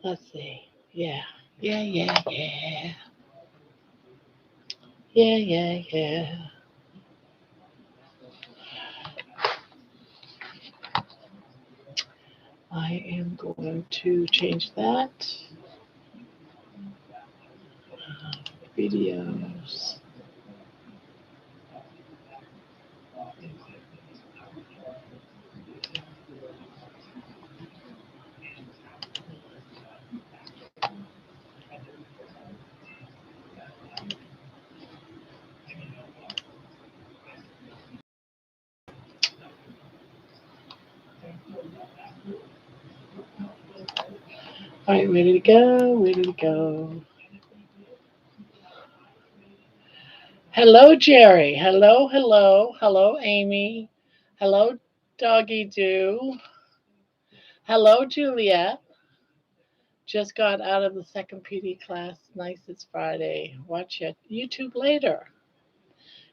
Let's see. Yeah. Yeah, yeah, yeah. Yeah, yeah, yeah. I am going to change that. Videos. All right, ready to go, ready to go. Hello, Jerry. Hello, hello. Hello, Amy. Hello, Doggy Doo. Hello, Juliet. Just got out of the second PD class. Nice, it's Friday. Watch it. YouTube later.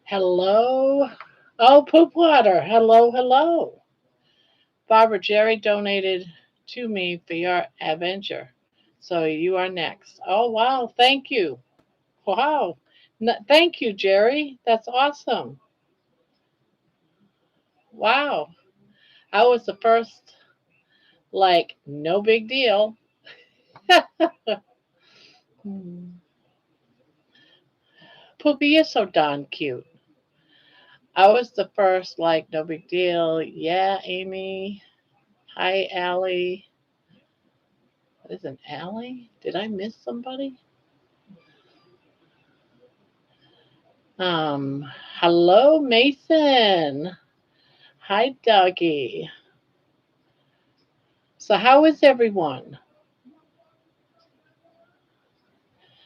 Hello. Oh, Poop Water. Hello, hello. Barbara, Jerry donated to me for your adventure. So you are next. Oh, wow. Thank you. Wow. Thank you, Jerry. That's awesome. Wow. I was the first, like, no big deal. Hmm. Poopy, you're so darn cute. I was the first, like, no big deal. Yeah, Amy. Hi, Allie. What is an Allie? Did I miss somebody? Um, Hello, Mason. Hi, Doggy. So, how is everyone?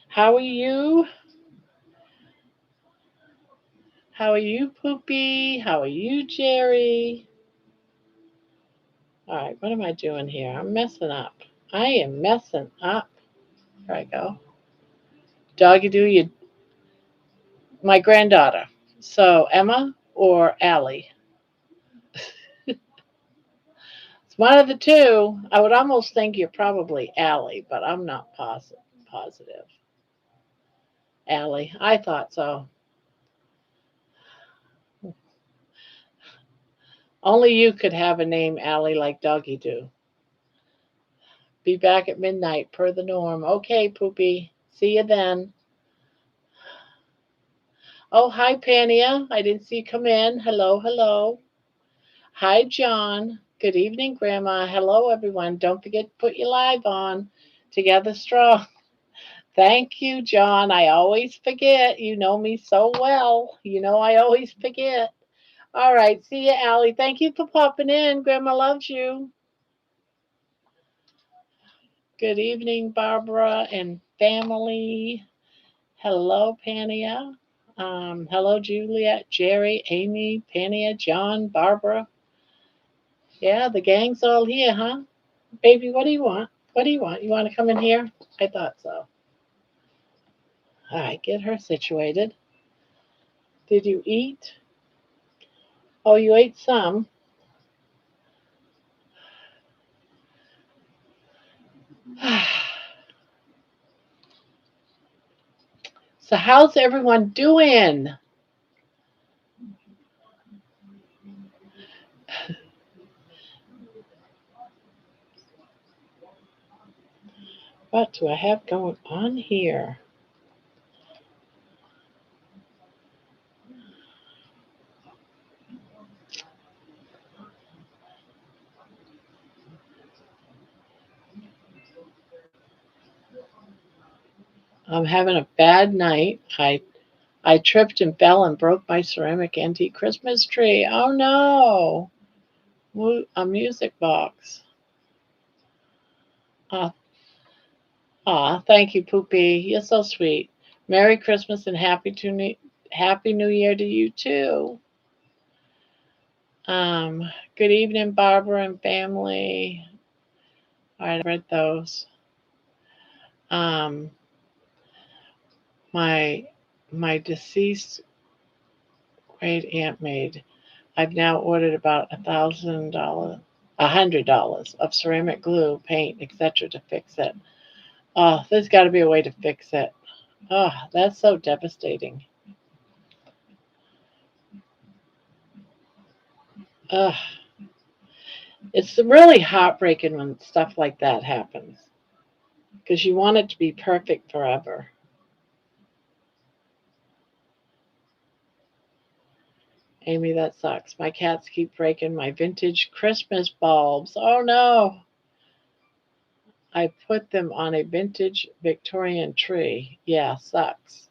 How are you? How are you, Poopy? How are you, Jerry? All right, what am I doing here? I'm messing up. I am messing up. There I go. Doggy do you my granddaughter. So Emma or Allie? It's one of the two. I would almost think you're probably Allie, but I'm not positive. Allie. I thought so. Only you could have a name Allie like Doggy do. Be back at midnight per the norm. Okay, Poopy. See you then. Oh, hi, Pania. I didn't see you come in. Hello, hello. Hi, John. Good evening, Grandma. Hello, everyone. Don't forget to put your live on. Together strong. Thank you, John. I always forget. You know me so well. You know I always forget. All right. See you, Allie. Thank you for popping in. Grandma loves you. Good evening, Barbara and family. Hello, Pania. Hello, Juliet, Jerry, Amy, Pania, John, Barbara. Yeah, the gang's all here, huh? Baby, what do you want? What do you want? You want to come in here? I thought so. All right, get her situated. Did you eat? Oh, you ate some. So, how's everyone doing? What do I have going on here? I'm having a bad night. I tripped and fell and broke my ceramic antique Christmas tree. Oh no! A music box. Ah, thank you, Poopy. You're so sweet. Merry Christmas and Happy New Year to you too. Um, Good evening, Barbara and family. All right, I read those. Um, my my deceased great aunt made. I've now ordered about $1,000. $100 of ceramic glue, paint, etc. to fix it. Oh, there's got to be a way to fix it. Oh, that's so devastating. Ugh. It's really heartbreaking when stuff like that happens because you want it to be perfect forever. Amy, that sucks. My cats keep breaking my vintage Christmas bulbs. Oh no. I put them on a vintage Victorian tree. Yeah, sucks.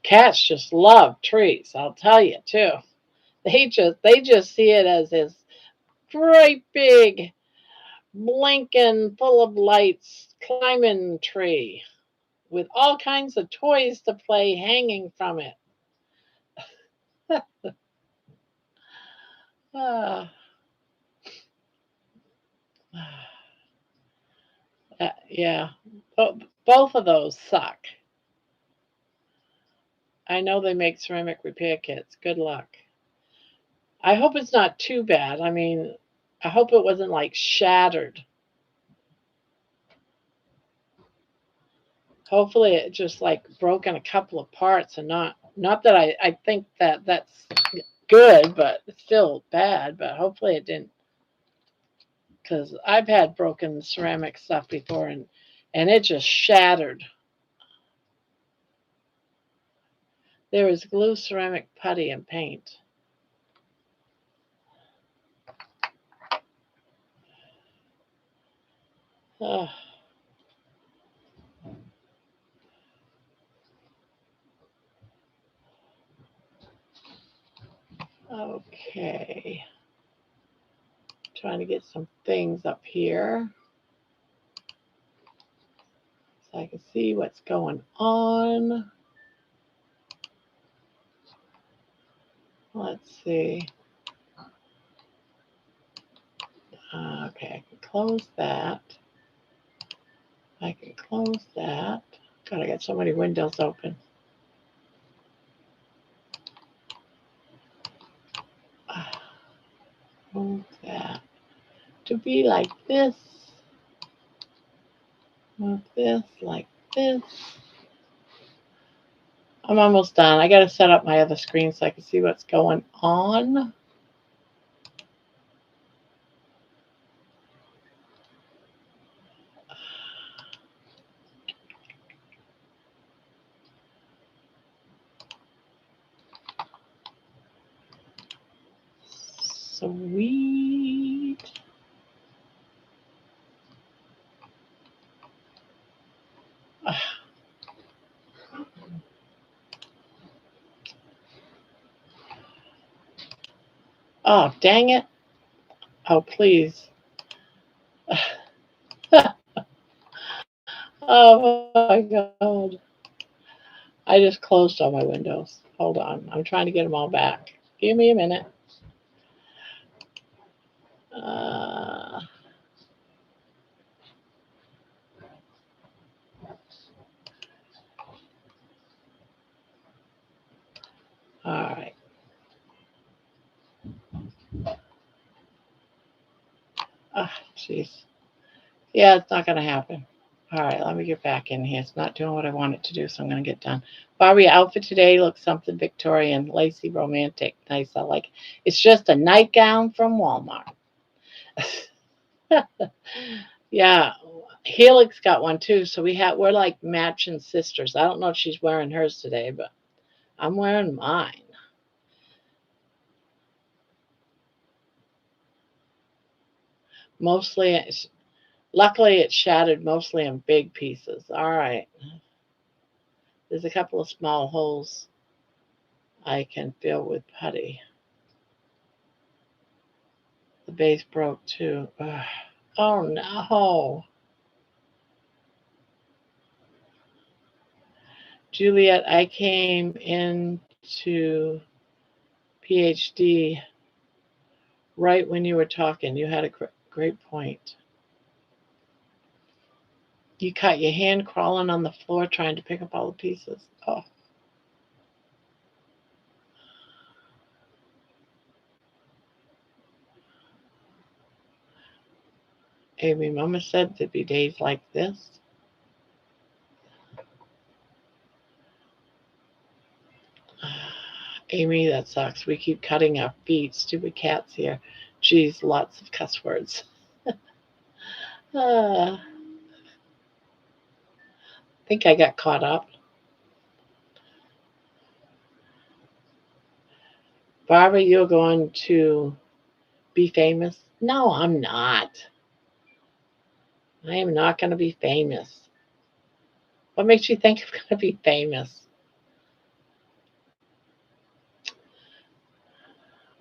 Cats just love trees, I'll tell you too. They just see it as this great big blinking full of lights climbing tree with all kinds of toys to play hanging from it. Ah, yeah, both of those suck. I know they make ceramic repair kits. Good luck. I hope it's not too bad. I mean, I hope it wasn't like shattered. Hopefully it just like broken a couple of parts and not that I think that that's good, but it's still bad, but hopefully it didn't, because I've had broken ceramic stuff before and it just shattered. There is glue, ceramic putty, and paint. Oh, okay. Trying to get some things up here so I can see what's going on. Let's see. Okay, I can close that. I can close that. God, I got so many windows open. Move that to be like this. Move this like this. I'm almost done. I got to set up my other screen so I can see what's going on. Sweet. Oh, dang it. Oh, please. Oh my God. I just closed all my windows. Hold on. I'm trying to get them all back. Give me a minute. Uh, all right. Ah, jeez. Yeah, it's not going to happen. All right, let me get back in here. It's not doing what I want it to do, so I'm going to get done. Barbie, outfit today looks something Victorian, lacy, romantic, nice. I like it. It's just a nightgown from Walmart. Yeah, Helix got one too, so we're like matching sisters. I don't know if she's wearing hers today, but I'm wearing mine. Mostly, luckily, it shattered mostly in big pieces. All right, there's a couple of small holes I can fill with putty. The base broke too. Ugh. Oh no. Juliet, I came into PhD right when you were talking. You had a great point. You cut your hand crawling on the floor trying to pick up all the pieces. Oh. Amy, Mama said there'd be days like this. Amy, that sucks. We keep cutting up feet. Stupid cats here. Geez, lots of cuss words. I think I got caught up. Barbara, you're going to be famous? No, I'm not. I am not going to be famous. What makes you think I'm going to be famous?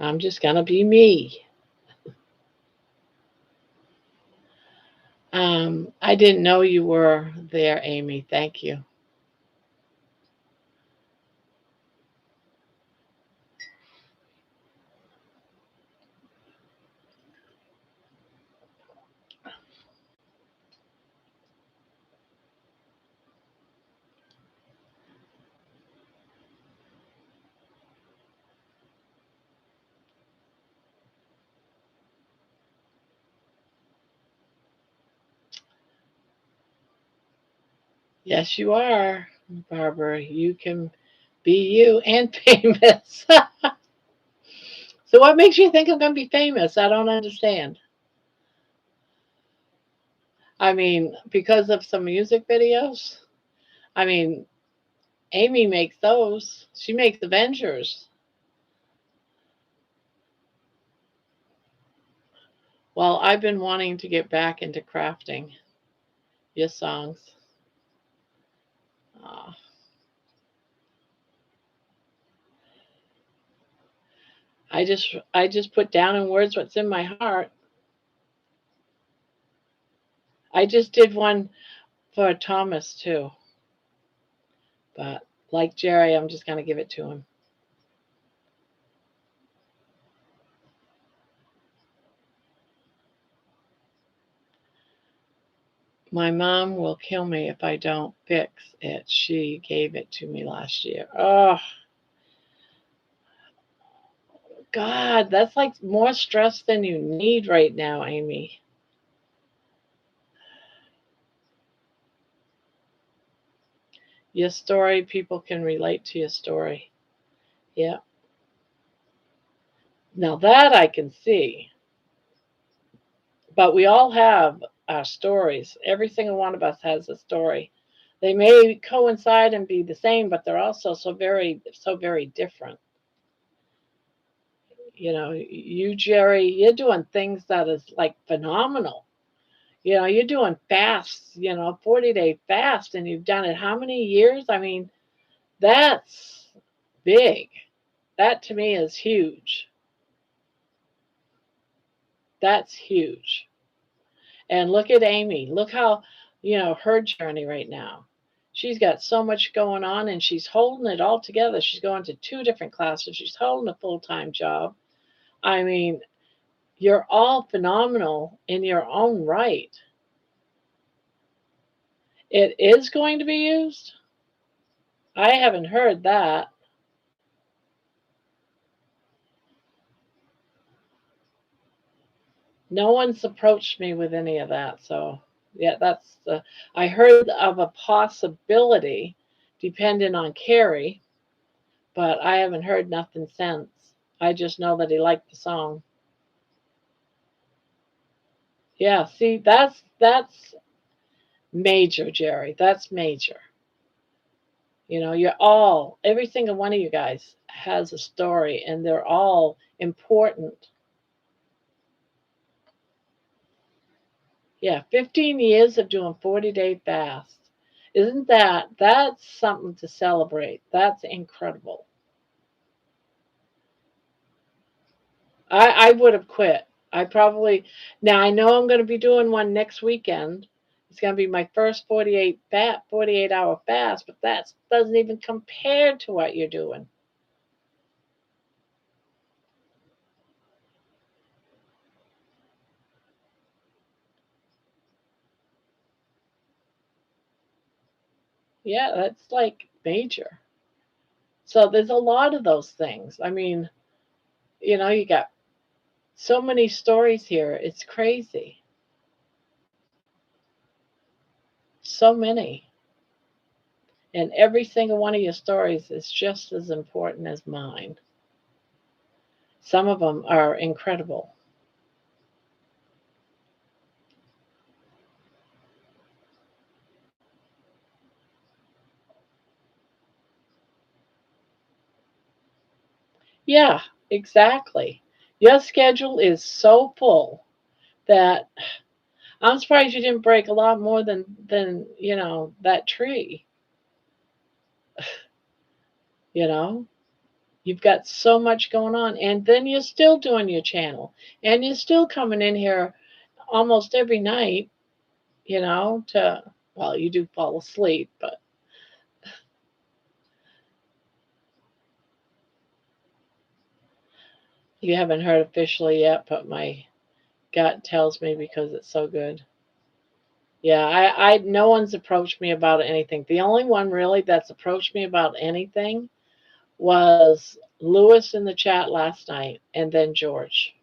I'm just going to be me. I didn't know you were there, Amy. Thank you. Yes, you are, Barbara. You can be you and famous. So, what makes you think I'm going to be famous? I don't understand. I mean, because of some music videos? I mean, Amy makes those. She makes Avengers. Well, I've been wanting to get back into crafting your songs. Uh, I just put down in words what's in my heart. I just did one for Thomas too. But like Jerry, I'm just going to give it to him. My mom will kill me if I don't fix it. She gave it to me last year. Oh, God, that's like more stress than you need right now, Amy. Your story, people can relate to your story. Yeah. Now that I can see. But we all have our stories. Every single one of us has a story. They may coincide and be the same, but they're also so very different. You know, you, Jerry, you're doing things that is like phenomenal. You know, you're doing fasts, 40-day fast, and you've done it how many years? I mean, that's big. That to me is huge. That's huge. And look at Amy. Look how, her journey right now. She's got so much going on and she's holding it all together. She's going to two different classes. She's holding a full time job. I mean, you're all phenomenal in your own right. It is going to be used. I haven't heard that. No one's approached me with any of that. So, yeah, that's the. I heard of a possibility depending on Carrie, but I haven't heard nothing since. I just know that he liked the song. Yeah, see, that's major, Jerry. That's major. Every single one of you guys has a story, and they're all important. Yeah, 15 years of doing 40-day fast. Isn't that's something to celebrate? That's incredible. I would have quit. I probably now I know I'm going to be doing one next weekend. It's going to be my first 48-hour fast, but that doesn't even compare to what you're doing. Yeah, that's like major. So there's a lot of those things. I mean, you got so many stories here. It's crazy. So many. And every single one of your stories is just as important as mine. Some of them are incredible. Yeah, exactly. Your schedule is so full that I'm surprised you didn't break a lot more than that tree. You know, you've got so much going on, and then you're still doing your channel, and you're still coming in here almost every night. To well, you do fall asleep, but you haven't heard officially yet. But my gut tells me because it's so good. Yeah, I no one's approached me about anything. The only one really that's approached me about anything was Lewis in the chat last night, and then George.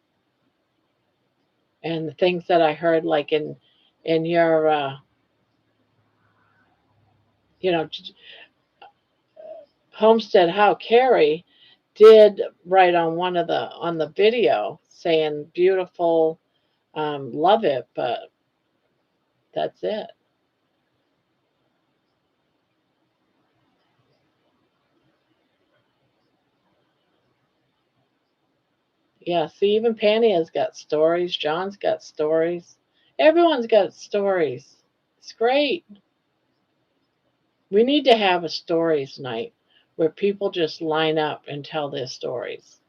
And the things that I heard, like in your, you know, Homestead How Carrie did write on on the video saying beautiful, love it, but that's it. Yeah, see, even Penny has got stories. John's got stories. Everyone's got stories. It's great. We need to have a stories night where people just line up and tell their stories.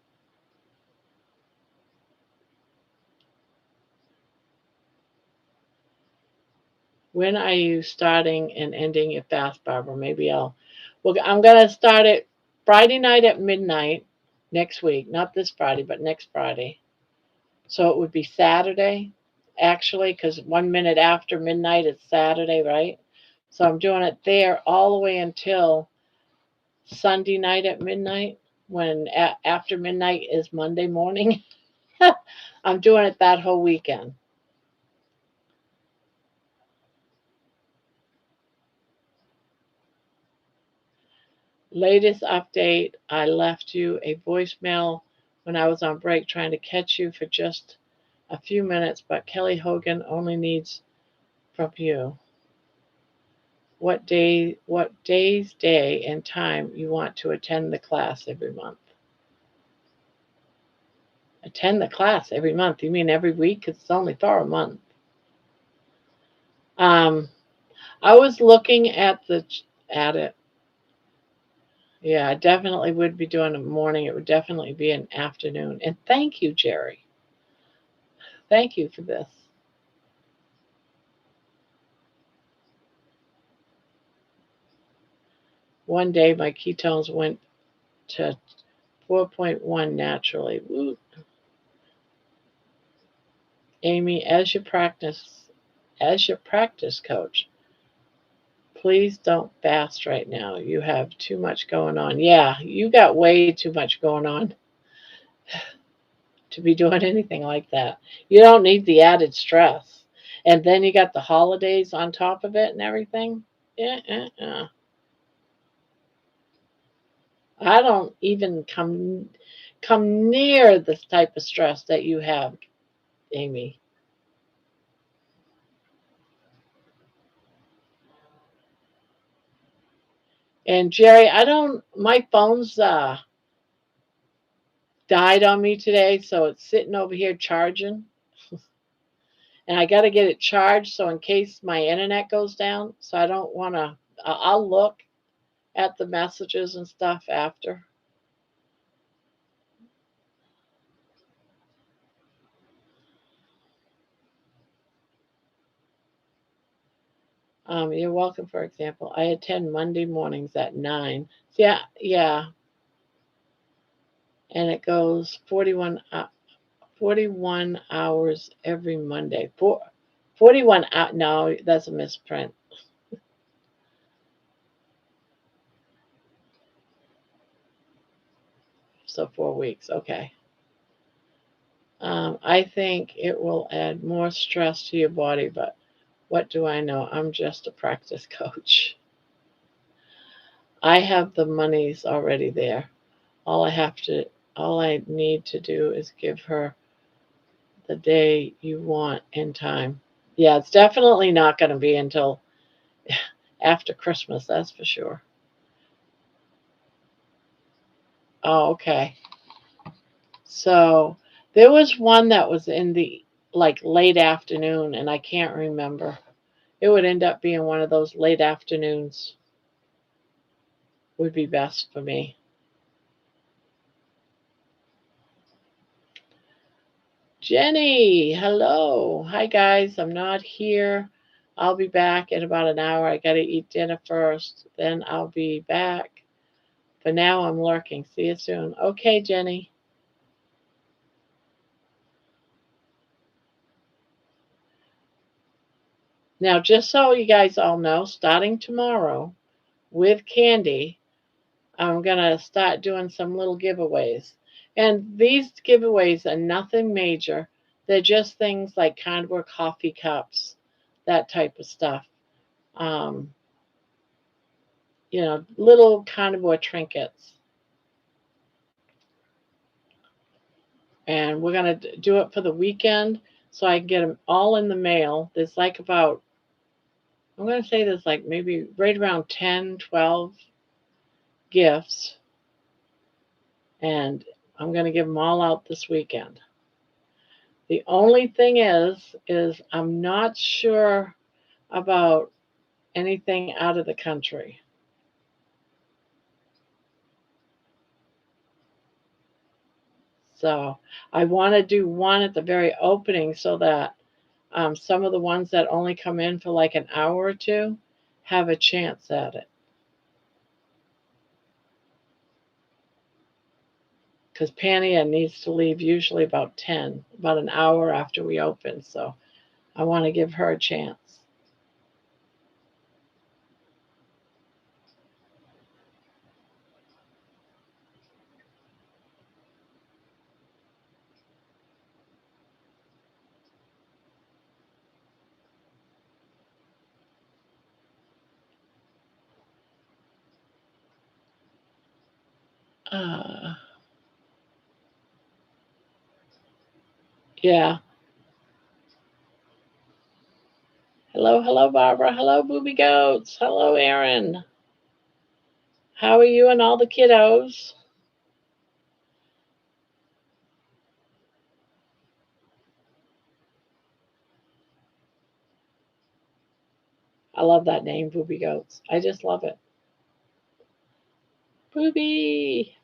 When are you starting and ending your fast, Barbara? Maybe well, I'm going to start it Friday night at midnight next week. Not this Friday, but next Friday. So it would be Saturday, actually, because 1 minute after midnight is Saturday, right? So I'm doing it there all the way until Sunday night at midnight, when after midnight is Monday morning. I'm doing it that whole weekend. Latest update, I left you a voicemail when I was on break trying to catch you for just a few minutes, but Kelly Hogan only needs from you what days, day, and time you want to attend the class every month. Attend the class every month. You mean every week? 'Cause it's only for a month. Um, I was looking at it. Yeah, I definitely would be doing a morning. It would definitely be an afternoon. And thank you, Jerry. Thank you for this. One day my ketones went to 4.1 naturally. Woo. Amy, as your practice coach, please don't fast right now. You have too much going on. Yeah, you got way too much going on to be doing anything like that. You don't need the added stress. And then you got the holidays on top of it and everything. Yeah. I don't even come near this type of stress that you have, Amy. And Jerry, I don't. My phone's died on me today, so it's sitting over here charging, and I got to get it charged so in case my internet goes down. So I don't want to. I'll look at the messages and stuff after. You're welcome. For example, I attend Monday mornings at 9. Yeah, and it goes 41 hours every Monday. 41 out. No, that's a misprint. So 4 weeks. Okay. I think it will add more stress to your body, but What do I know? I'm just a practice coach. I have the monies already there. All I need to do is give her the day you want in time. Yeah, it's definitely not going to be until after Christmas, that's for sure. Oh, okay. So there was one that was in the like late afternoon, and I can't remember. It would end up being one of those late afternoons, would be best for me. Jenny, hello. Hi, guys. I'm not here. I'll be back in about an hour. I got to eat dinner first. Then I'll be back. For now, I'm lurking. See you soon. Okay, Jenny. Now, just so you guys all know, starting tomorrow with Candy, I'm going to start doing some little giveaways. And these giveaways are nothing major. They're just things like Carnivore coffee cups, that type of stuff. Um, little Carnivore trinkets. And we're going to do it for the weekend so I can get them all in the mail. There's like about, I'm going to say there's like maybe right around 10, 12 gifts. And I'm going to give them all out this weekend. The only thing is I'm not sure about anything out of the country. So I want to do one at the very opening so that some of the ones that only come in for like an hour or two have a chance at it. Because Pania needs to leave usually about 10, about an hour after we open. So I want to give her a chance. Uh, yeah. Hello, hello, Barbara. Hello, Booby Goats. Hello, Aaron. How are you and all the kiddos? I love that name, Booby Goats. I just love it. Booby.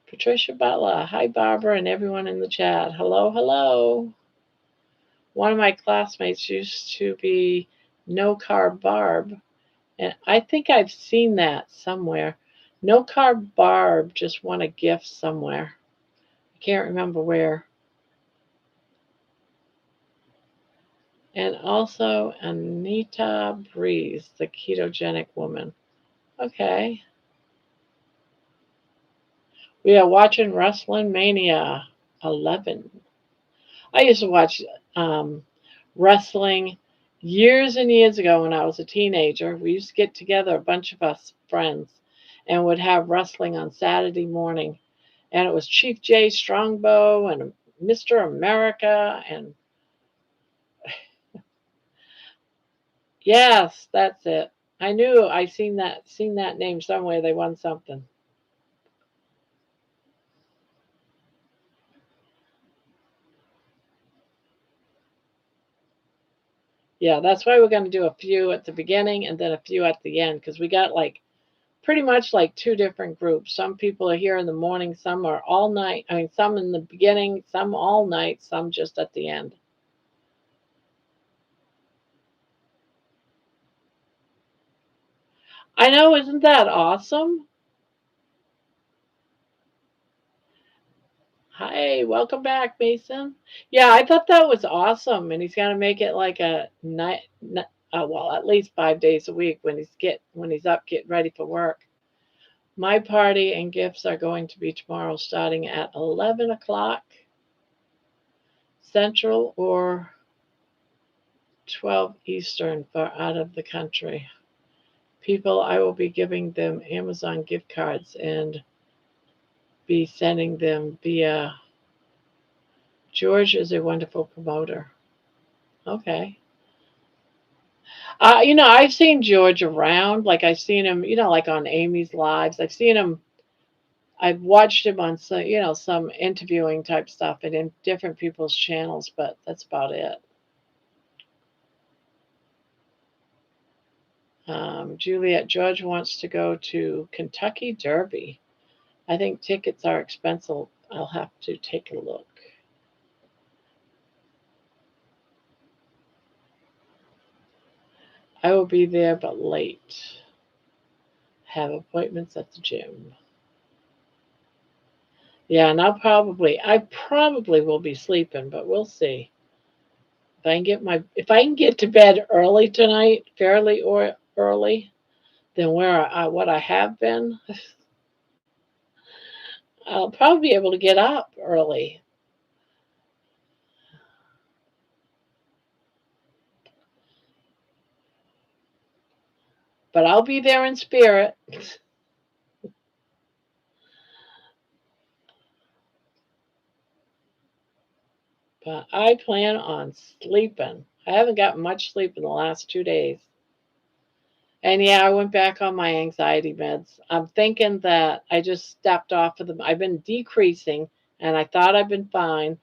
Patricia Butler. Hi, Barbara, and everyone in the chat. Hello, hello. One of my classmates used to be No Carb Barb, and I think I've seen that somewhere. No Carb Barb just won a gift somewhere. I can't remember where. And also Anita Breeze, the ketogenic woman. Okay. We are watching Wrestling Mania 11. I used to watch wrestling years and years ago when I was a teenager. We used to get together, a bunch of us friends, and would have wrestling on Saturday morning. And it was Chief Jay Strongbow and Mr. America. And yes, that's it. I knew I seen that name somewhere. They won something. Yeah, that's why we're going to do a few at the beginning and then a few at the end because we got like pretty much like two different groups. Some people are here in the morning, some are all night. I mean, some in the beginning, some all night, some just at the end. I know, isn't that awesome? Hi, welcome back, Mason. Yeah, I thought that was awesome, and he's gonna make it like a night, well, at least 5 days a week when he's up getting ready for work. My party and gifts are going to be tomorrow, starting at 11 o'clock Central or 12 Eastern for out of the country. People, I will be giving them Amazon gift cards and be sending them via. George is a wonderful promoter. Okay. I've seen George around. Like I've seen him, like on Amy's lives. I've watched him on some interviewing type stuff and in different people's channels, but that's about it. Juliet, George wants to go to Kentucky Derby. I think tickets are expensive. I'll have to take a look. I will be there, but late. Have appointments at the gym. Yeah, and I probably will be sleeping, but we'll see. If I can get to bed early tonight, fairly or early, than what I have been, I'll probably be able to get up early. But I'll be there in spirit. But I plan on sleeping. I haven't gotten much sleep in the last 2 days. And yeah, I went back on my anxiety meds. I'm thinking that I just stepped off of them. I've been decreasing and I thought I've been fine.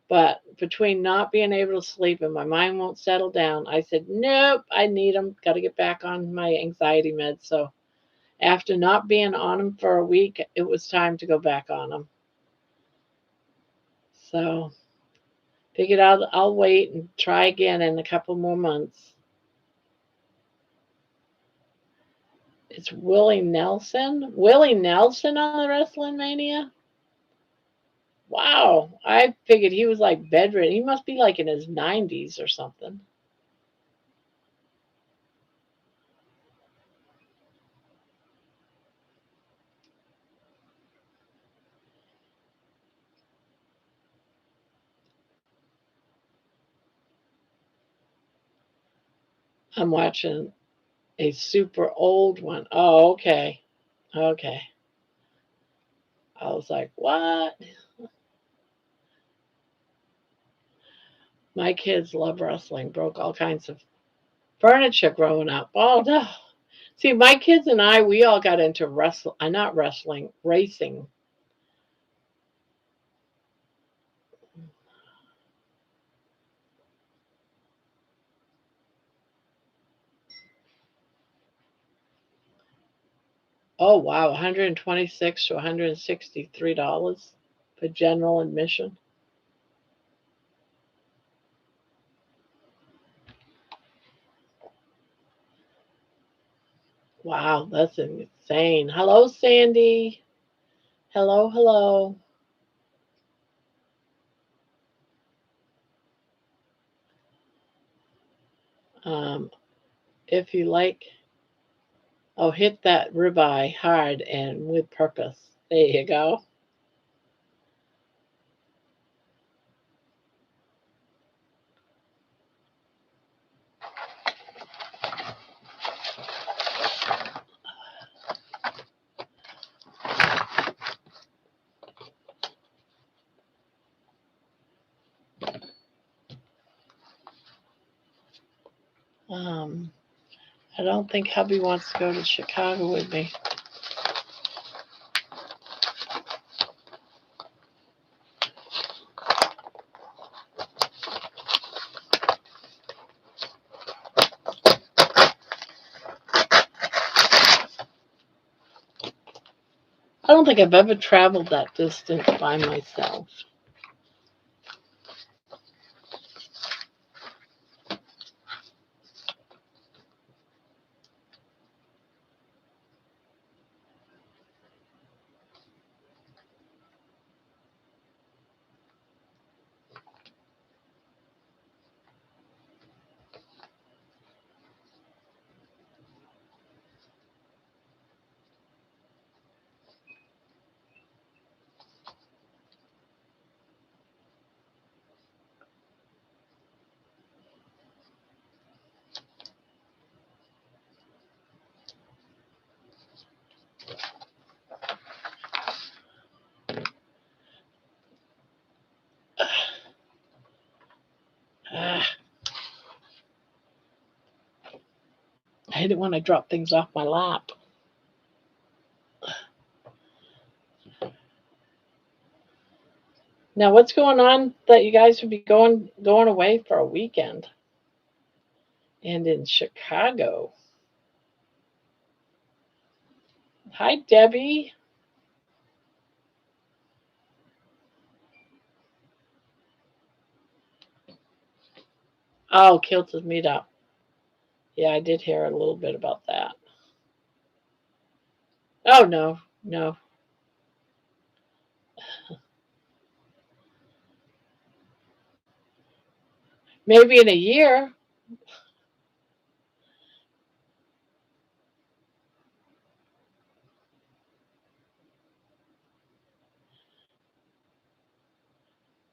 But between not being able to sleep and my mind won't settle down, I said, nope, I need them. Got to get back on my anxiety meds. So after not being on them for a week, it was time to go back on them. So figured I'll wait and try again in a couple more months. It's Willie Nelson. Willie Nelson on the Wrestling Mania? Wow. I figured he was like bedridden. He must be like in his 90s or something. I'm watching a super old one. Oh, okay. Okay. I was like, what? My kids love wrestling, broke all kinds of furniture growing up. Oh, no. See, my kids and we all got into not wrestling, racing. Oh, wow. 126 to $163 for general admission. Wow, that's insane. Hello, Sandy. Hello, hello. Um, if you like, hit that ribeye hard and with purpose. There you go. Um, I don't think hubby wants to go to Chicago with me. I don't think I've ever traveled that distance by myself. hate it when I drop things off my lap. Now, what's going on that you guys would be going away for a weekend? And in Chicago. Hi, Debbie. Oh, Kilted Meetup. Yeah, I did hear a little bit about that. Oh, no, no. Maybe in a year.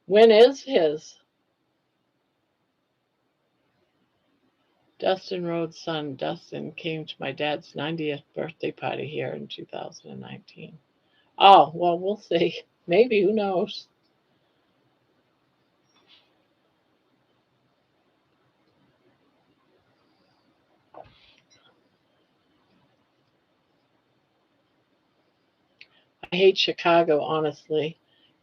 When is his? Dustin Rhodes' son, Dustin, came to my dad's 90th birthday party here in 2019. Oh, well, we'll see. Maybe, who knows? I hate Chicago, honestly.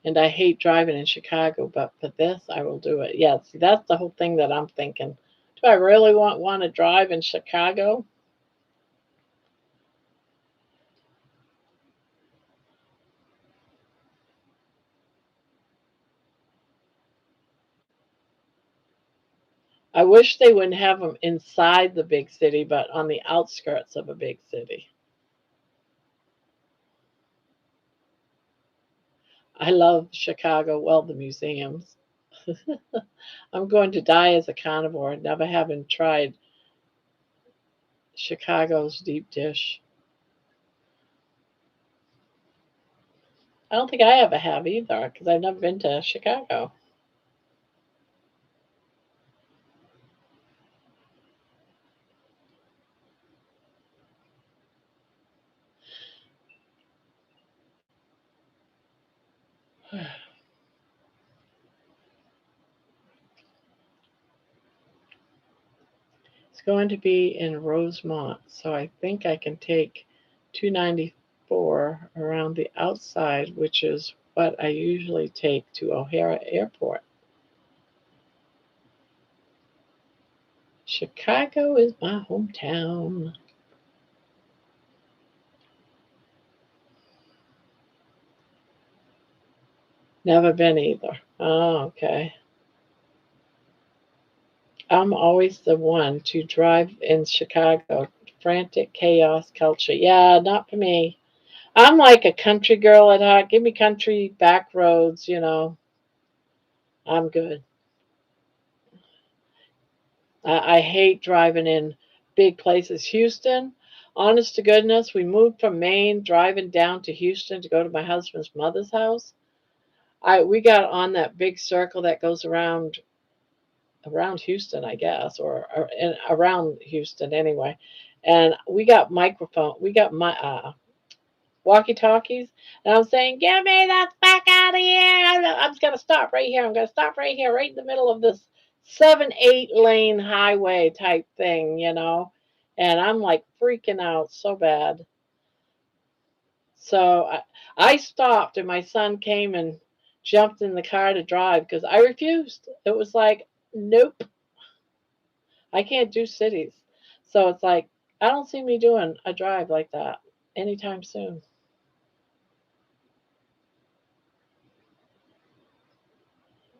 And I hate driving in Chicago, but for this, I will do it. Yeah, see, that's the whole thing that I'm thinking. Do I really want to drive in Chicago? I wish they wouldn't have them inside the big city, but on the outskirts of a big city. I love Chicago, well, the museums. I'm going to die as a carnivore, never having tried Chicago's deep dish. I don't think I ever have either because I've never been to Chicago. It's going to be in Rosemont, so I think I can take 294 around the outside, which is what I usually take to O'Hare Airport. Chicago is my hometown. Never been either. Oh, okay. I'm always the one to drive in Chicago. Frantic chaos culture. Yeah, not for me. I'm like a country girl at heart. Give me country back roads, I'm good. I hate driving in big places. Houston, honest to goodness, we moved from Maine, driving down to Houston to go to my husband's mother's house. We got on that big circle that goes around Houston, I guess, or around Houston anyway. And we got my walkie talkies, and I'm saying, "Get me the fuck out of here! I'm just gonna stop right here. I'm gonna stop right here, right in the middle of this 7-8 lane highway type thing." And I'm like freaking out so bad. So I stopped, and my son came and jumped in the car to drive because I refused. It was like, nope, I can't do cities. So it's like, I don't see me doing a drive like that anytime soon.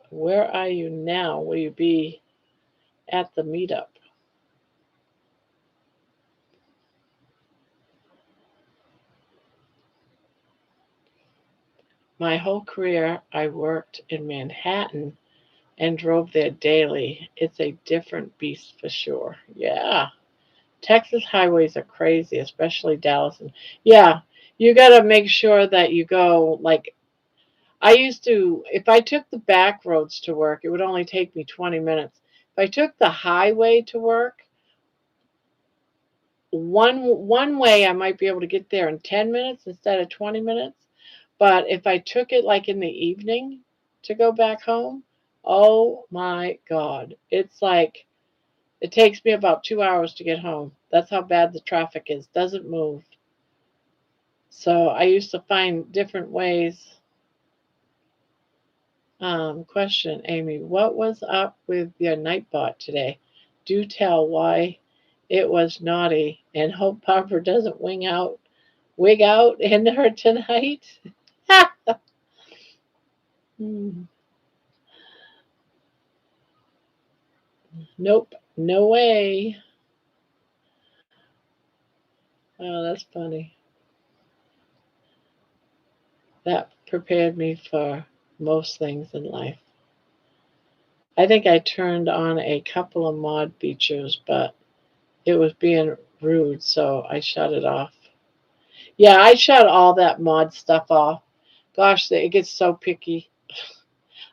Where are you now? Will you be at the meetup? My whole career, I worked in Manhattan and drove there daily. It's a different beast for sure. Yeah. Texas highways are crazy, especially Dallas. And yeah, you got to make sure that you go. Like, I used to, if I took the back roads to work, it would only take me 20 minutes. If I took the highway to work, one way I might be able to get there in 10 minutes instead of 20 minutes. But if I took it like in the evening to go back home, oh my God. It's like It takes me about 2 hours to get home. That's how bad the traffic is. Doesn't move. So I used to find different ways. Question, Amy, what was up with your Nightbot today? Do tell why it was naughty, and hope Papa doesn't wig out in her tonight. Hmm. Nope, no way. Oh, that's funny. That prepared me for most things in life. I think I turned on a couple of mod features, but it was being rude, so I shut it off. Yeah, I shut all that mod stuff off. Gosh, it gets so picky.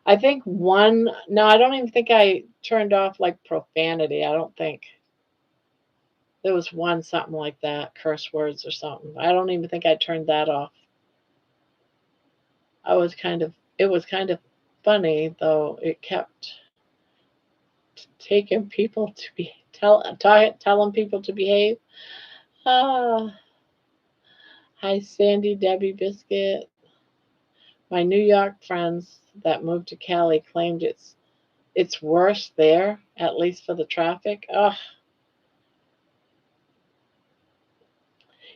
I think no, I don't even think I turned off like profanity. I don't think. There was one something like that, curse words or something. I don't even think I turned that off. It was kind of funny though. It kept taking people to be telling people to behave. Ah, hi Sandy, Debbie Biscuit. My New York friends that moved to Cali claimed it's worse there, at least for the traffic. Ugh.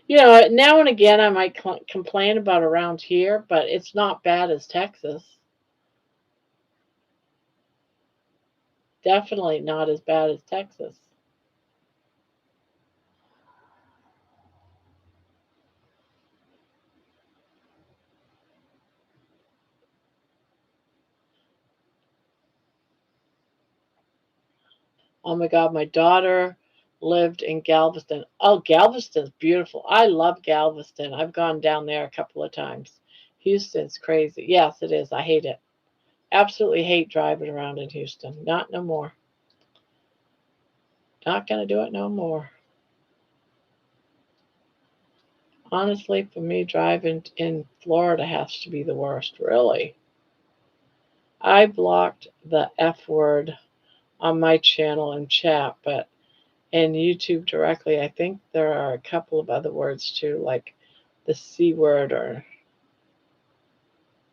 You know, now and again I might complain about around here, but it's not bad as Texas. Definitely not as bad as Texas. Oh my God, my daughter lived in Galveston. Oh, Galveston's beautiful. I love Galveston. I've gone down there a couple of times. Houston's crazy. Yes, it is. I hate it. Absolutely hate driving around in Houston. Not no more. Not going to do it no more. Honestly, for me, driving in Florida has to be the worst, really. I blocked the F word on my channel and chat, but in YouTube directly, I think there are a couple of other words too, like the C word or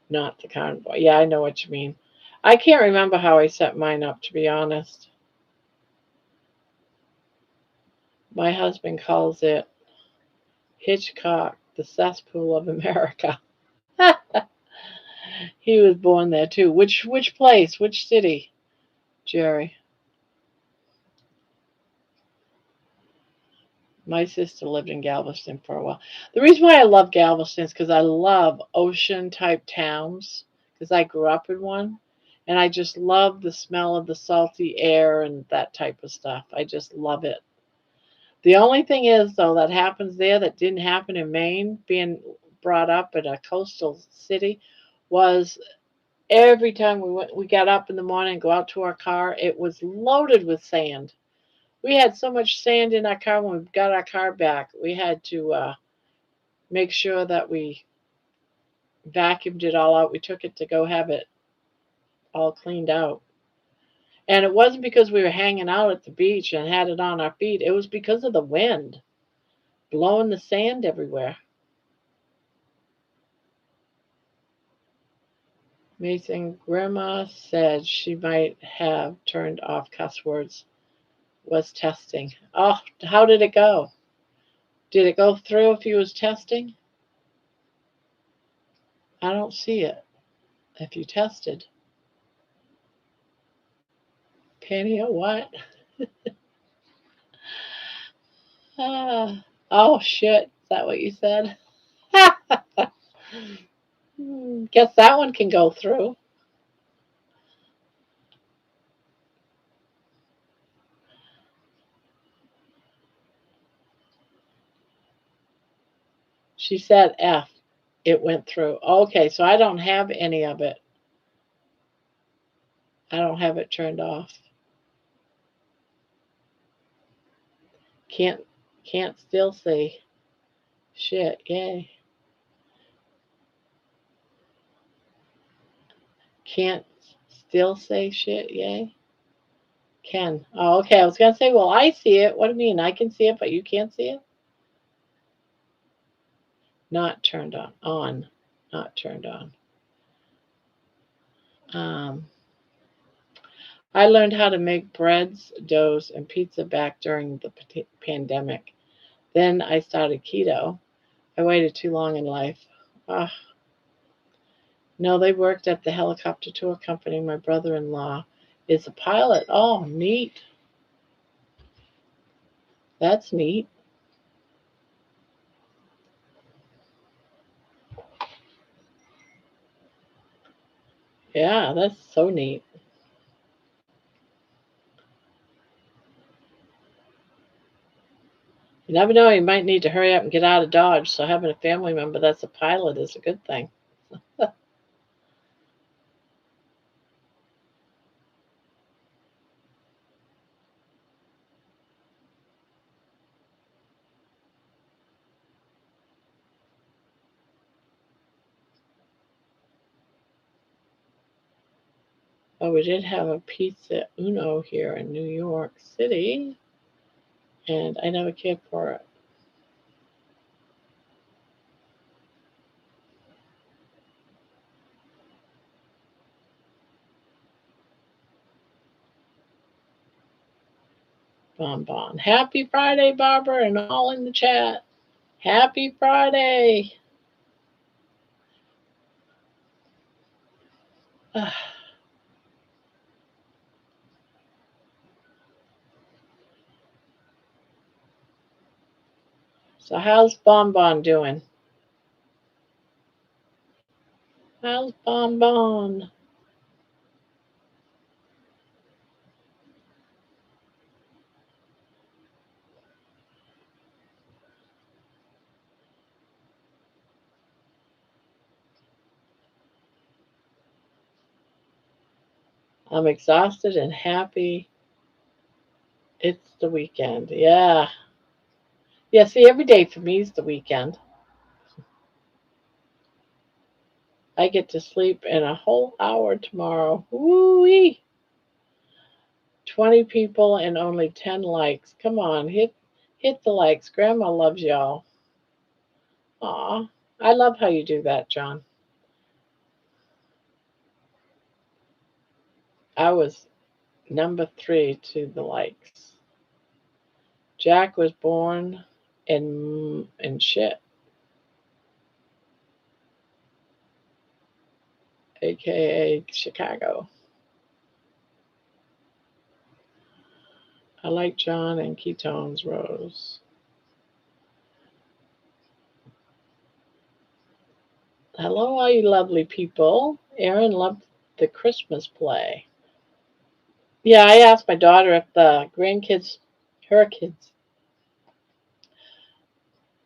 not the carnivore. Yeah, I know what you mean. I can't remember how I set mine up, to be honest. My husband calls it Hitchcock, the cesspool of America. He was born there too. Which place? Which city, Jerry? My sister lived in Galveston for a while. The reason why I love Galveston is because I love ocean type towns because I grew up in one. And I just love the smell of the salty air and that type of stuff. I just love it. The only thing is, though, that happens there that didn't happen in Maine, being brought up in a coastal city, was every time we got up in the morning and go out to our car, it was loaded with sand. We had so much sand in our car when we got our car back. We had to make sure that we vacuumed it all out. We took it to go have it all cleaned out. And it wasn't because we were hanging out at the beach and had it on our feet. It was because of the wind blowing the sand everywhere. Mason Gramma said she might have turned off cuss words. Was testing. Oh, how did it go? Did it go through if you was testing? I don't see it. If you tested. Penny, a what? Oh, shit. Is that what you said? Guess that one can go through. She said F. It went through. Okay, so I don't have any of it. I don't have it turned off. Can't can't still say shit. Yay. Can't still say shit. Yay. Ken. Oh, okay. I was gonna say, well, I see it. What do you mean? I can see it, but you can't see it? Not turned on. On. Not turned on. I learned how to make breads, doughs, and pizza back during the pandemic. Then I started keto. I waited too long in life. Ah, no, they worked at the helicopter tour company. My brother-in-law is a pilot. Oh, neat. That's neat. Yeah, that's so neat. You never know, you might need to hurry up and get out of Dodge. So having a family member that's a pilot is a good thing. Oh, we did have a pizza Uno here in New York City, and I never cared for it. Bonbon. Happy Friday, Barbara, and all in the chat. Happy Friday. So how's Bonbon doing? How's Bonbon? I'm exhausted and happy. It's the weekend. Yeah. Yeah, see, every day for me is the weekend. I get to sleep in a whole hour tomorrow. Woo-wee. 20 people and only 10 likes. Come on, hit the likes. Grandma loves y'all. Aw. I love how you do that, John. I was number 3 to the likes. Jack was born in shit, aka Chicago. I like John and ketones Rose. Hello, all you lovely people. Aaron loved the Christmas play. Yeah, I asked my daughter if the grandkids, her kids,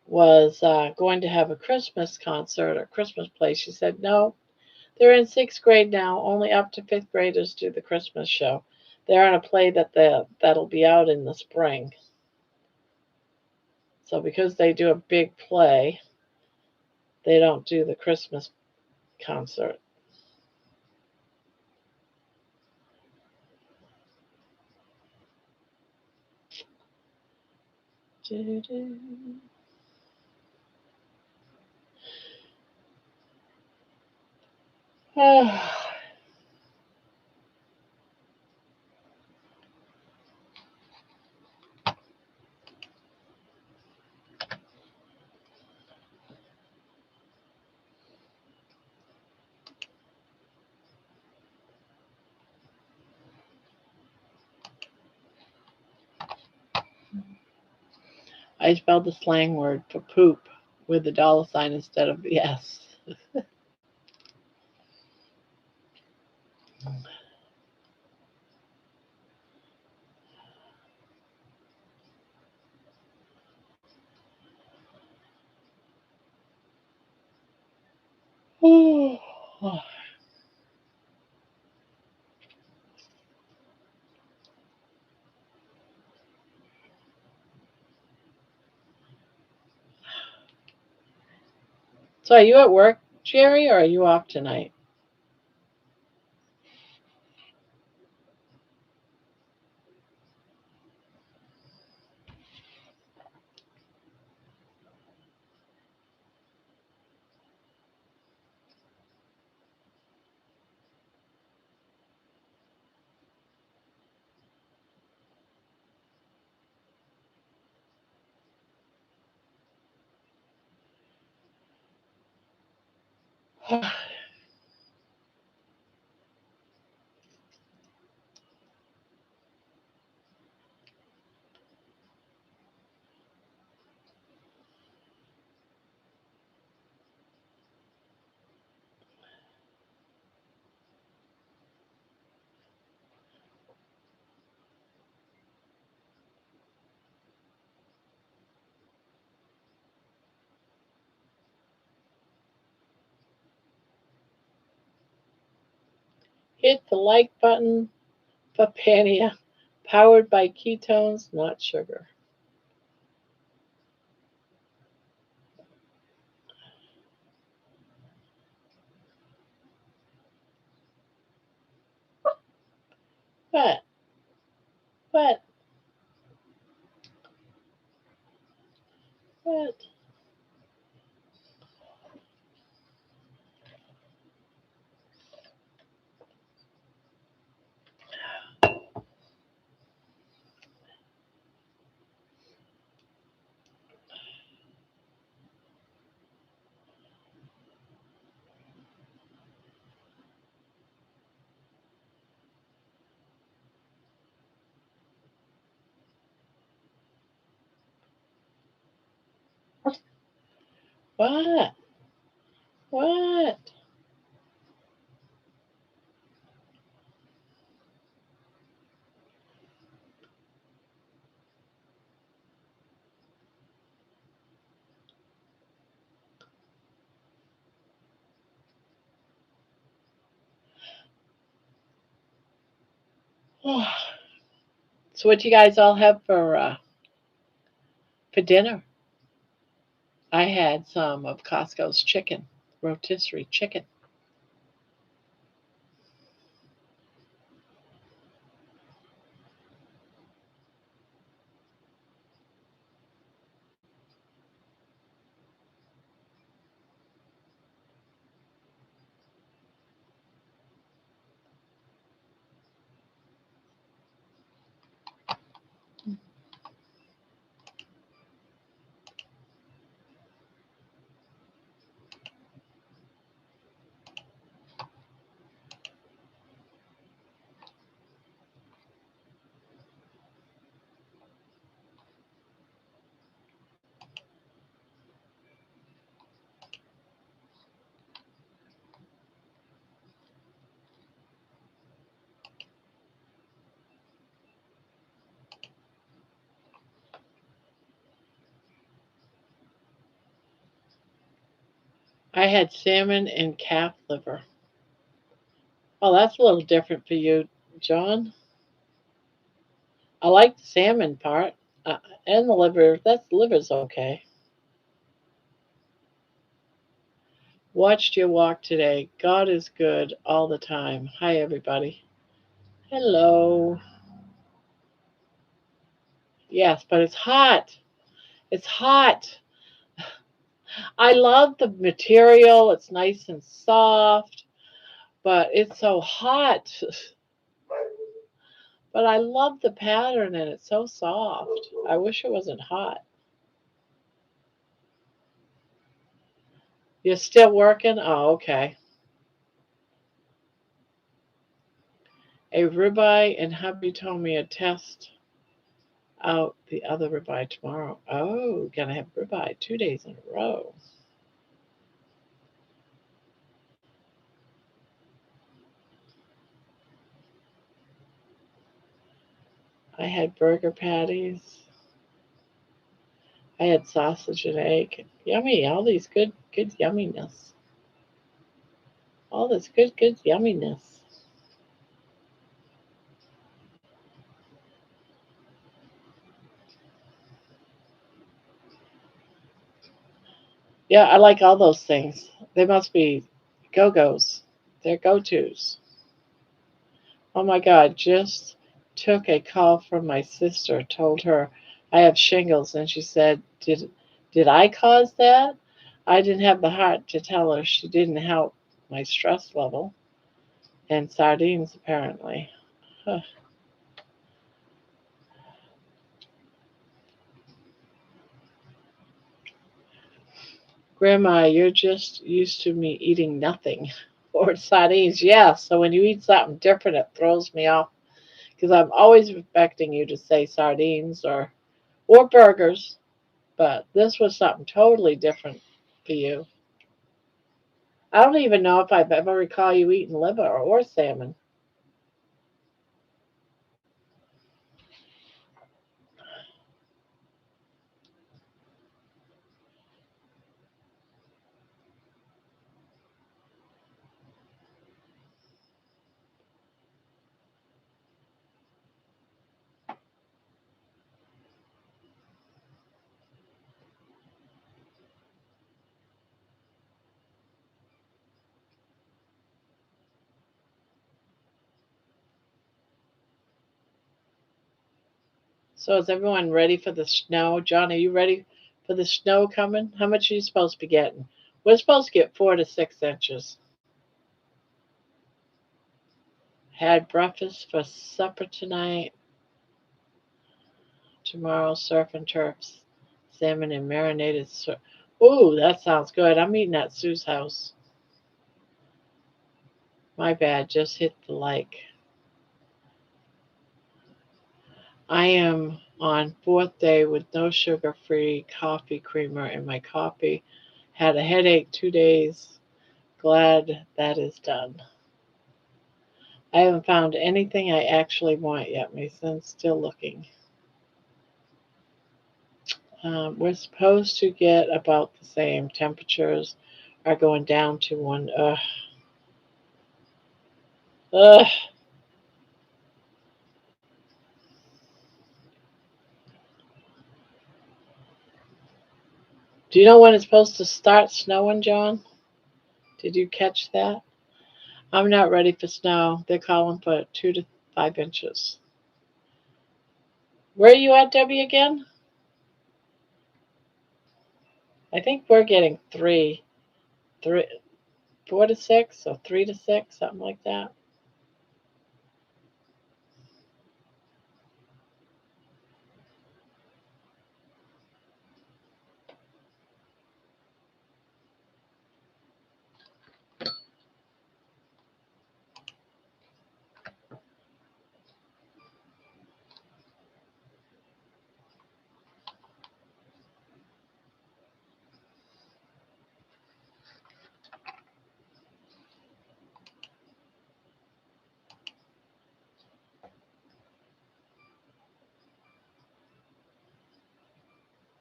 was going to have a Christmas concert or Christmas play. She said, no, they're in sixth grade now. Only up to fifth graders do the Christmas show. They're on a play that'll be out in the spring. So because they do a big play, they don't do the Christmas concert. I spelled the slang word for poop with the dollar sign instead of the S. So are you at work, Jerry, or are you off tonight? Hit the like button for Pania, powered by ketones, not sugar. What? What? What? What? What? So what do you guys all have for dinner? I had some of Costco's chicken, rotisserie chicken. I had salmon and calf liver. Oh, that's a little different for you, John. I like the salmon part and the liver. That's liver's okay. Watched your walk today. God is good all the time. Hi, everybody. Hello. Yes, but it's hot. It's hot. I love the material. It's nice and soft, but it's so hot. But I love the pattern and it's so soft. I wish it wasn't hot. You're still working? Oh, okay. A ribeye and hubby told me a test out the other ribeye tomorrow. Oh, gonna have ribeye 2 days in a row. I had burger patties. I had sausage and egg. Yummy. All these good yumminess. All this good yumminess. Yeah, I like all those things. They must be go-go's. They're go-tos. Oh my God, just took a call from my sister, told her I have shingles, and she said, did I cause that? I didn't have the heart to tell her she didn't help my stress level. And sardines, apparently. Huh. Grandma, you're just used to me eating nothing or sardines. Yeah, so when you eat something different, it throws me off because I'm always expecting you to say sardines or burgers, but this was something totally different for you. I don't even know if I've ever recall you eating liver or salmon. So is everyone ready for the snow? John, are you ready for the snow coming? How much are you supposed to be getting? We're supposed to get 4 to 6 inches. Had breakfast for supper tonight. Tomorrow, surf and turfs, salmon and marinated surf. Ooh, that sounds good. I'm eating at Sue's house. My bad, just hit the like. I am on fourth day with no sugar-free coffee creamer in my coffee. Had a headache 2 days. Glad that is done. I haven't found anything I actually want yet. My son's still looking. We're supposed to get about the same. Temperatures are going down to one. Ugh. Ugh. Do you know when it's supposed to start snowing, John? Did you catch that? I'm not ready for snow. They're calling for 2 to 5 inches. Where are you at, Debbie, again? I think we're getting three, 4 to 6, or 3 to 6, something like that.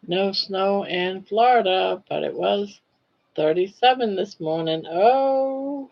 No snow in Florida, but it was 37 this morning. Oh,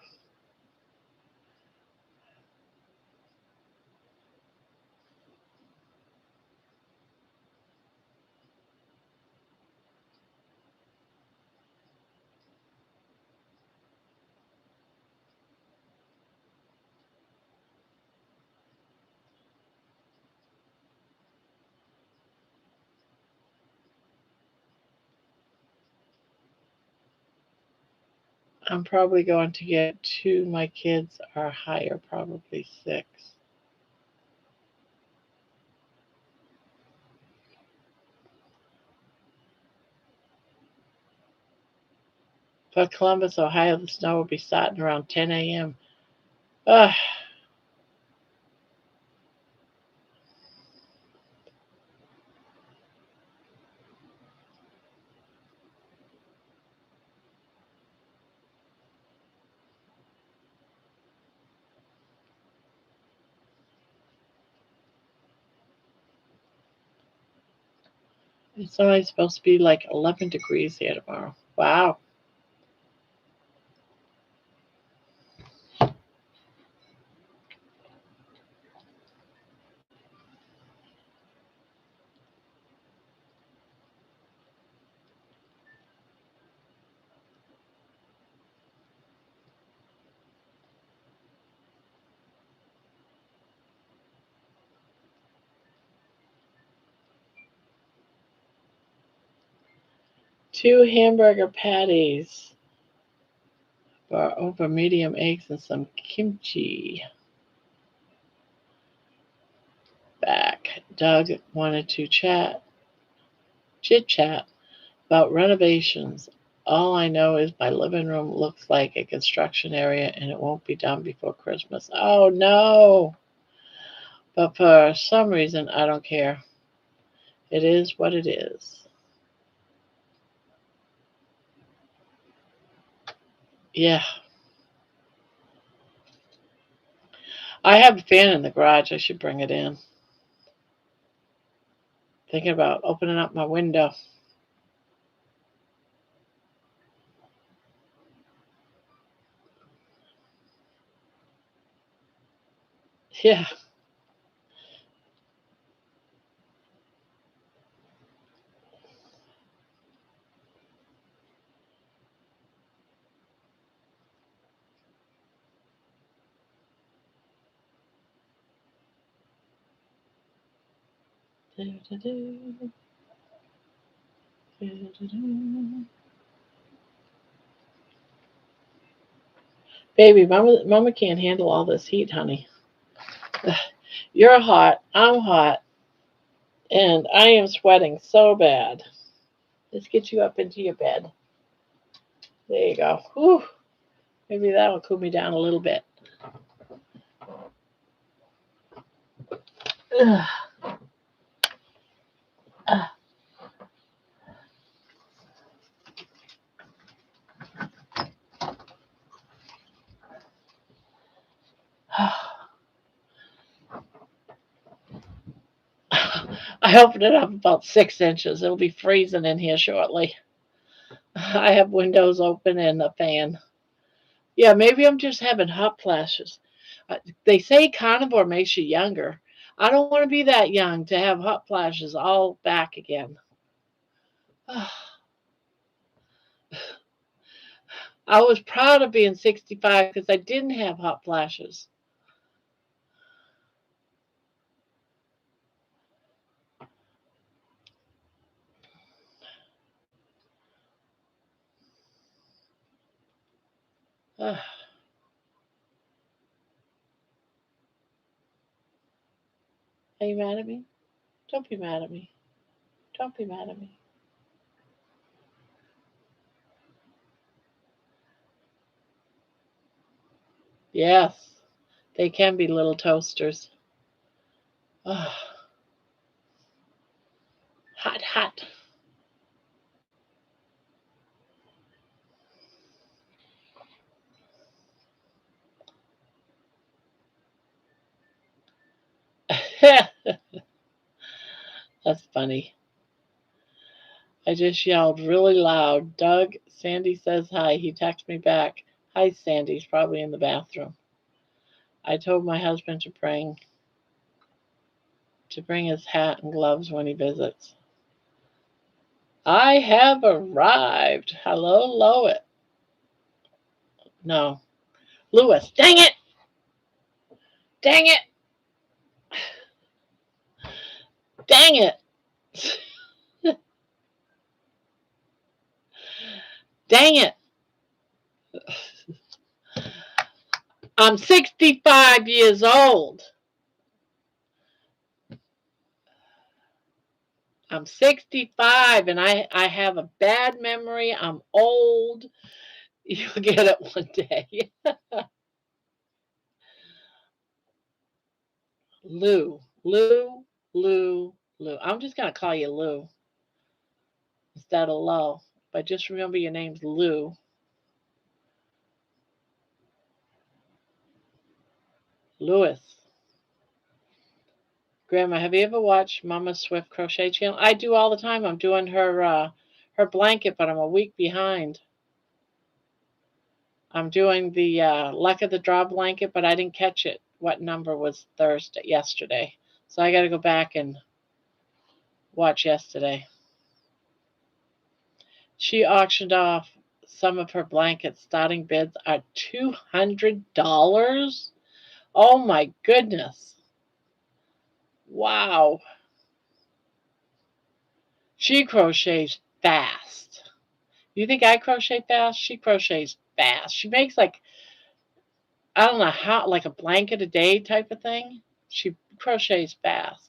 I'm probably going to get two. My kids are higher, probably 6. For Columbus, Ohio, the snow will be starting around 10 a.m. Ugh, it's only supposed to be like 11 degrees here tomorrow. Wow. 2 hamburger patties for over medium eggs and some kimchi. Back. Doug wanted to chit chat about renovations. All I know is my living room looks like a construction area and it won't be done before Christmas. Oh no! But for some reason, I don't care. It is what it is. Yeah. I have a fan in the garage. I should bring it in. Thinking about opening up my window. Yeah. Baby, mama can't handle all this heat, honey. You're hot, I'm hot, and I am sweating so bad. Let's get you up into your bed. There you go. Whew. Maybe that'll cool me down a little bit. Ugh. I opened it up about 6 inches. It'll be freezing in here shortly. I have windows open and a fan. Yeah, maybe I'm just having hot flashes. They say Carnivore makes you younger. I don't want to be that young to have hot flashes all back again. I was proud of being 65 because I didn't have hot flashes. Are you mad at me? Don't be mad at me. Don't be mad at me. Yes, they can be little toasters. Hot, hot. That's funny. I just yelled really loud. Doug, Sandy says hi. He texts me back. Hi, Sandy. He's probably in the bathroom. I told my husband to bring his hat and gloves when he visits. I have arrived. Hello, Lois. No, Lewis. Dang it! Dang it! Dang it! Dang it! I'm 65 years old. I'm 65 and I have a bad memory. I'm old. You'll get it one day. Lou. Lou. Lou. Lou. I'm just going to call you Lou instead of Lo. But just remember your name's Lou. Lewis. Grandma, have you ever watched Mama Swift Crochet Channel? I do all the time. I'm doing her blanket, but I'm a week behind. I'm doing the luck of the draw blanket, but I didn't catch it. What number was yesterday? So I got to go back and watch yesterday. She auctioned off some of her blankets. Starting bids are $200. Oh my goodness. Wow. She crochets fast. You think I crochet fast? She crochets fast. She makes like, I don't know how, like a blanket a day type of thing. She crochets fast.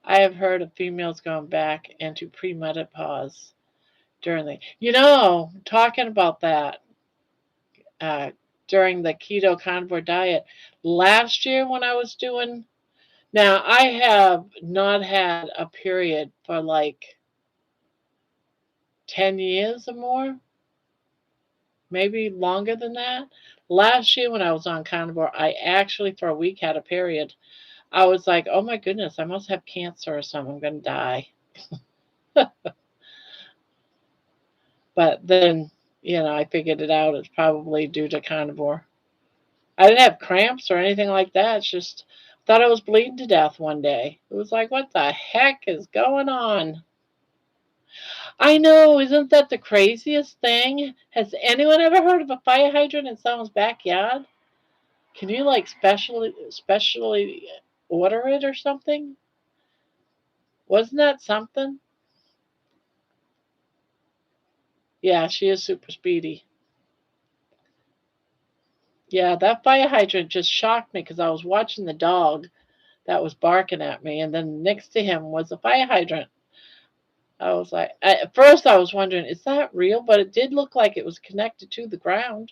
I have heard of females going back into premenopause during talking about that, uh, during the keto carnivore diet last year when I was doing. Now, I have not had a period for like 10 years or more, maybe longer than that. Last year when I was on carnivore, I actually for a week had a period. I was like, oh my goodness, I must have cancer or something. I'm going to die. But then, I figured it out. It's probably due to carnivore. I didn't have cramps or anything like that. It's just thought I was bleeding to death one day. It was like, what the heck is going on? I know, isn't that the craziest thing? Has anyone ever heard of a fire hydrant in someone's backyard? Can you like specially order it or something? Wasn't that something? Yeah, she is super speedy. Yeah, that fire hydrant just shocked me because I was watching the dog that was barking at me, and then next to him was a fire hydrant. I was like, at first I was wondering, is that real? But it did look like it was connected to the ground.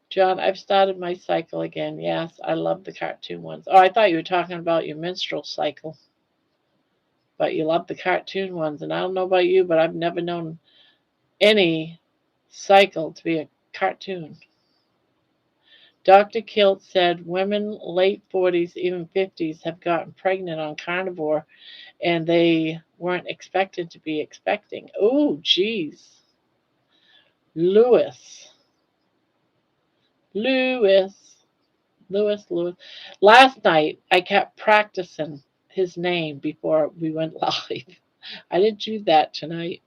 John, I've started my cycle again. Yes, I love the cartoon ones. Oh, I thought you were talking about your menstrual cycle, but you love the cartoon ones. And I don't know about you, but I've never known any cycle to be a cartoon. Dr. Kilt said women late 40s, even 50s, have gotten pregnant on carnivore and they weren't expected to be expecting. Oh, geez. Lewis. Lewis. Lewis. Lewis. Last night, I kept practicing his name before we went live. I didn't do that tonight.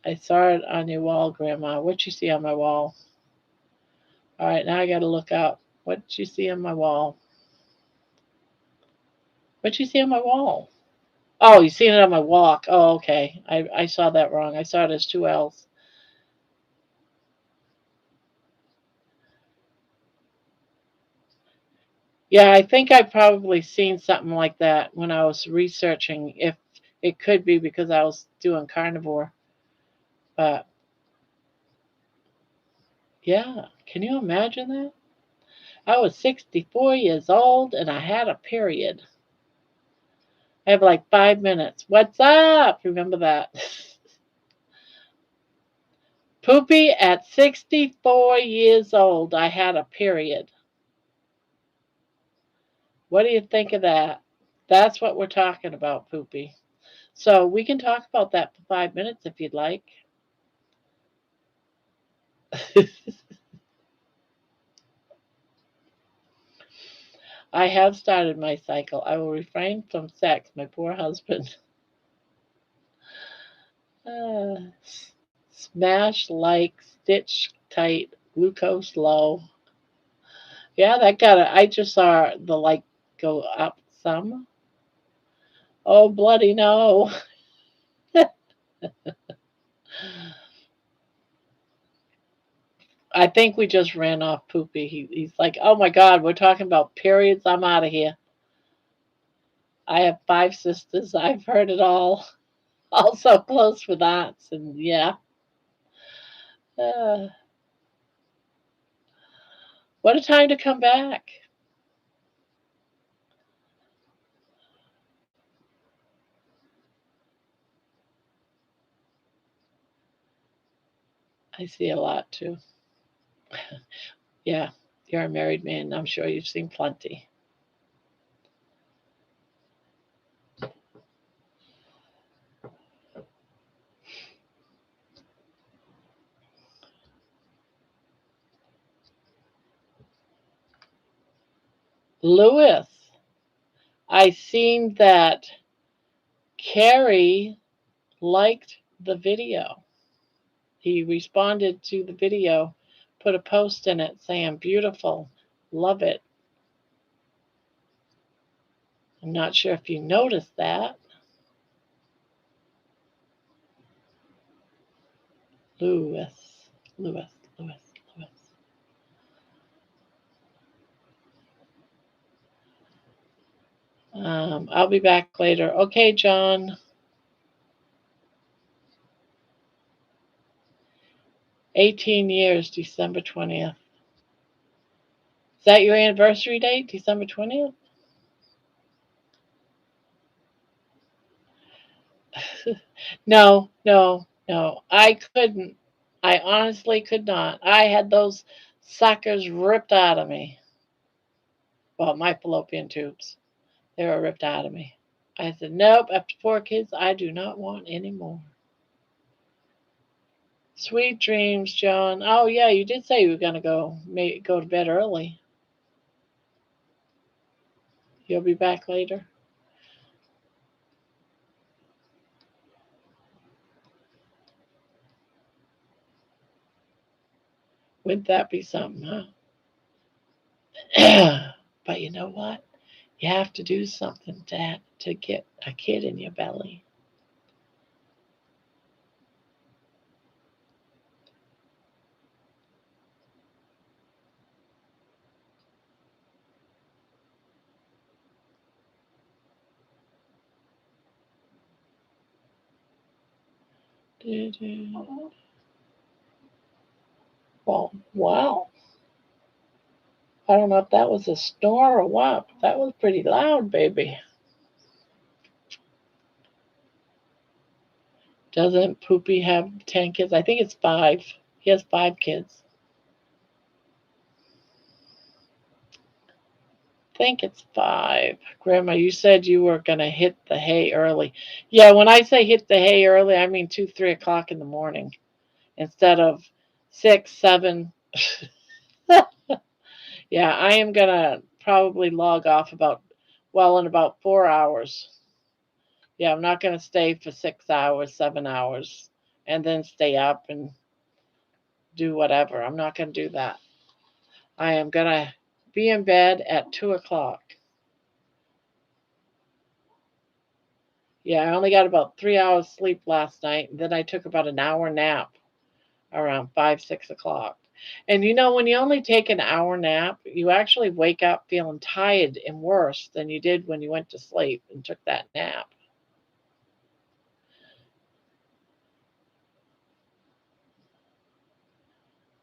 I saw it on your wall, Grandma. What you see on my wall? All right, now I got to look up. What you see on my wall? What you see on my wall? Oh, you seen it on my walk. Oh, okay. I saw that wrong. I saw it as two L's. Yeah, I think I probably seen something like that when I was researching if it could be because I was doing carnivore. But yeah, can you imagine that? I was 64 years old and I had a period. I have like 5 minutes. What's up? Remember that. Poopy, at 64 years old, I had a period. What do you think of that? That's what we're talking about, Poopy. So we can talk about that for 5 minutes if you'd like. I have started my cycle. I will refrain from sex, my poor husband. Uh, smash like stitch tight, glucose low. Yeah, that got it. I just saw the light go up some. Oh, bloody no. I think we just ran off Poopy. He's like, oh my God, we're talking about periods. I'm out of here. I have 5 sisters. I've heard it all. Also close with aunts. And yeah. Uh, what a time to come back. I see a lot too. Yeah, you're a married man. I'm sure you've seen plenty. Lewis, I seen that Carrie liked the video. He responded to the video, put a post in it saying, beautiful, love it. I'm not sure if you noticed that. Lewis, Lewis, Lewis, Lewis. I'll be back later. Okay, John. 18 years, December 20th. Is that your anniversary date, December 20th? No, no, no. I couldn't. I honestly could not. I had those suckers ripped out of me. Well, my fallopian tubes. They were ripped out of me. I said, nope, after 4 kids, I do not want any more. Sweet dreams, John. Oh, yeah, you did say you were going to go to bed early. You'll be back later. Wouldn't that be something, huh? But you know what? You have to do something to get a kid in your belly. Well, wow. I don't know if that was a snore or what, but that was pretty loud, baby. Doesn't Poopy have 10 kids? I think it's 5. He has 5 kids. I think it's 5. Grandma, you said you were going to hit the hay early. Yeah, when I say hit the hay early, I mean 2, 3 o'clock in the morning instead of 6, 7. Yeah, I am going to probably log off in about 4 hours. Yeah, I'm not going to stay for 6 hours, 7 hours, and then stay up and do whatever. I'm not going to do that. I am going to be in bed at 2 o'clock. Yeah, I only got about 3 hours sleep last night, and then I took about an hour nap around 5, 6 o'clock. And when you only take an hour nap, you actually wake up feeling tired and worse than you did when you went to sleep and took that nap.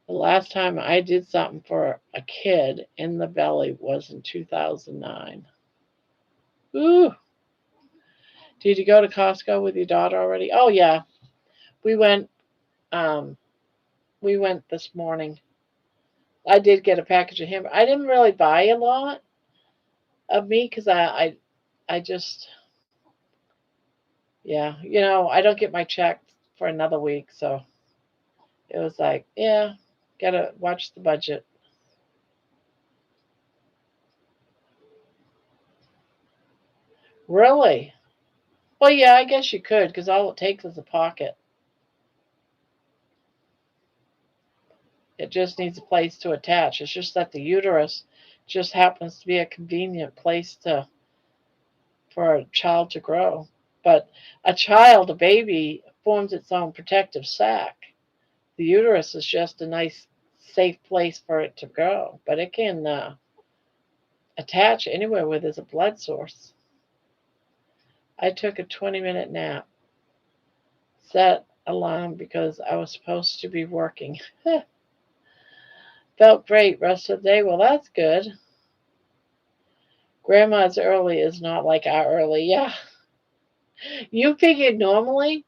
The last time I did something for a kid in the belly was in 2009. Ooh. Did you go to Costco with your daughter already? Oh yeah. We went um we went this morning. I did get a package of hamburgers. I didn't really buy a lot of meat because I just yeah, I don't get my check for another week, so it was like, yeah, gotta watch the budget. Really? Well, yeah, I guess you could because all it takes is a pocket. It just needs a place to attach. It's just that the uterus just happens to be a convenient place for a child to grow. But a baby, forms its own protective sac. The uterus is just a nice, safe place for it to grow, but it can attach anywhere where there's a blood source. I took a 20-minute nap, set alarm because I was supposed to be working. Felt great rest of the day. Well, that's good. Grandma's early is not like our early. Yeah. You figured normally,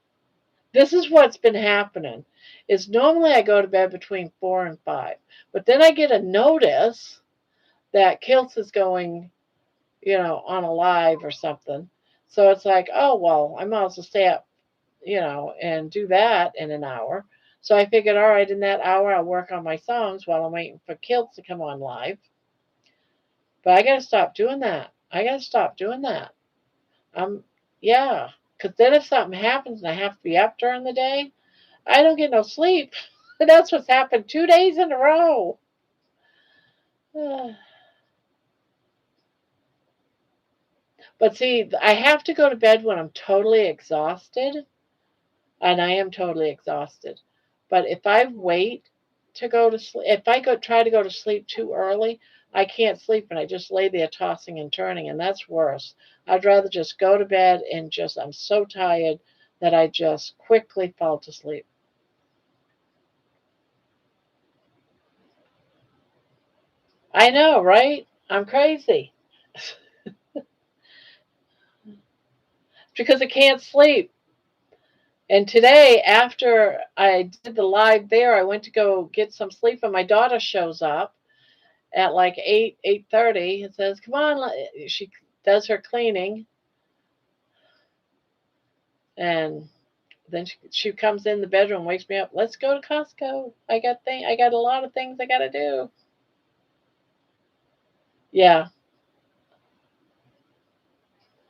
this is what's been happening. Is normally I go to bed between 4 and 5. But then I get a notice that Kilts is going, on a live or something. So it's like, oh, well, I might as well stay up, and do that in an hour. So I figured, all right, in that hour, I'll work on my songs while I'm waiting for Kilts to come on live. But I got to stop doing that. I got to stop doing that. Yeah. Because then if something happens and I have to be up during the day, I don't get no sleep. That's what's happened 2 days in a row. But see, I have to go to bed when I'm totally exhausted, and I am totally exhausted. But if I wait to go to sleep, if I try to go to sleep too early, I can't sleep and I just lay there tossing and turning, and that's worse. I'd rather just go to bed and just, I'm so tired that I just quickly fall to sleep. I know, right? I'm crazy because I can't sleep. And today, after I did the live there, I went to go get some sleep, and my daughter shows up at like 8:30 and says, "Come on." She does her cleaning, and then she comes in the bedroom, wakes me up. Let's go to Costco. I got a lot of things I got to do. Yeah,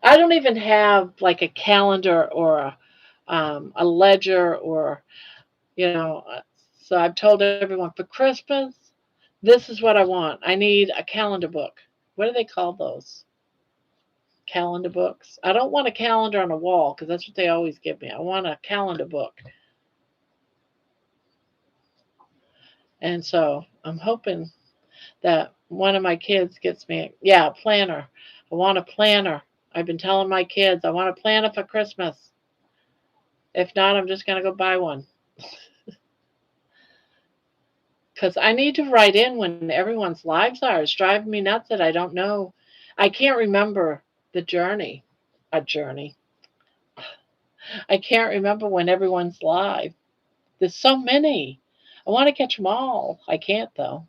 I don't even have like a calendar or a ledger or you know. So I've told everyone for Christmas, this is what I want. I need a calendar book. What do they call those? Calendar books. I don't want a calendar on a wall because that's what they always give me. I want a calendar book. And so I'm hoping that one of my kids gets me, yeah, a planner. I want a planner. I've been telling my kids I want a planner for Christmas. If not, I'm just going to go buy one. Because I need to write in when everyone's lives are. It's driving me nuts that I don't know. I can't remember the journey. A journey. I can't remember when everyone's live. There's so many. I want to catch them all. I can't, though.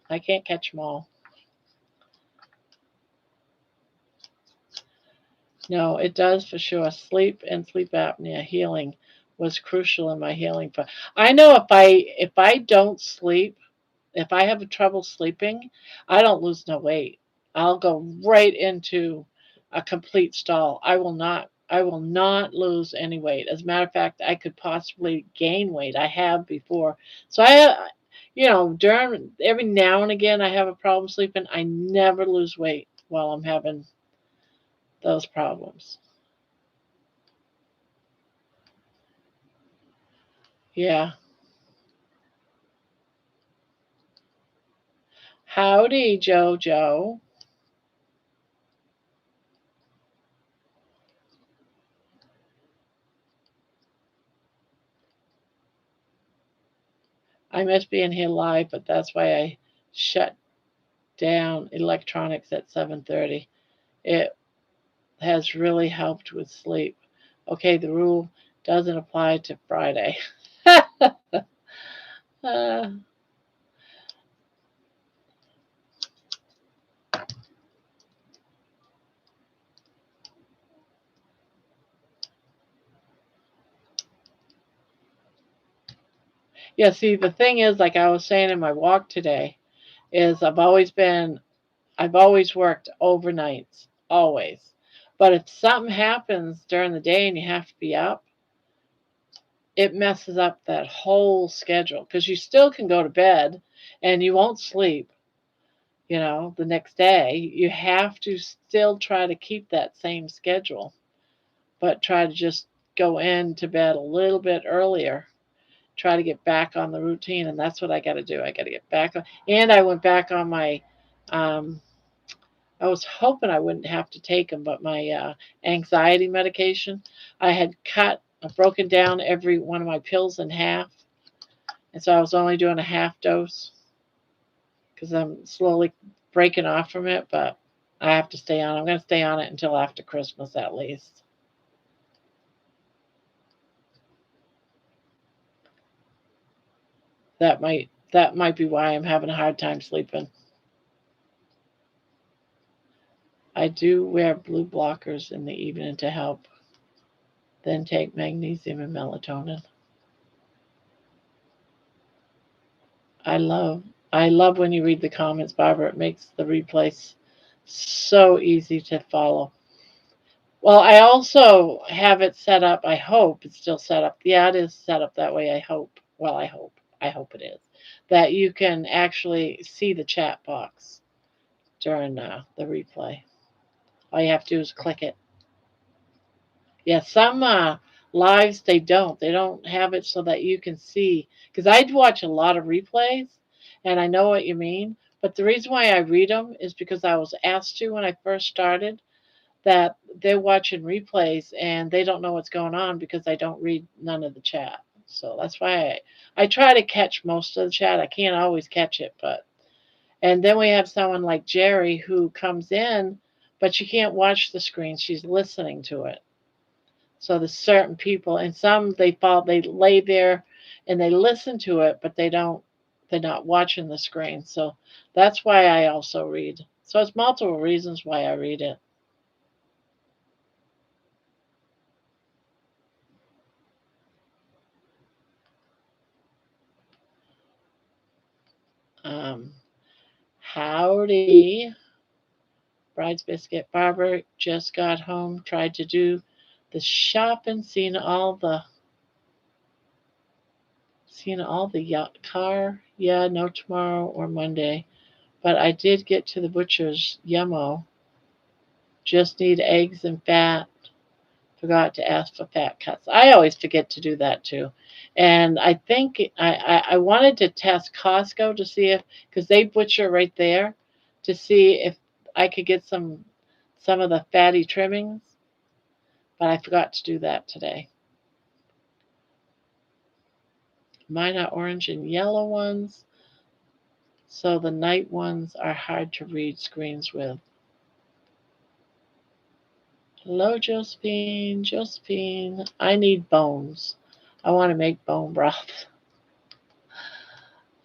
I can't catch them all. No, it does for sure. Sleep and sleep apnea healing was crucial in my healing. I know if I don't sleep, if I have trouble sleeping, I don't lose no weight. I'll go right into a complete stall. I will not lose any weight. As a matter of fact, I could possibly gain weight. I have before. So during every now and again I have a problem sleeping. I never lose weight while I'm having those problems. Yeah. Howdy, Jojo. I miss being here live, but that's why I shut down electronics at 7:30. It has really helped with sleep. Okay, the rule doesn't apply to Friday. uh, yeah, see, the thing is, like I was saying in my walk today, is I've always worked overnights, always. But if something happens during the day and you have to be up, it messes up that whole schedule because you still can go to bed and you won't sleep, the next day. You have to still try to keep that same schedule, but try to just go into bed a little bit earlier. Try to get back on the routine, and that's what I got to do. I got to get back on. And I went back on my. Um, I was hoping I wouldn't have to take them, but my anxiety medication, I had broken down every one of my pills in half, and so I was only doing a half dose because I'm slowly breaking off from it. But I have to stay on. I'm going to stay on it until after Christmas at least. That might be why I'm having a hard time sleeping. I do wear blue blockers in the evening to help. Then take magnesium and melatonin. I love I love when you read the comments, Barbara. It makes the replays so easy to follow. Well, I also have it set up. I hope it's still set up. Yeah, it is set up that way. I hope. Well, I hope. I hope it is. That you can actually see the chat box during the replay. All you have to do is click it. Yeah, some lives they don't. They don't have it so that you can see. Because I watch a lot of replays, and I know what you mean. But the reason why I read them is because I was asked to when I first started, that they're watching replays and they don't know what's going on because I don't read none of the chat. So that's why I try to catch most of the chat. I can't always catch it, but and then we have someone like Jerry who comes in, but she can't watch the screen. She's listening to it. So there's certain people, and some they lay there and they listen to it, but they're not watching the screen. So that's why I also read. So it's multiple reasons why I read it. Um, Howdy, Bride's Biscuit. Barbara just got home, tried to do the shopping, seen all the car. Yeah, no tomorrow or Monday. But I did get to the butcher's. Yummo. Just need eggs and fat. Forgot to ask for fat cuts. I always forget to do that too. And I think I wanted to test Costco to see if, because they butcher right there, to see if I could get some of the fatty trimmings, but I forgot to do that today. Mine are orange and yellow ones, so the night ones are hard to read screens with. Hello, Josephine. Josephine, I need bones. I want to make bone broth.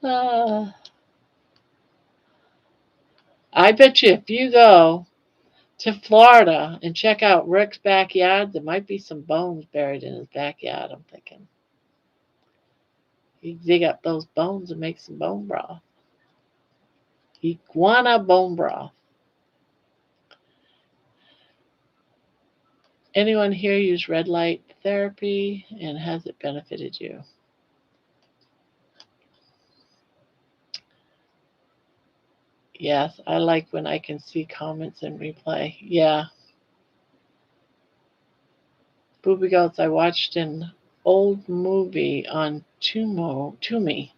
Uh, I bet you if you go to Florida and check out Rick's backyard, there might be some bones buried in his backyard. I'm thinking you dig up those bones and make some bone broth. Iguana bone broth. Anyone here use red light therapy, and has it benefited you? Yes, I like when I can see comments and replay. Yeah. Booby Goats, I watched an old movie on Tumi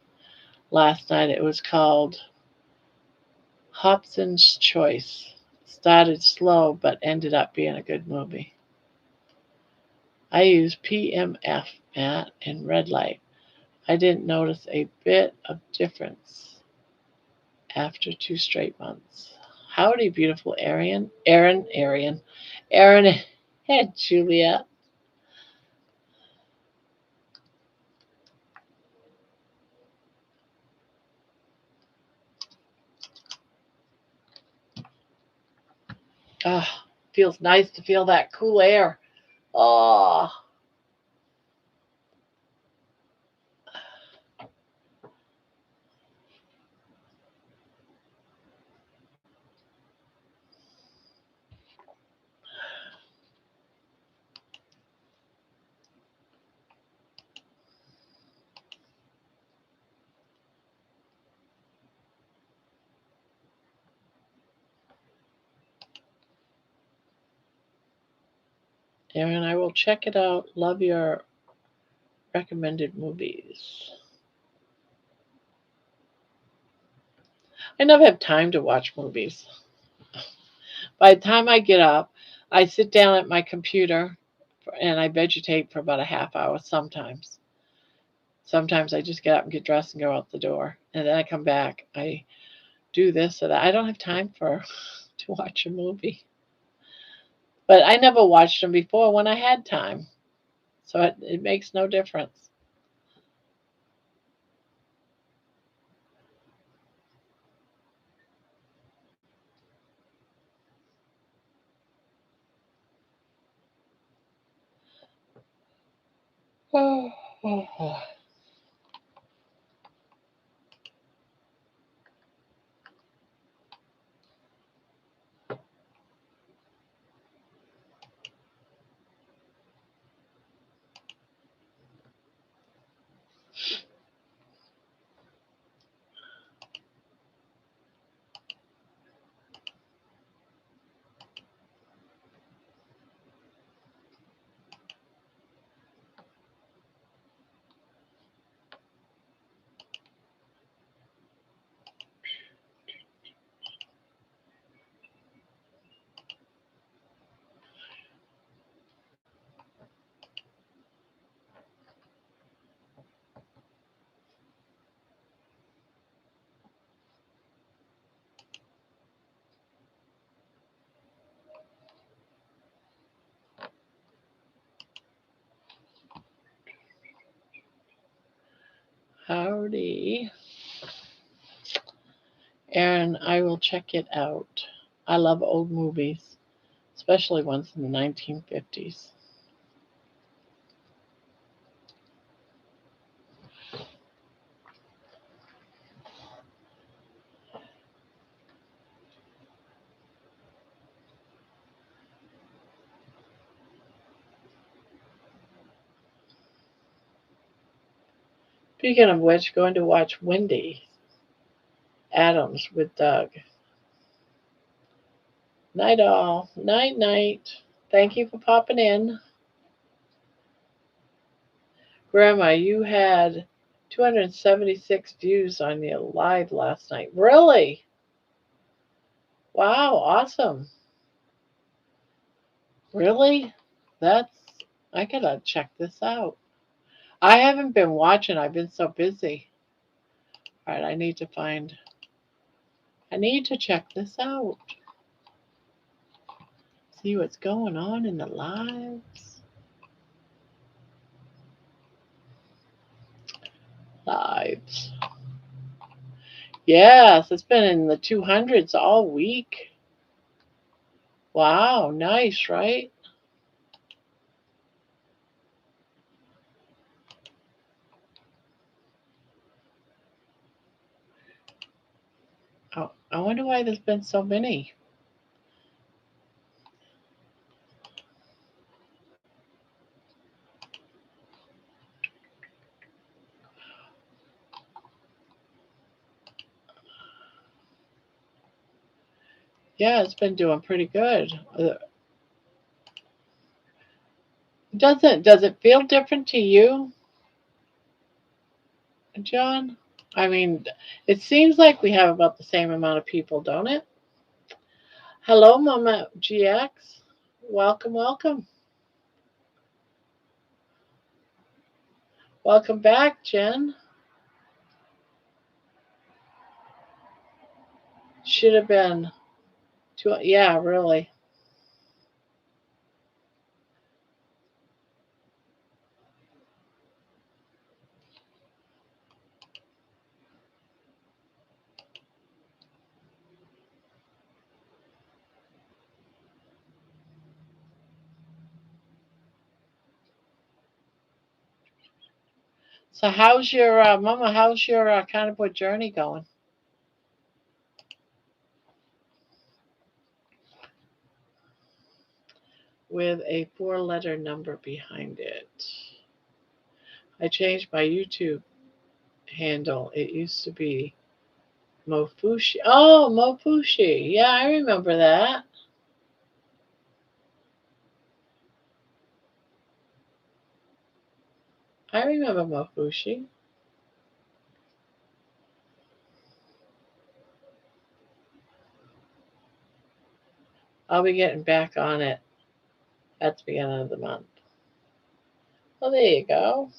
last night. It was called Hobson's Choice. Started slow, but ended up being a good movie. I use PMF, Matt, and red light. I didn't notice a bit of difference after 2 straight months. Howdy, beautiful Aaron and Julia. Ah, feels nice to feel that cool air. Oh, Aaron, I will check it out. Love your recommended movies. I never have time to watch movies. By the time I get up, I sit down at my computer and I vegetate for about a half hour sometimes. Sometimes I just get up and get dressed and go out the door. And then I come back. I do this or that. I don't have time to watch a movie. But I never watched them before when I had time. So it makes no difference. Oh, oh, oh. Howdy. And I will check it out. I love old movies, especially ones in the 1950s. Speaking of which, going to watch Wendy Adams with Doug. Night all. Night, night. Thank you for popping in. Grandma, you had 276 views on your live last night. Really? Wow, awesome. Really? I gotta check this out. I haven't been watching, I've been so busy. All right, I need to check this out. See what's going on in the lives. Lives. Yes, it's been in the 200s all week. Wow, nice, right? Oh, I wonder why there's been so many. Yeah, it's been doing pretty good. Does it feel different to you, John? I mean, it seems like we have about the same amount of people, don't it? Hello, Mama GX. Welcome, welcome. Welcome back, Jen. Should have been two. Yeah, really. So, how's your Mama? How's your carnivore journey going? With a 4-letter number behind it. I changed my YouTube handle. It used to be Mofushi. Oh, Mofushi. Yeah, I remember that. I remember Mofushi. I'll be getting back on it at the beginning of the month. Well, there you go.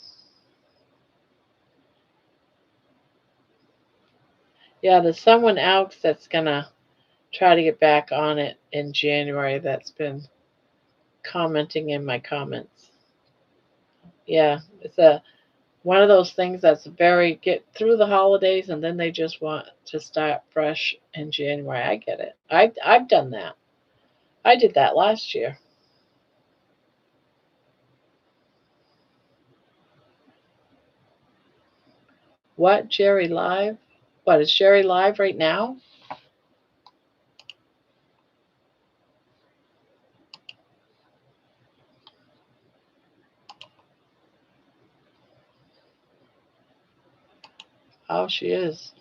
Yeah, there's someone else that's gonna try to get back on it in January that's been commenting in my comments. Yeah, it's one of those things that's very get through the holidays and then they just want to start fresh in January. I get it. I've done that. I did that last year. What, Jerry live? What, is Sherry live right now? Oh, she is.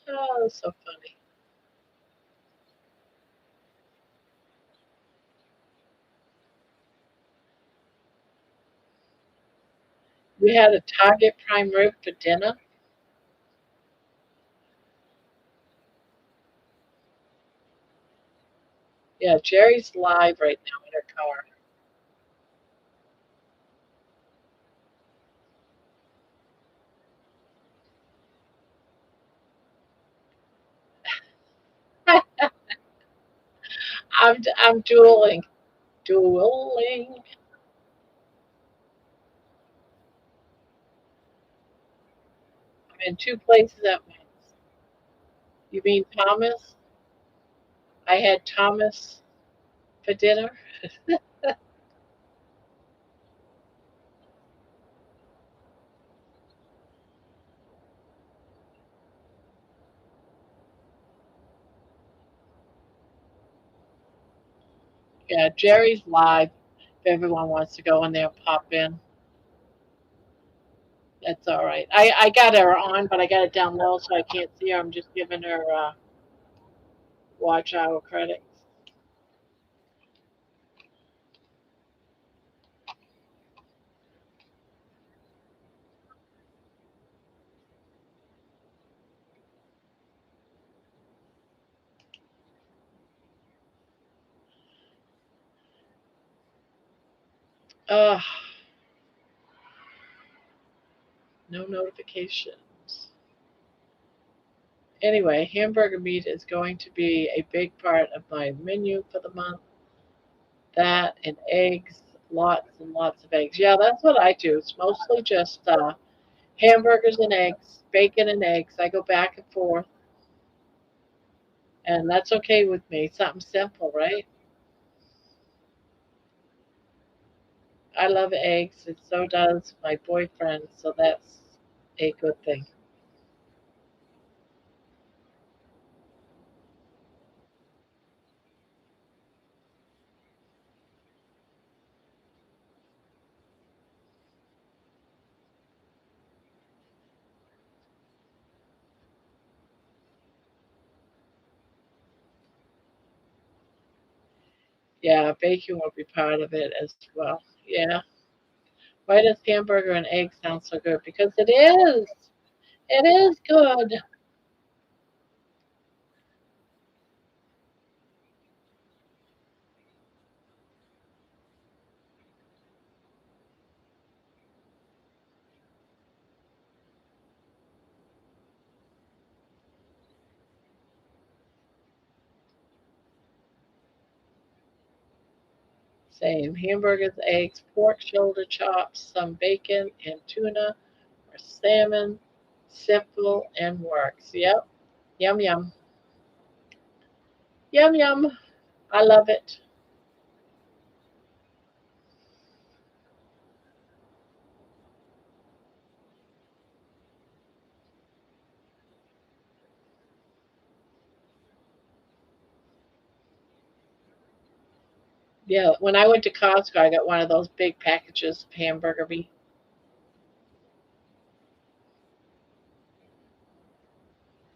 Oh, that's so funny. We had a Target prime rib for dinner. Yeah, Jerry's live right now in her car. I'm dueling, dueling. I'm in two places at once. You mean Thomas? I had Thomas for dinner. Yeah, Jerry's live. If everyone wants to go in there, pop in. That's all right. I got her on, but I got it down low so I can't see her. I'm just giving her watch hour credits. Ugh, no notifications. Anyway, hamburger meat is going to be a big part of my menu for the month. That and eggs, lots and lots of eggs. Yeah, that's what I do. It's mostly just hamburgers and eggs, bacon and eggs. I go back and forth, and that's okay with me. Something simple, right? I love eggs, and so does my boyfriend, so that's a good thing. Yeah, bacon will be part of it as well. Yeah. Why does hamburger and egg sound so good? Because it is. It is good. Same. Hamburgers, eggs, pork shoulder chops, some bacon and tuna or salmon. Simple and works. Yep. Yum yum. Yum yum. I love it. Yeah. When I went to Costco, I got one of those big packages of hamburger meat.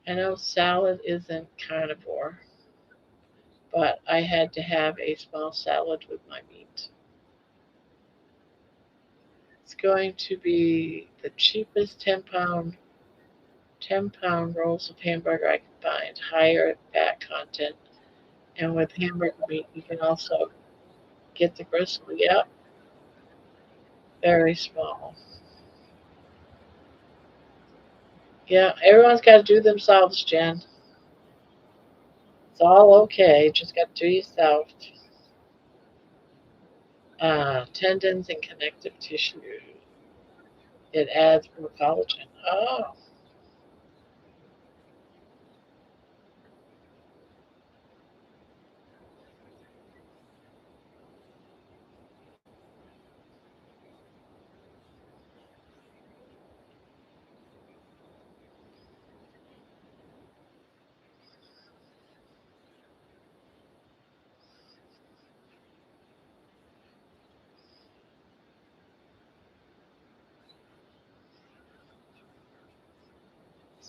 I know salad isn't carnivore, but I had to have a small salad with my meat. It's going to be the cheapest 10 pound rolls of hamburger I can find, higher fat content. And with hamburger meat, you can also get the gristle. Yep, very small. Yeah, everyone's got to do themselves, Jen. It's all okay. Just got to do yourself. Tendons and connective tissue. It adds more collagen. Oh,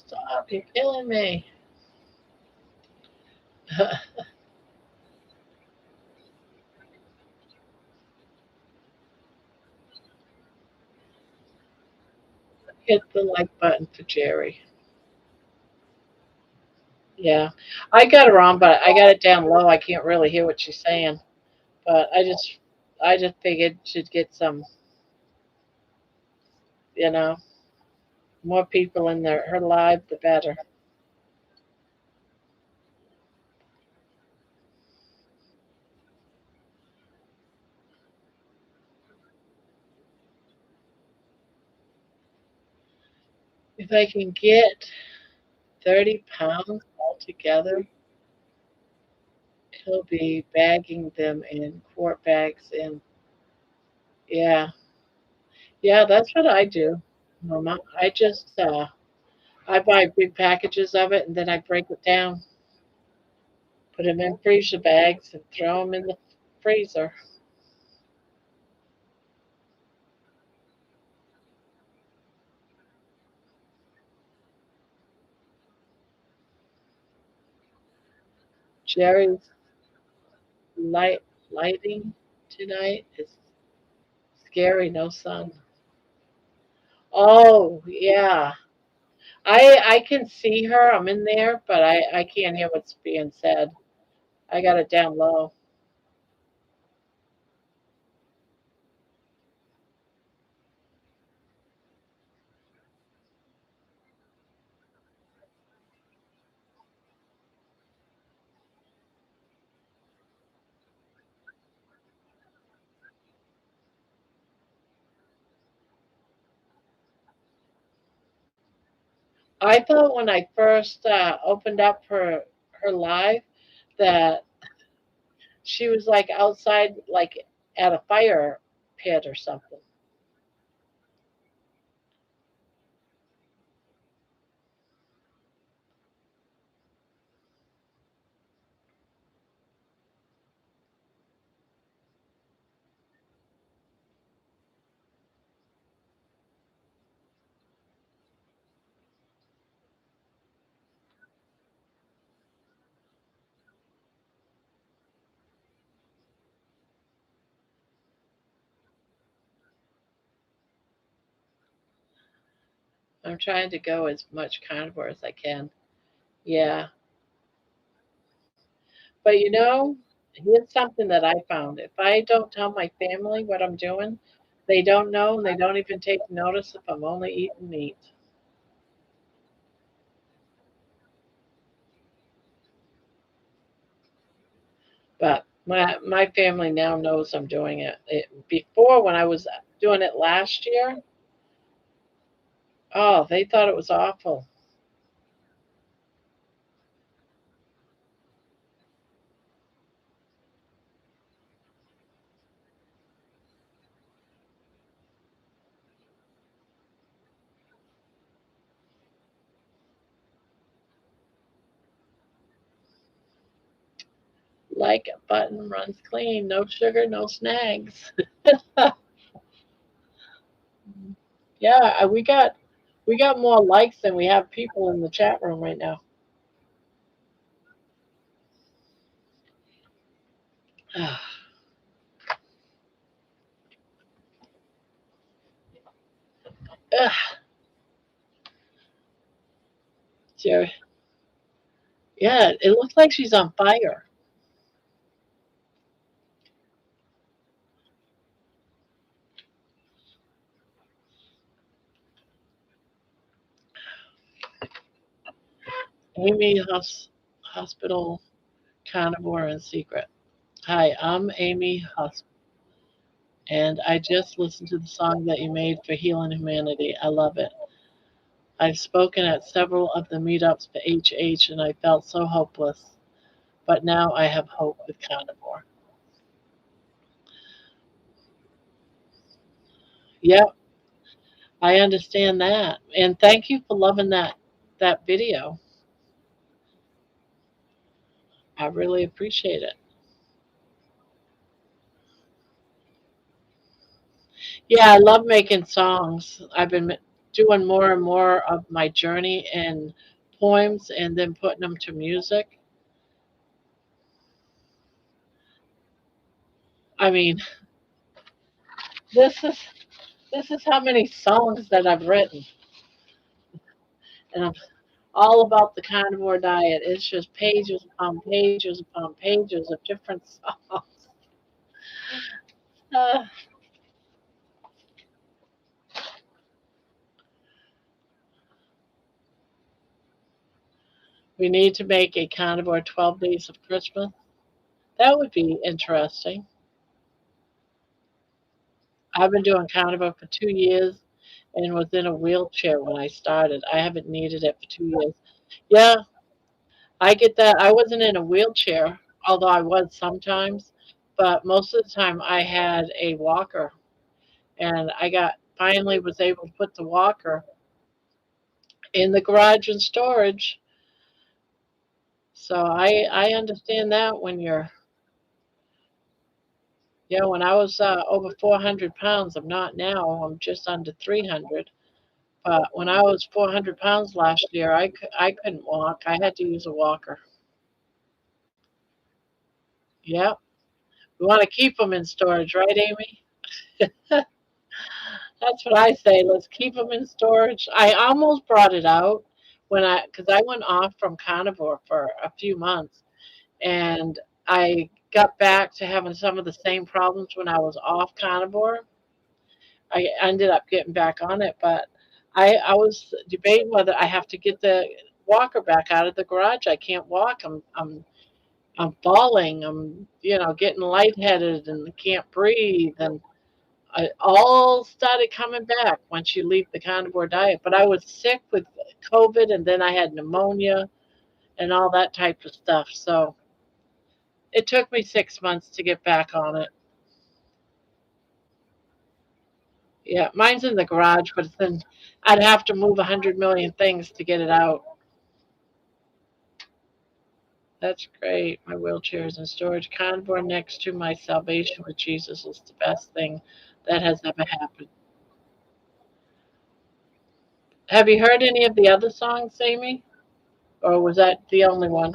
Stop, you're killing me. Hit the like button for Jerry. Yeah. I got her on, but I got it down low. I can't really hear what she's saying. But I just figured she'd get some, you know, more people in there. Her live, the better. If I can get 30 pounds altogether, he'll be bagging them in quart bags. And yeah, yeah, that's what I do. Mama. I buy big packages of it and then I break it down, put them in freezer bags, and throw them in the freezer. Jerry's light lighting tonight is scary. No sun. Oh yeah, I can see her. I'm in there, but I can't hear what's being said. I got it down low. I thought when I first opened up her live that she was like outside, like at a fire pit or something. I'm trying to go as much carnivore as I can. Yeah, but here's something that I found. If I don't tell my family what I'm doing, they don't know and they don't even take notice if I'm only eating meat. But my family now knows I'm doing before, when I was doing it last year, oh, they thought it was awful. Like a button runs clean, no sugar, no snags. Yeah, we got more likes than we have people in the chat room right now. Ugh, Jerry. Yeah, it looks like she's on fire. Amy Hospital Carnivore in Secret. Hi, I'm Amy and I just listened to the song that you made for Healing Humanity. I love it. I've spoken at several of the meetups for HH and I felt so hopeless, but now I have hope with Carnivore. Yep, I understand that. And thank you for loving that video. I really appreciate it. Yeah, I love making songs. doing more and more of my journey in poems and then putting them to music. I mean, this is this is how many songs that I've written, and I'm all about the carnivore diet. It's just pages upon pages upon pages of different songs. Uh, we need to make a carnivore 12 days of Christmas. That would be interesting. I've been doing carnivore for 2 years and was in a wheelchair when I started. I haven't needed it for 2 years. Yeah, I get that. I wasn't in a wheelchair, although I was sometimes, but most of the time I had a walker, and I got finally was able to put the walker in the garage and storage. So I understand that when you're yeah, when I was over 400 pounds, I'm not now. I'm just under 300. But when I was 400 pounds last year, I couldn't walk. I had to use a walker. Yeah, we want to keep them in storage, right, Amy? That's what I say. Let's keep them in storage. I almost brought it out because I went off from carnivore for a few months, and I got back to having some of the same problems when I was off carnivore. I ended up getting back on it, but I was debating whether I have to get the walker back out of the garage. I can't walk. I'm falling. I'm getting lightheaded and can't breathe, and I all started coming back once you leave the carnivore diet. But I was sick with COVID, and then I had pneumonia and all that type of stuff. So it took me 6 months to get back on it. Yeah, mine's in the garage, but then I'd have to move 100 million things to get it out. That's great. My wheelchair is in storage. Carnivore next to my salvation with Jesus is the best thing that has ever happened. Have you heard any of the other songs, Amy? Or was that the only one?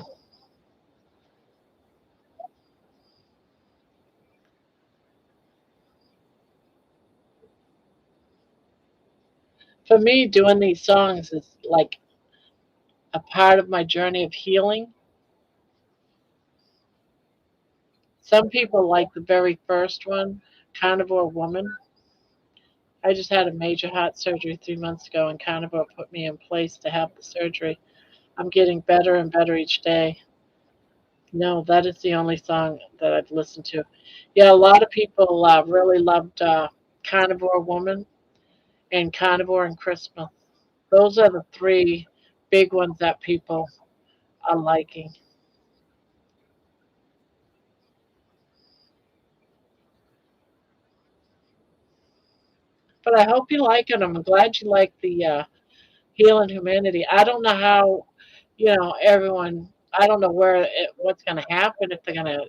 For me, doing these songs is like a part of my journey of healing. Some people like the very first one, Carnivore Woman. I just had a major heart surgery 3 months ago, and Carnivore put me in place to have the surgery. I'm getting better and better each day. No, that is the only song that I've listened to. Yeah, a lot of people really loved Carnivore Woman and Carnivore and Christmas. Those are the three big ones that people are liking. But I hope you like it. I'm glad you like the healing humanity. I don't know how, everyone. I don't know what's going to happen if they're going to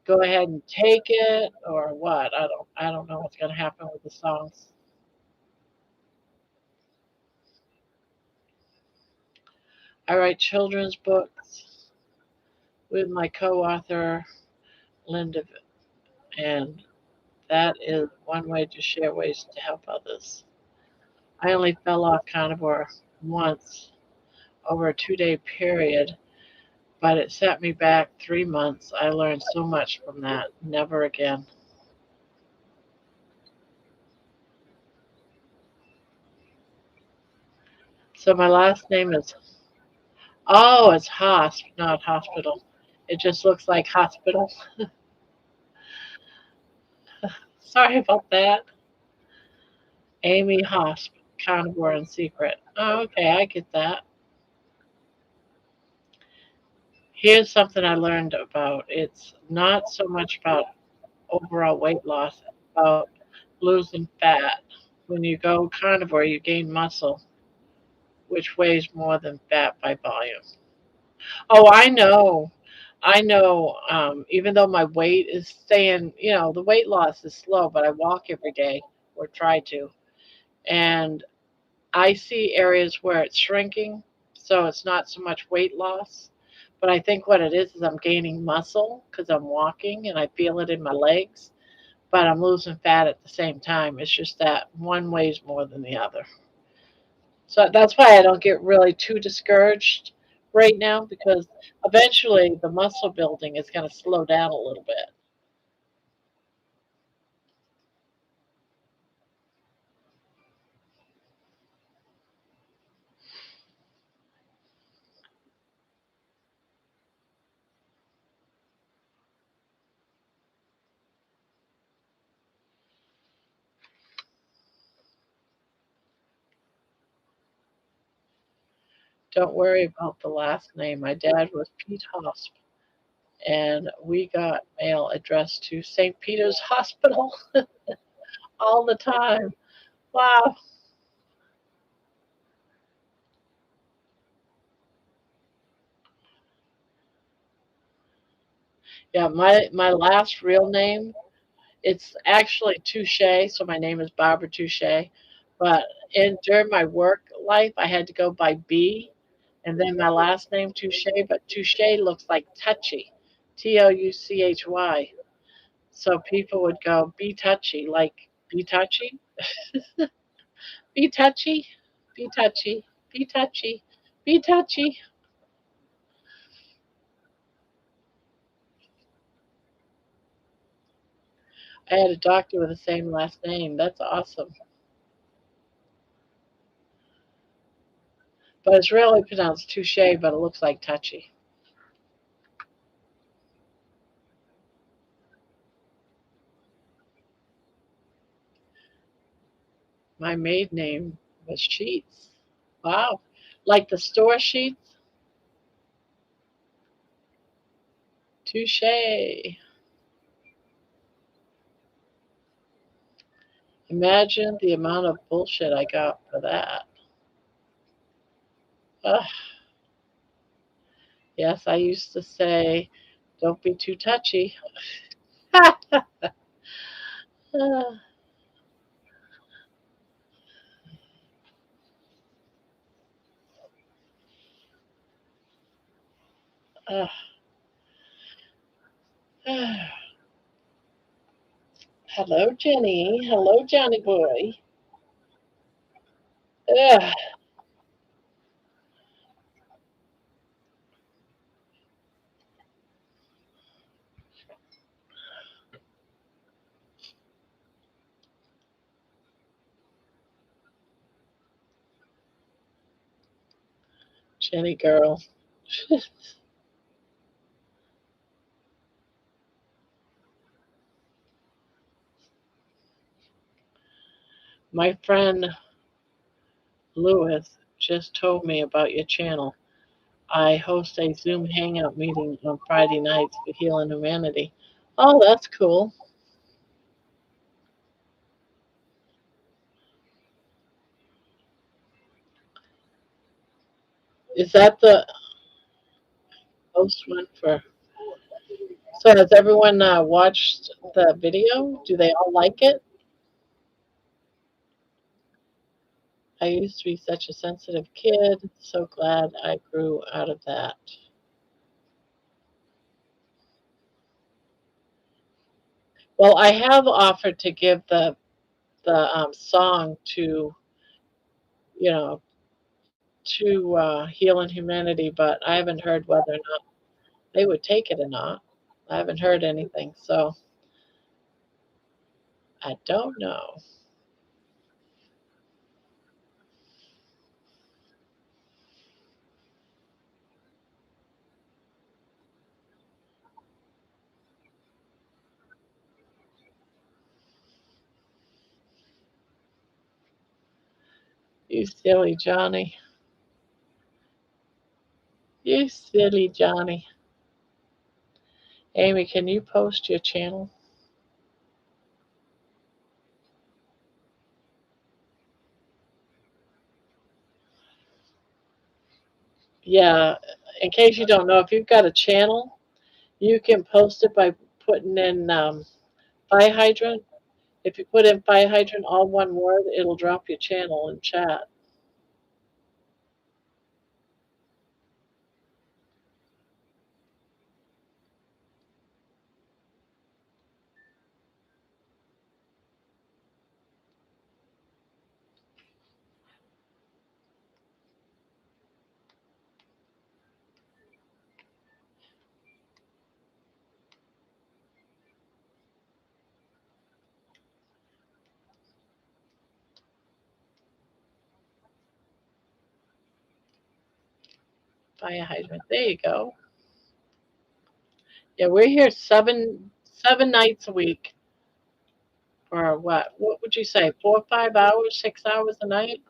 go ahead and take it or what. I don't know what's going to happen with the songs. I write children's books with my co-author Linda, and that is one way to share ways to help others. I only fell off carnivore once over a 2 day period, but it set me back 3 months. I learned so much from that. Never again. So my last name is it's Hosp, not hospital. It just looks like hospital. Sorry about that. Amy Hosp, carnivore in secret. Oh, okay, I get that. Here's something I learned about. It's not so much about overall weight loss, it's about losing fat. When you go carnivore, you gain muscle, which weighs more than fat by volume. Oh, I know. I know. Even though my weight is staying, the weight loss is slow, but I walk every day or try to. And I see areas where it's shrinking, so it's not so much weight loss. But I think what it is I'm gaining muscle because I'm walking and I feel it in my legs, but I'm losing fat at the same time. It's just that one weighs more than the other. So that's why I don't get really too discouraged right now because eventually the muscle building is going to slow down a little bit. Don't worry about the last name. My dad was Pete Hosp, and we got mail addressed to St. Peter's Hospital all the time. Wow. Yeah, my last real name, it's actually Touche, so my name is Barbara Touche. But during my work life, I had to go by B, and then my last name Touche. But Touche looks like touchy, Touchy. So people would go be touchy, like be touchy, be touchy, be touchy, be touchy, be touchy. I had a doctor with the same last name. That's awesome. But it's really pronounced touche, but it looks like touchy. My maiden name was Sheets. Wow. Like the store sheets? Touche. Imagine the amount of bullshit I got for that. Ugh. Yes, I used to say, don't be too touchy. Ugh. Hello, Jenny. Hello, Johnny boy. Ugh. Jenny girl. My friend Lewis just told me about your channel. I host a Zoom Hangout meeting on Friday nights for Healing Humanity. Oh, that's cool. Is that the host one for? So has everyone watched the video? Do they all like it? I used to be such a sensitive kid. So glad I grew out of that. Well, I have offered to give the song to you know to Healing Humanity, but I haven't heard whether or not they would take it or not. I haven't heard anything, so I don't know. You silly Johnny. You silly Johnny. Amy, can you post your channel? Yeah, in case you don't know, if you've got a channel, you can post it by putting in fire hydrant. If you put in fire hydrant, all one word, it'll drop your channel in chat. fire hydrant. There you go. Yeah, we're here seven nights a week for what? What would you say? 4 or 5 hours, 6 hours a night?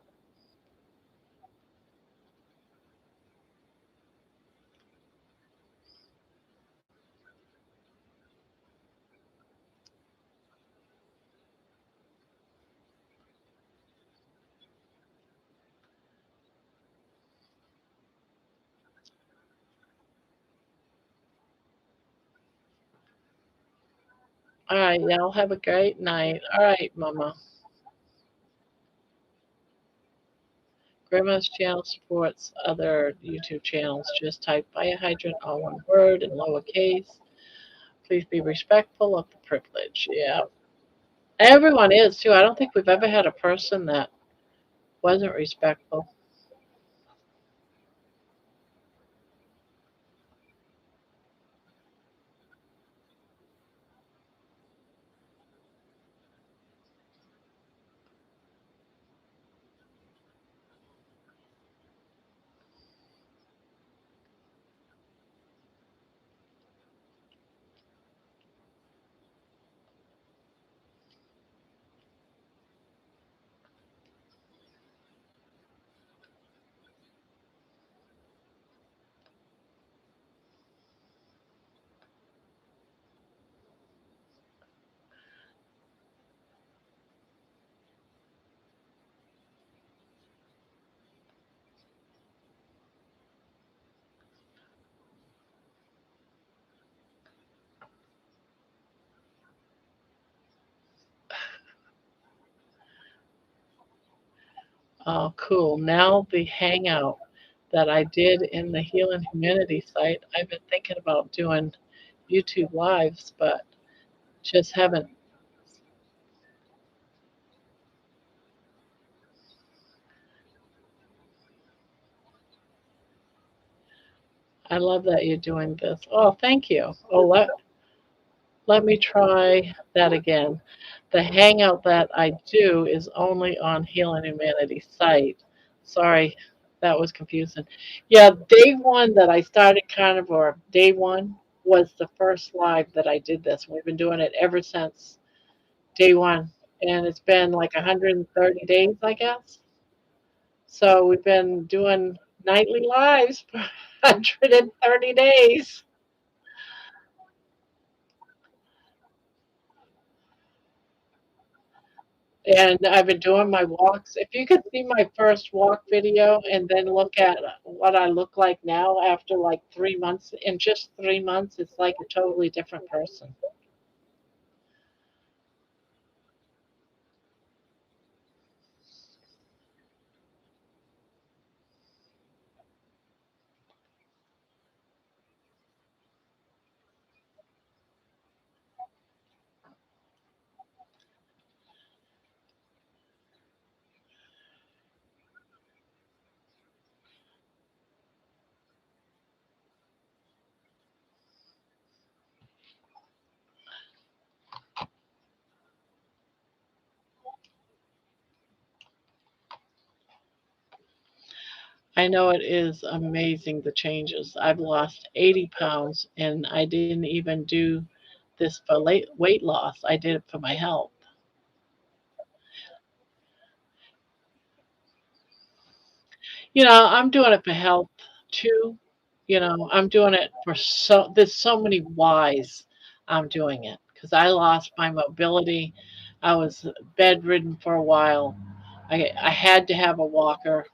All right, y'all have a great night. All right, Mama. Grandma's channel supports other YouTube channels. Just type fire hydrant, all one word in lowercase. Please be respectful of the privilege. Yeah. Everyone is too. I don't think we've ever had a person that wasn't respectful. Oh, cool. Now the hangout that I did in the Healing Humanity site, I've been thinking about doing YouTube lives, but just haven't. I love that you're doing this. Oh, thank you. Oh, let me try that again. The hangout that I do is only on Healing Humanity site. Sorry, that was confusing. Yeah, day one that I started Carnivore, day one was the first live that I did this. We've been doing it ever since day one. And it's been like 130 days, I guess. So we've been doing nightly lives for 130 days. And I've been doing my walks. If you could see my first walk video and then look at what I look like now after like 3 months, in just 3 months, it's like a totally different person. I know it is amazing the changes. I've lost 80 pounds and I didn't even do this for weight loss. I did it for my health. I'm doing it for health too. I'm doing it for there's so many whys I'm doing it because I lost my mobility. I was bedridden for a while. I had to have a walker.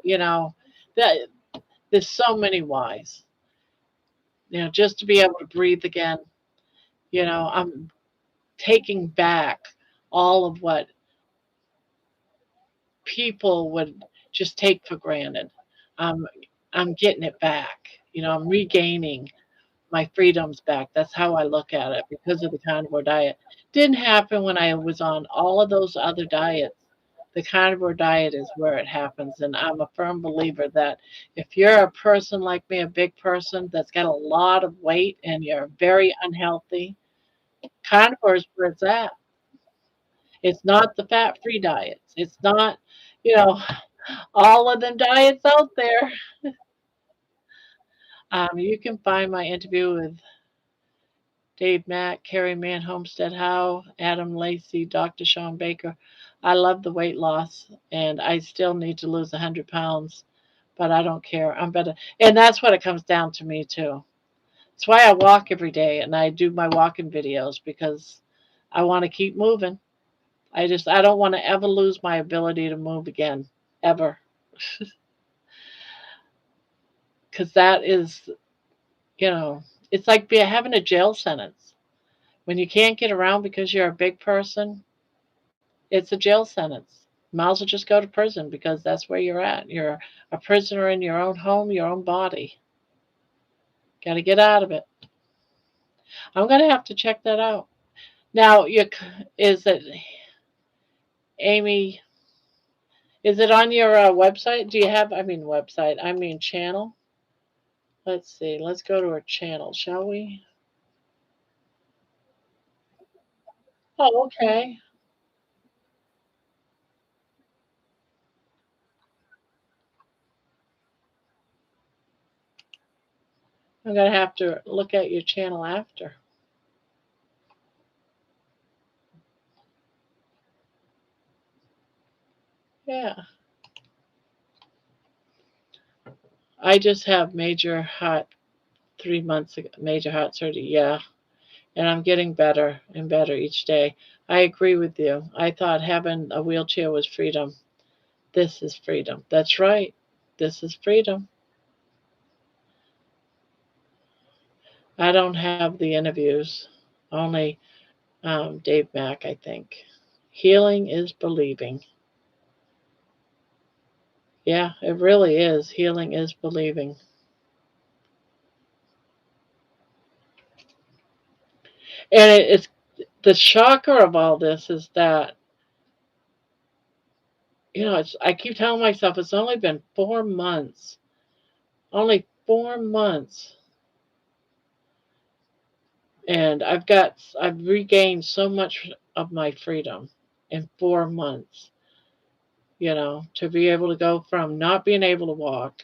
You know, that there's so many whys. Just to be able to breathe again. I'm taking back all of what people would just take for granted. Um, I'm getting it back. I'm regaining my freedoms back. That's how I look at it because of the carnivore diet. Didn't happen when I was on all of those other diets. The carnivore diet is where it happens. And I'm a firm believer that if you're a person like me, a big person that's got a lot of weight and you're very unhealthy, carnivore is where it's at. It's not the fat free diets. It's not, you know, all of them diets out there. You can find my interview with Dave Mack, Carrie Mann, Homestead Howe, Adam Lacey, Dr. Sean Baker. I love the weight loss, and I still need to lose 100 pounds, but I don't care. I'm better. And that's what it comes down to me, too. That's why I walk every day and I do my walking videos because I want to keep moving. I don't want to ever lose my ability to move again, ever. Because that is, you know, it's like having a jail sentence. When you can't get around because you're a big person, it's a jail sentence. Might as well just go to prison because that's where you're at. You're a prisoner in your own home, your own body. Got to get out of it. I'm gonna have to check that out. Now, is it Amy? Is it on your website? Do you have? I mean, website. I mean, channel. Let's see. Let's go to her channel, shall we? Oh, okay. I'm gonna have to look at your channel after. Yeah. I just have major heart 3 months ago. Major heart surgery. Yeah. And I'm getting better and better each day. I agree with you. I thought having a wheelchair was freedom. This is freedom. That's right. This is freedom. I don't have the interviews, only Dave Mack, I think. Healing is believing. Yeah, it really is. Healing is believing. And it's the shocker of all this is that, I keep telling myself it's only been 4 months. Only 4 months. And I've regained so much of my freedom in 4 months, to be able to go from not being able to walk,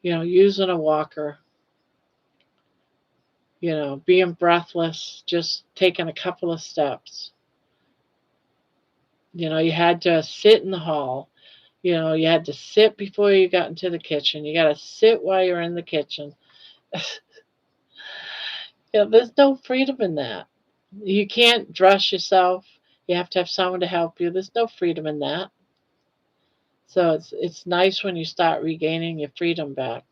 using a walker, being breathless, just taking a couple of steps. You had to sit in the hall. You had to sit before you got into the kitchen. You got to sit while you're in the kitchen. There's no freedom in that. You can't dress yourself. You have to have someone to help you. There's no freedom in that. So it's nice when you start regaining your freedom back.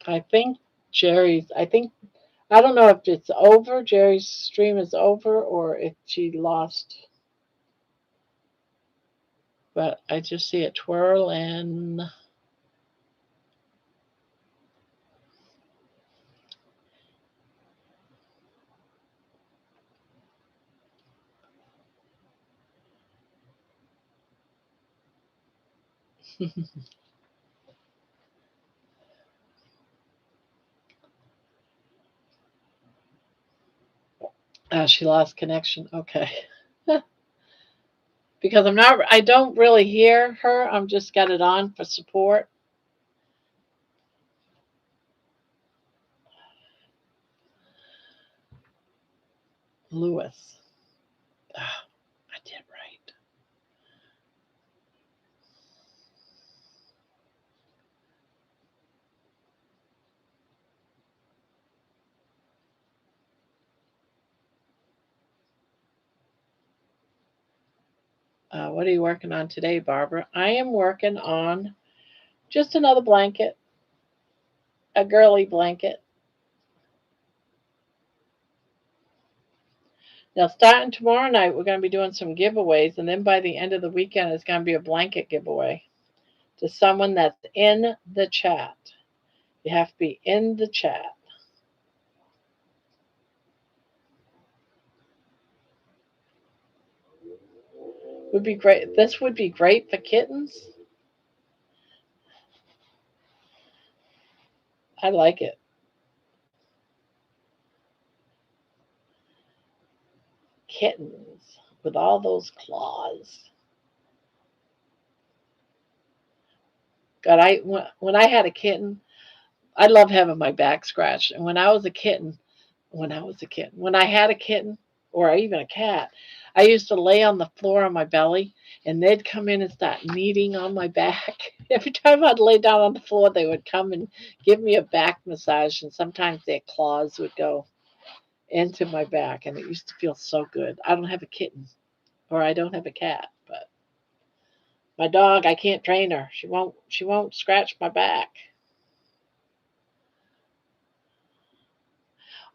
I think I don't know if it's over. Jerry's stream is over or if she lost, but I just see it twirl and she lost connection. Okay. Because I don't really hear her. I'm just got it on for support. Lewis. Ah, I did right. What are you working on today, Barbara? I am working on just another blanket, a girly blanket. Now, starting tomorrow night, we're going to be doing some giveaways, and then by the end of the weekend, it's going to be a blanket giveaway to someone that's in the chat. You have to be in the chat. Would be great. This would be great for kittens. I like it. kittens with all those claws. God, when I had a kitten, I love having my back scratched. And when I had a kitten or even a cat, I used to lay on the floor on my belly and they'd come in and start kneading on my back. Every time I'd lay down on the floor, they would come and give me a back massage, and sometimes their claws would go into my back, and it used to feel so good. I don't have a kitten or I don't have a cat, but my dog, I can't train her. She won't scratch my back.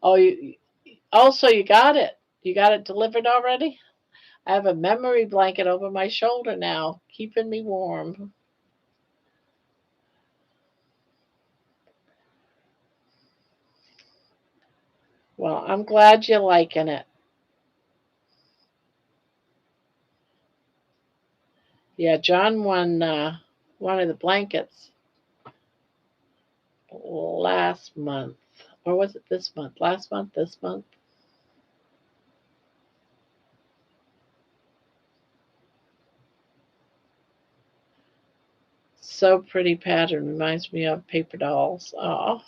Oh, also you got it. You got it delivered already? I have a memory blanket over my shoulder now, keeping me warm. Well, I'm glad you're liking it. Yeah, John won one of the blankets last month. Or was it this month? Last month, this month? So pretty pattern. Reminds me of paper dolls. Oh,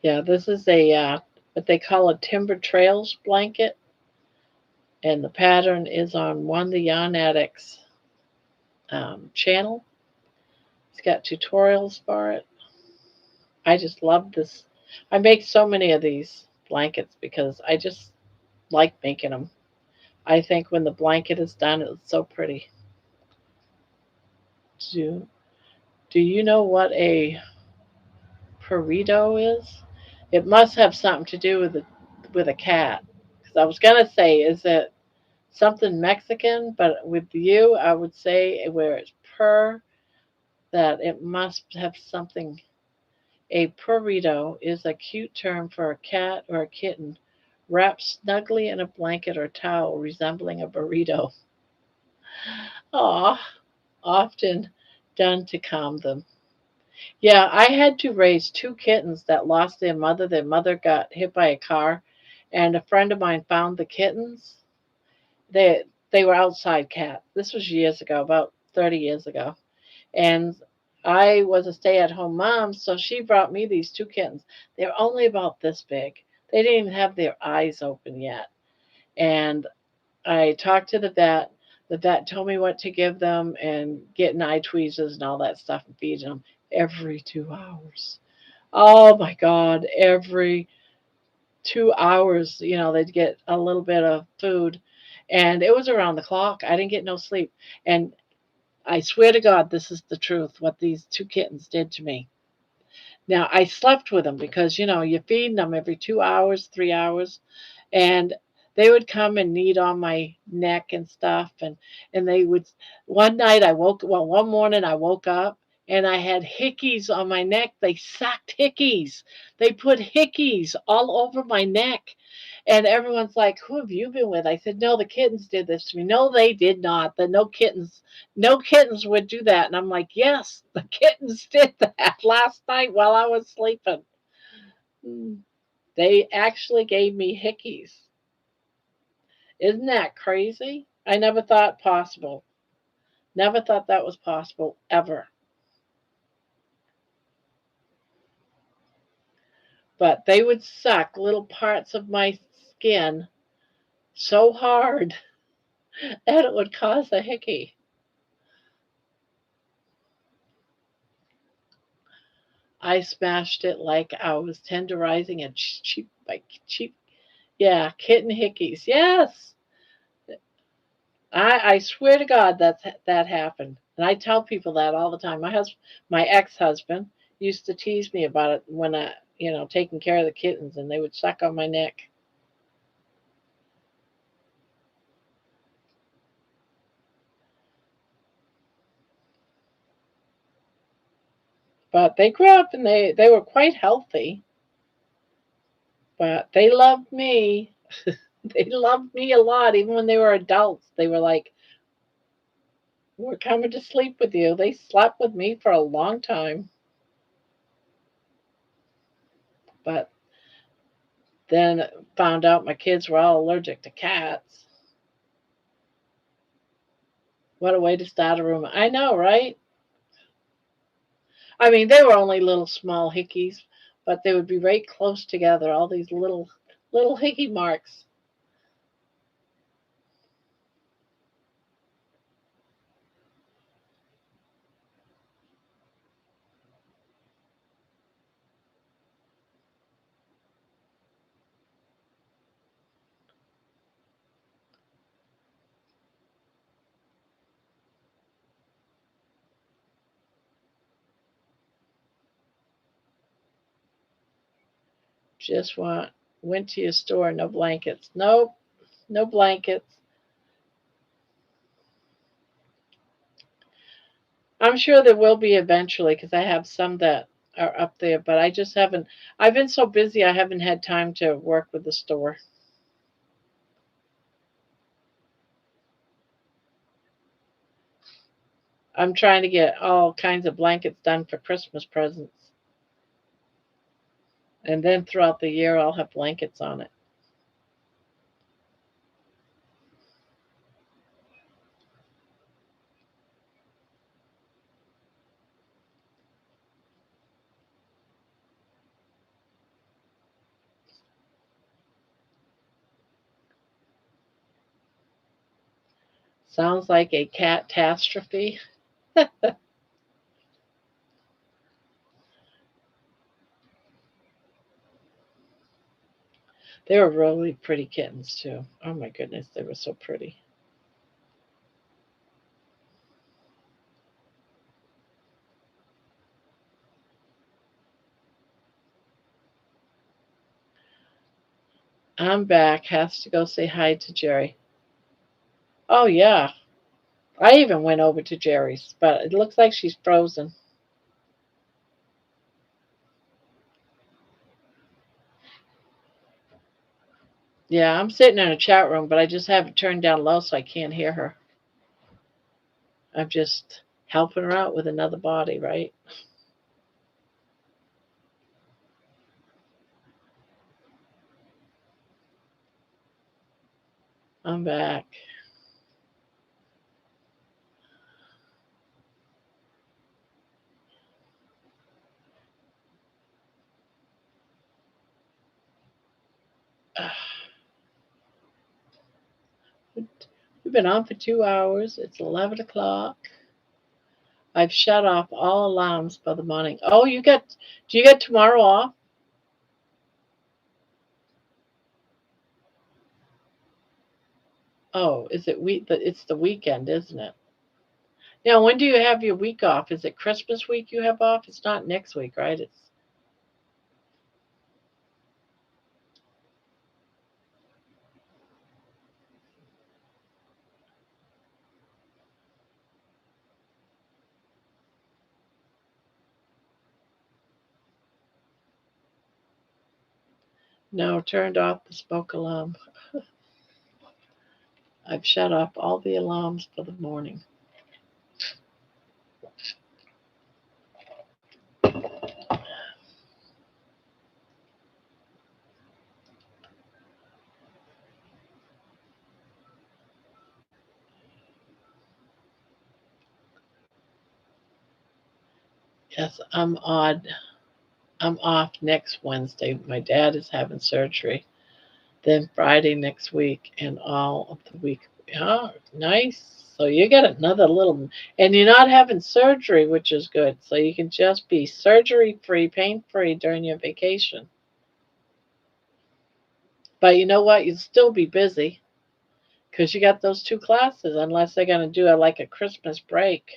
yeah, this is a what they call a Timber Trails blanket, and the pattern is on One the Yarn Addicts channel. It's got tutorials for it. I just love this. I make so many of these blankets because I just like making them. I think when the blanket is done, it's so pretty. Do, do you know what a burrito is? It must have something to do with a cat. Because I was gonna say, is it something Mexican? But with you, I would say where it's per that it must have something. A burrito is a cute term for a cat or a kitten wrapped snugly in a blanket or towel resembling a burrito. Aw, often done to calm them. Yeah, I had to raise two kittens that lost their mother. Their mother got hit by a car, and a friend of mine found the kittens. They were outside cats. This was years ago, about 30 years ago. And I was a stay-at-home mom, so she brought me these two kittens. They're only about this big. They didn't even have their eyes open yet. And I talked to the vet. The vet told me what to give them and getting eye tweezers and all that stuff and feeding them every 2 hours. Oh my God, every 2 hours, they'd get a little bit of food. And it was around the clock. I didn't get no sleep. And I swear to God, this is the truth, what these two kittens did to me. Now, I slept with them because, you're feeding them every 2 hours, 3 hours, and they would come and knead on my neck and stuff. And they would, one morning I woke up and I had hickeys on my neck. They sucked hickeys. They put hickeys all over my neck. And everyone's like, "Who have you been with?" I said, "No, the kittens did this to me." No, they did not. No kittens would do that. And I'm like, "Yes, the kittens did that last night while I was sleeping." Mm. They actually gave me hickeys. Isn't that crazy? I never thought possible. Never thought that was possible ever. But they would suck little parts of my skin so hard that it would cause a hickey. I smashed it like I was tenderizing a cheap, yeah, kitten hickeys. Yes, I swear to God that happened, and I tell people that all the time. My ex-husband, used to tease me about it when taking care of the kittens, and they would suck on my neck. But they grew up and they were quite healthy. But they loved me. They loved me a lot, even when they were adults. They were like, We're coming to sleep with you. They slept with me for a long time, but then found out my kids were all allergic to cats. What a way to start a room. I know, right? I mean, they were only little small hickeys, but they would be right close together, all these little hickey marks. Just went to your store, no blankets. Nope, no blankets. I'm sure there will be eventually because I have some that are up there, but I just haven't. I've been so busy, I haven't had time to work with the store. I'm trying to get all kinds of blankets done for Christmas presents. And then throughout the year, I'll have blankets on it. Sounds like a catastrophe. They were really pretty kittens, too. Oh my goodness, they were so pretty. I'm back. Has to go say hi to Jerry. Oh, yeah. I even went over to Jerry's, but it looks like she's frozen. Yeah, I'm sitting in a chat room, but I just have it turned down low so I can't hear her. I'm just helping her out with another body, right? I'm back. We've been on for 2 hours. It's 11 o'clock. I've shut off all alarms for the morning. Oh, do you get tomorrow off? Oh, is it it's the weekend, isn't it? Now, when do you have your week off? Is it Christmas week you have off? It's not next week, right? It's no, turned off the smoke alarm. I've shut off all the alarms for the morning. Yes, I'm odd. I'm off next Wednesday. My dad is having surgery. Then Friday next week and all of the week. Oh, nice. So you get another little, and you're not having surgery, which is good. So you can just be surgery free, pain free during your vacation. But you know what? You'll still be busy because you got those two classes, unless they're going to do it like a Christmas break.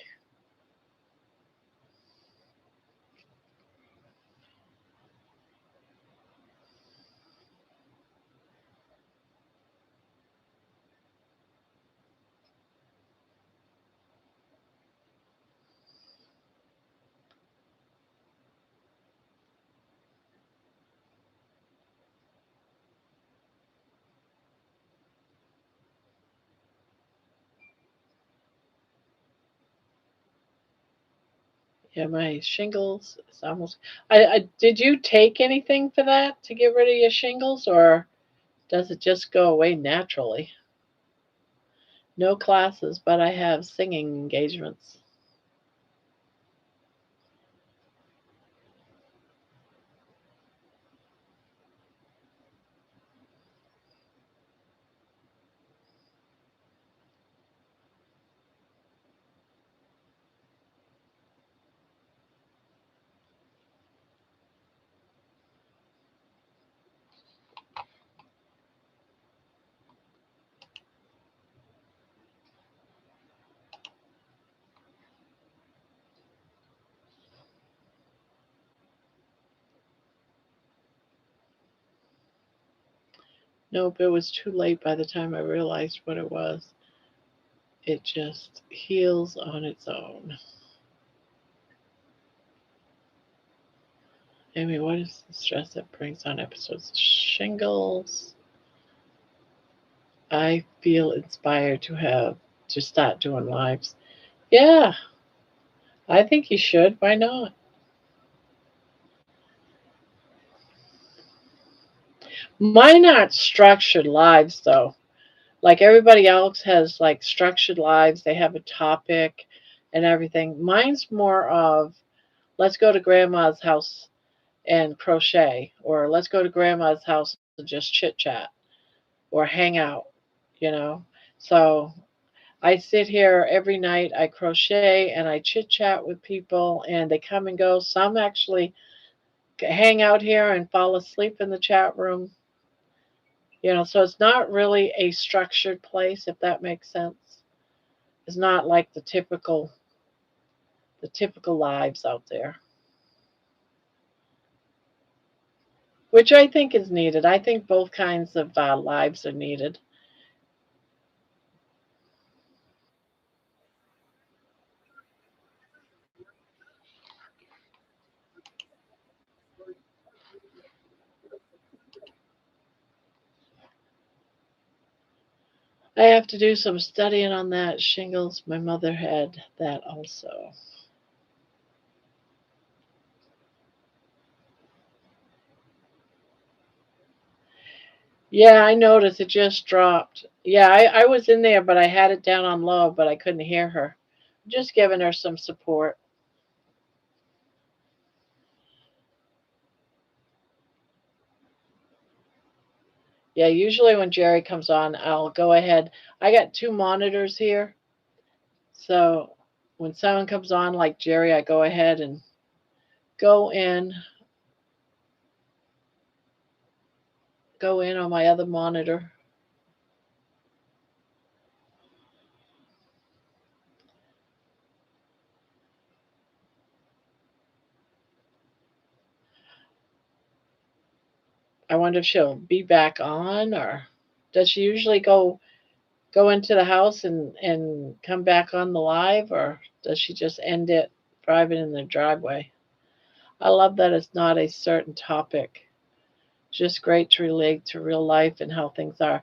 Yeah, my shingles is almost. I did you take anything for that to get rid of your shingles, or does it just go away naturally? No classes, but I have singing engagements. Nope, it was too late by the time I realized what it was. It just heals on its own. Amy, what is the stress that brings on episodes of shingles? I feel inspired to start doing lives. Yeah, I think you should. Why not? Mine aren't structured lives though. Like everybody else has like structured lives. They have a topic and everything. Mine's more of let's go to grandma's house and crochet, or let's go to grandma's house and just chit chat or hang out, you know. So I sit here every night, I crochet and I chit chat with people, and they come and go. Some actually hang out here and fall asleep in the chat room. So it's not really a structured place, if that makes sense. It's not like the typical lives out there, which I think is needed. I think both kinds of lives are needed. I have to do some studying on that shingles. My mother had that also. Yeah, I noticed it just dropped. Yeah, I was in there, but I had it down on low, but I couldn't hear her. Just giving her some support. Yeah, usually when Jerry comes on, I'll go ahead. I got two monitors here. So when someone comes on like Jerry, I go ahead and go in, go in on my other monitor. I wonder if she'll be back on, or does she usually go into the house and come back on the live, or does she just end it private in the driveway? I love that it's not a certain topic. Just great to relate to real life and how things are.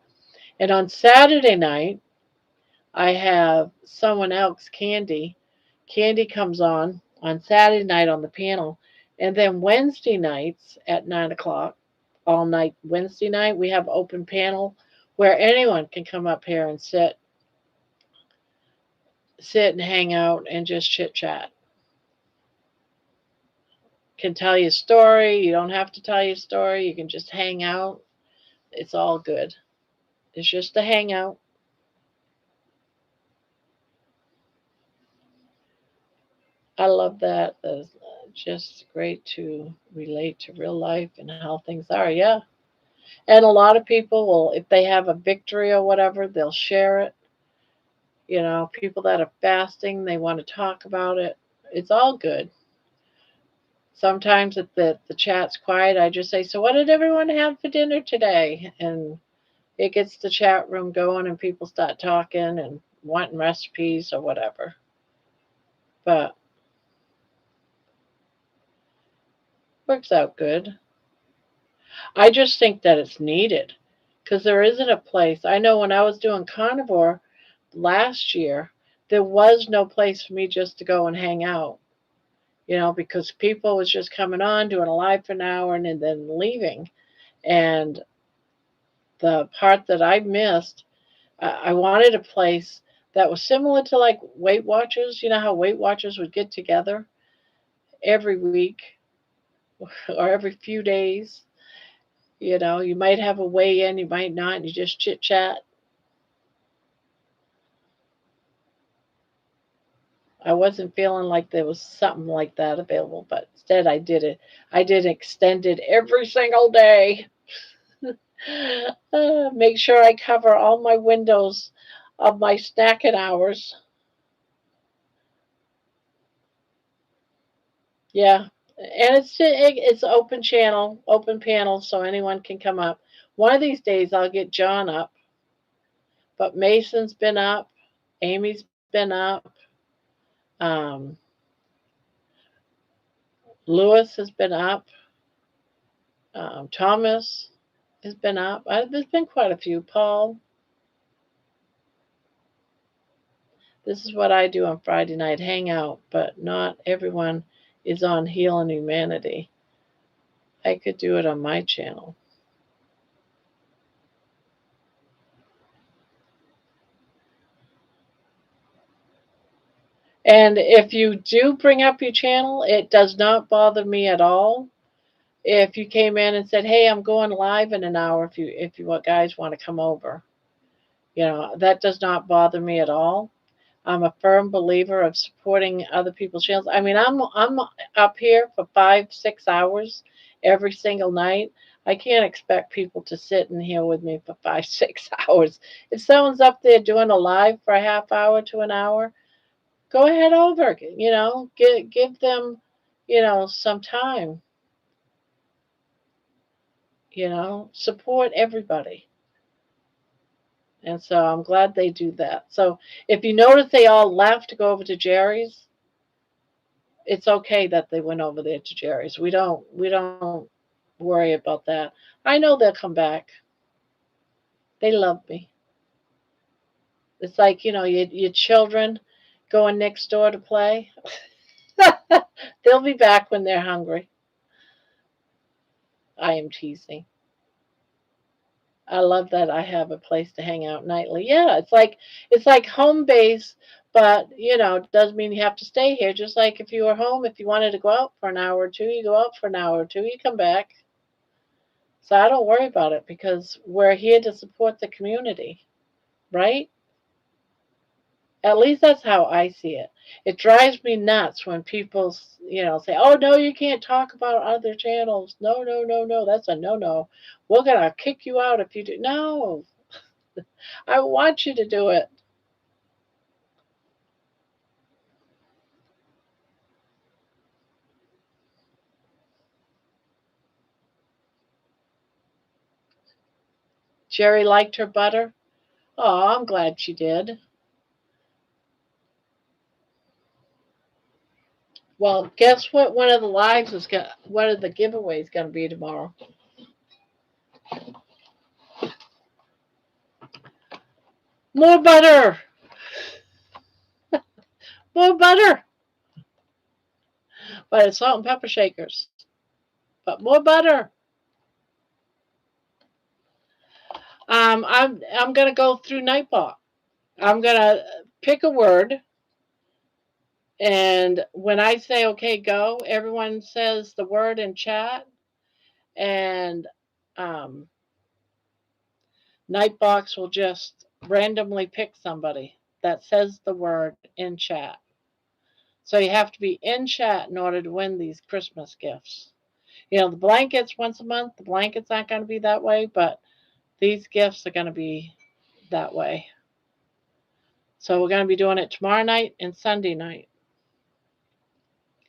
And on Saturday night, I have someone else, Candy. Candy comes on Saturday night on the panel. And then Wednesday nights at 9 o'clock, all night Wednesday night, we have open panel where anyone can come up here and sit and hang out and just chit chat. Can tell you a story. You don't have to tell you a story. You can just hang out. It's all good. It's just a hangout. I love that. That's just great to relate to real life and how things are. Yeah. And a lot of people will, if they have a victory or whatever, they'll share it. People that are fasting, they want to talk about it. It's all good. Sometimes if the chat's quiet, I just say, "So, what did everyone have for dinner today?" And it gets the chat room going, and people start talking and wanting recipes or whatever. But works out good. I just think that it's needed because there isn't a place. I know when I was doing Carnivore last year, there was no place for me just to go and hang out. because people was just coming on, doing a live for an hour, and then leaving. And the part that I missed, I wanted a place that was similar to like Weight Watchers. You know how Weight Watchers would get together every week or every few days. You might have a weigh in, you might not, and you just chit chat. I wasn't feeling like there was something like that available, but instead I did it. I did extended every single day. Make sure I cover all my windows of my snacking hours. Yeah, and it's open panel, so anyone can come up. One of these days I'll get John up, but Mason's been up, Amy's been up, um, Lewis has been up, Thomas has been up. There's been quite a few. Paul, this is what I do on Friday night hangout, but not everyone is on Healing Humanity. I could do it on my channel. And if you do bring up your channel, it does not bother me at all. If you came in and said, "Hey, I'm going live in an hour," if you guys want to come over, that does not bother me at all. I'm a firm believer of supporting other people's channels. I mean, I'm up here for 5-6 hours every single night. I can't expect people to sit in here with me for 5-6 hours. If someone's up there doing a live for a half hour to an hour, go ahead over. Give them, some time. Support everybody. And so I'm glad they do that. So if you notice they all left to go over to Jerry's, it's okay that they went over there to Jerry's. We don't worry about that. I know they'll come back. They love me. It's like, your children going next door to play. They'll be back when they're hungry. I am teasing. I love that I have a place to hang out nightly. Yeah, it's like home base, but it doesn't mean you have to stay here. Just like if you were home, if you wanted to go out for an hour or two, you go out for an hour or two, you come back. So I don't worry about it because we're here to support the community, right? At least that's how I see it. It drives me nuts when people, say, "Oh no, you can't talk about other channels. No, no, no, no. That's a no-no. We're gonna kick you out if you do." No, I want you to do it. Jerry liked her butter. Oh, I'm glad she did. Well, guess what? One of the giveaways going to be tomorrow. More butter. More butter. But it's salt and pepper shakers. But more butter. I'm gonna go through Nightbot. I'm gonna pick a word, and when I say okay, go, everyone says the word in chat, and um, Nightbox will just randomly pick somebody that says the word in chat. So you have to be in chat in order to win these Christmas gifts. The blankets once a month. The blankets aren't going to be that way, but these gifts are going to be that way. So we're going to be doing it tomorrow night and Sunday night.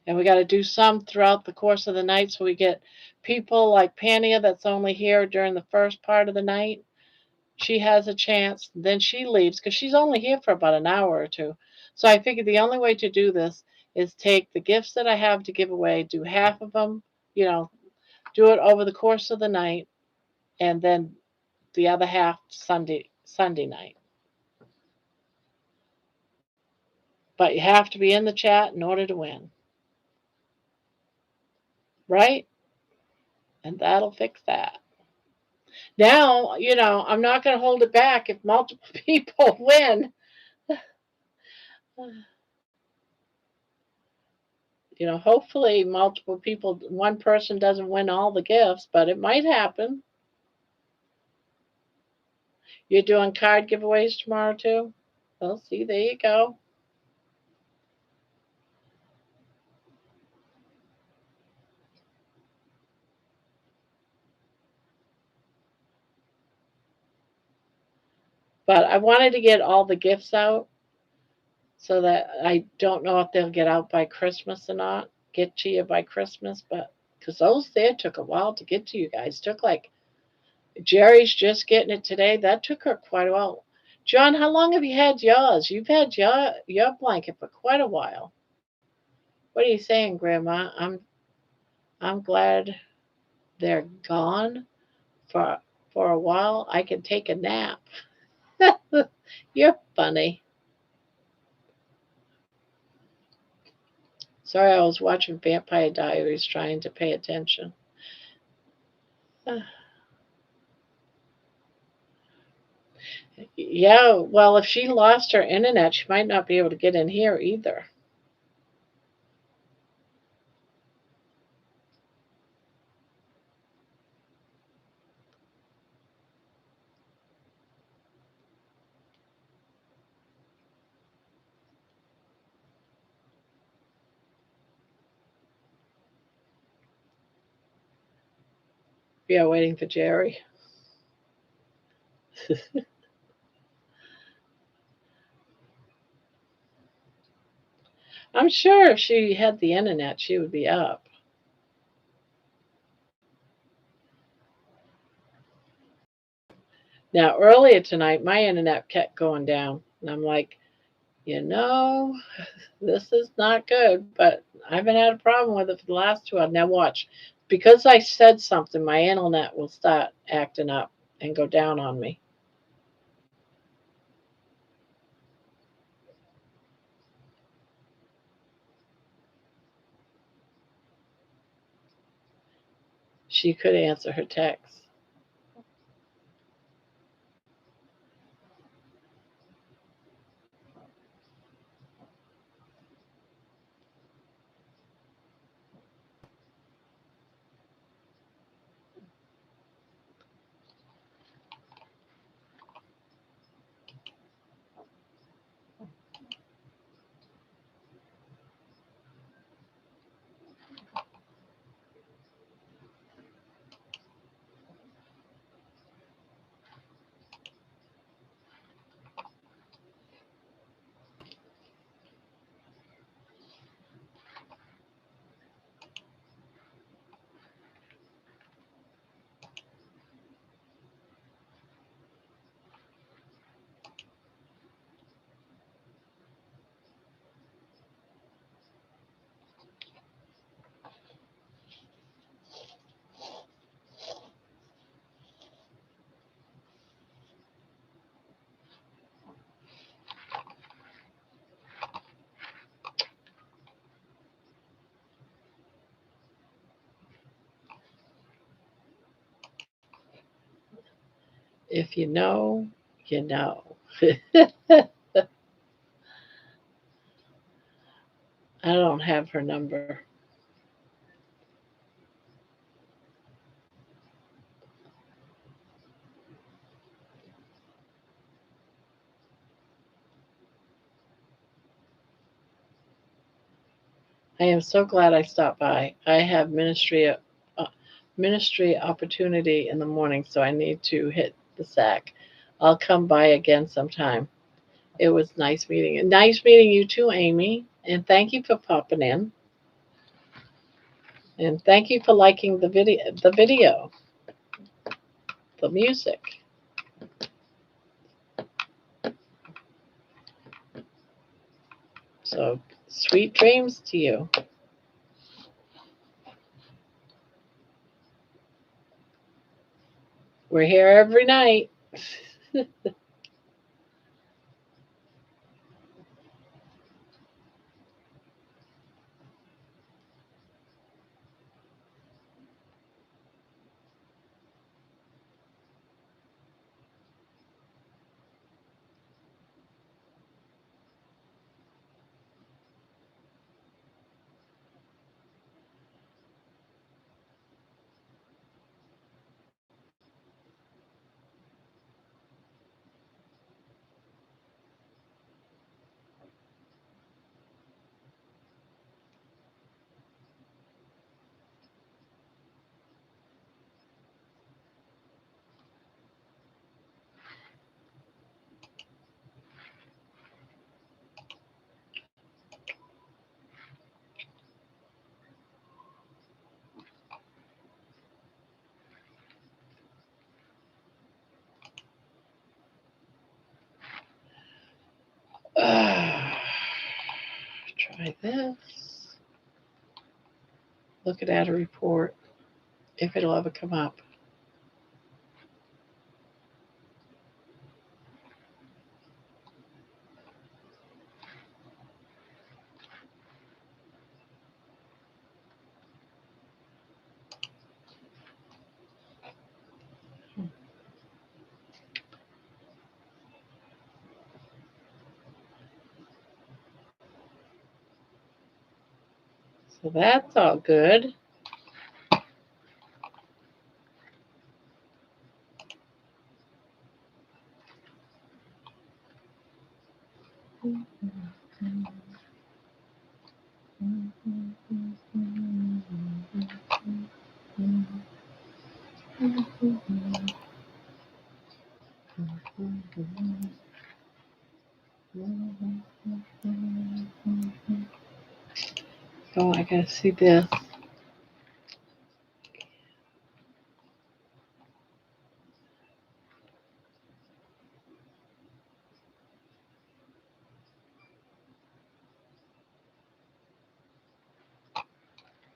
And we got to do some throughout the course of the night so we get people like Pania that's only here during the first part of the night. She has a chance. Then she leaves because she's only here for about an hour or two. So I figured the only way to do this is take the gifts that I have to give away, do half of them, do it over the course of the night, and then the other half Sunday night. But you have to be in the chat in order to win. right? And that'll fix that. Now, I'm not going to hold it back if multiple people win. Hopefully multiple people, one person doesn't win all the gifts, but it might happen. You're doing card giveaways tomorrow too? Well, see, there you go. But I wanted to get all the gifts out so that I don't know if they'll get out by Christmas or not, get to you by Christmas, but because those there took a while to get to you guys. Took like, Jerry's just getting it today. That took her quite a while. John, how long have you had yours? You've had your blanket for quite a while. What are you saying, Grandma? I'm glad they're gone for for a while. I can take a nap. You're funny. Sorry, I was watching Vampire Diaries trying to pay attention. Yeah, well, if she lost her internet, she might not be able to get in here either. Yeah, waiting for Jerry. I'm sure if she had the internet, she would be up. Now, earlier tonight, my internet kept going down. And I'm like, you know, this is not good, but I haven't had a problem with it for the last 2 hours. Now, watch. Because I said something, my internet will start acting up and go down on me. She could answer her text. If you know, you know. I don't have her number. I am so glad I stopped by. I have ministry opportunity in the morning, so I need to hit the sack. I'll come by again sometime. It was nice meeting you. Nice meeting you too, Amy. And thank you for popping in. And thank you for liking the music. So sweet dreams to you. We're here every night. try this. Look at that report, if it'll ever come up. So that's all good. Oh, I gotta see this.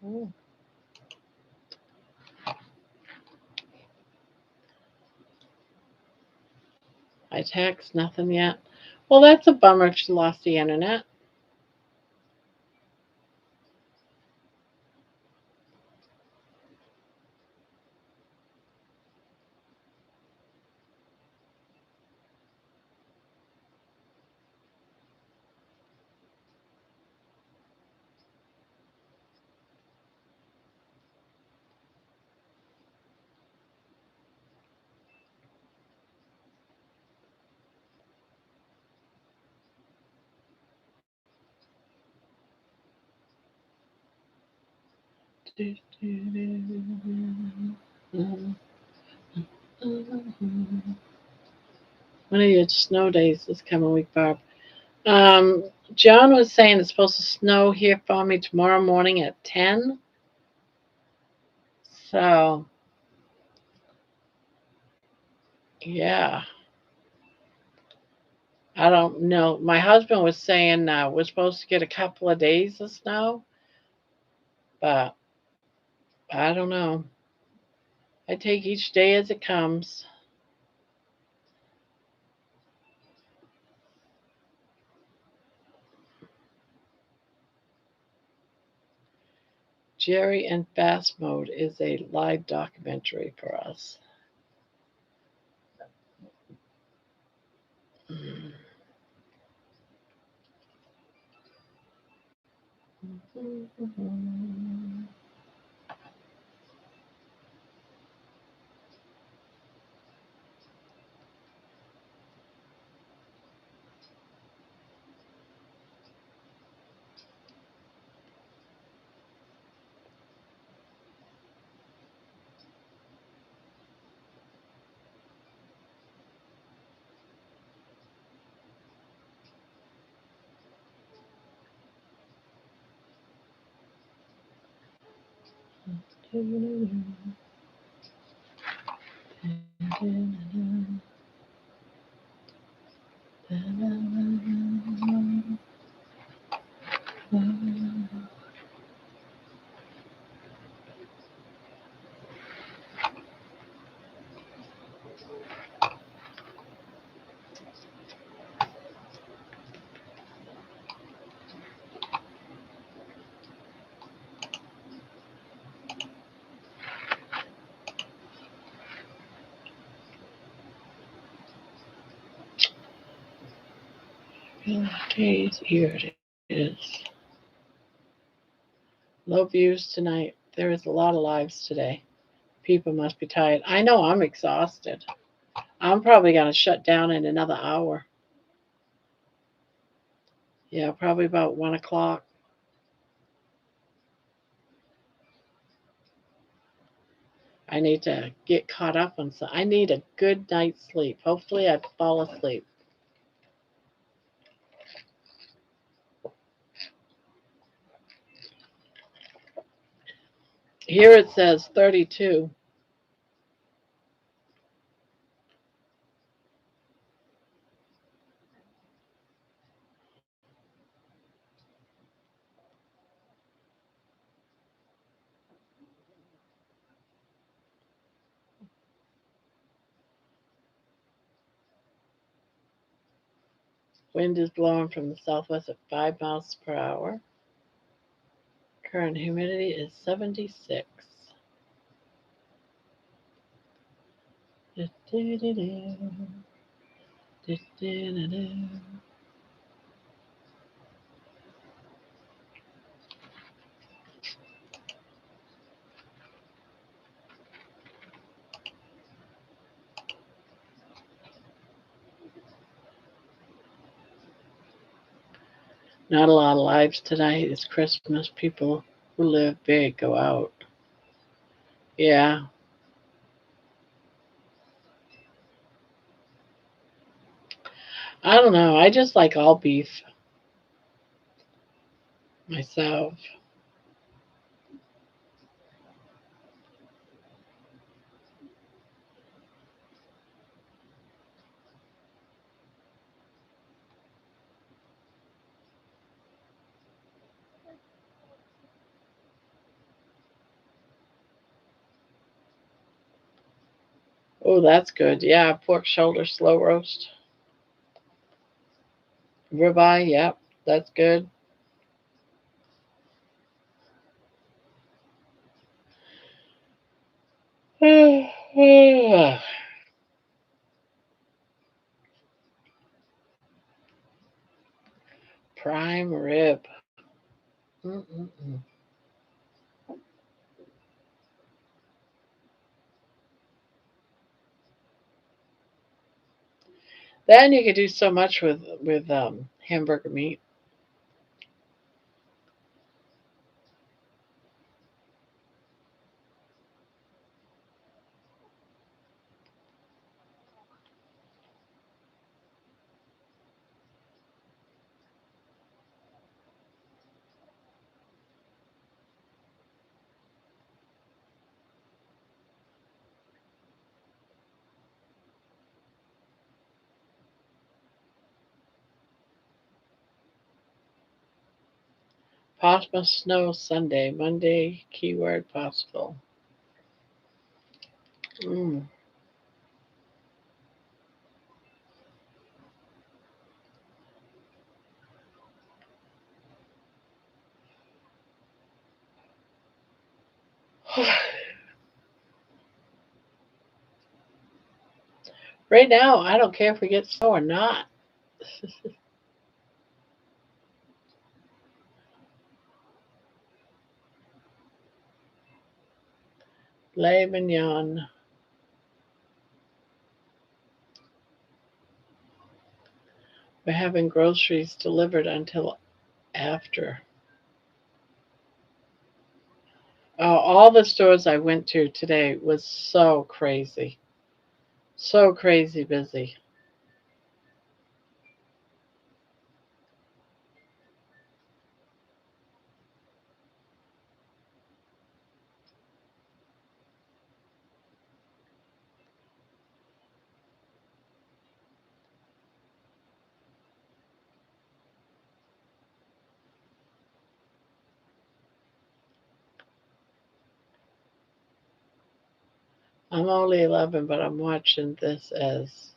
Oh. I text, nothing yet. Well, that's a bummer. She lost the internet. One of your snow days this coming week, Barb. Um, John was saying it's supposed to snow here for me tomorrow morning at 10. So, yeah. I don't know. My husband was saying we're supposed to get a couple of days of snow, but I don't know. I take each day as it comes. Jerry and Fast Mode is a live documentary for us. Days, here it is. Low views tonight. There is a lot of lives today. People must be tired. I know I'm exhausted. I'm probably going to shut down in another hour. Yeah, probably about 1 o'clock. I need to get caught up on some. I need a good night's sleep. Hopefully, I fall asleep. Here it says 32. Wind is blowing from the southwest at 5 miles per hour. Current humidity is 76. Not a lot of lives tonight. It's Christmas. People who live big go out. Yeah. I don't know. I just like all beef myself. Oh, that's good. Yeah, pork shoulder slow roast. Ribeye, yep, that's good. Prime rib. Mm-mm-mm. Then you could do so much with hamburger meat. Possible snow Sunday, Monday. Keyword possible. Mm. Right now, I don't care if we get snow or not. Filet mignon. We're having groceries delivered until after. All the stores I went to today was so crazy. So crazy busy. I'm only 11, but I'm watching this as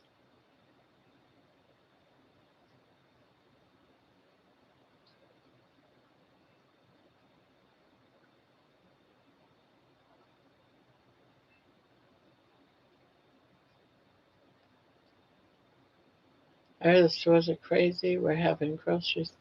I heard the stores are crazy. We're having groceries.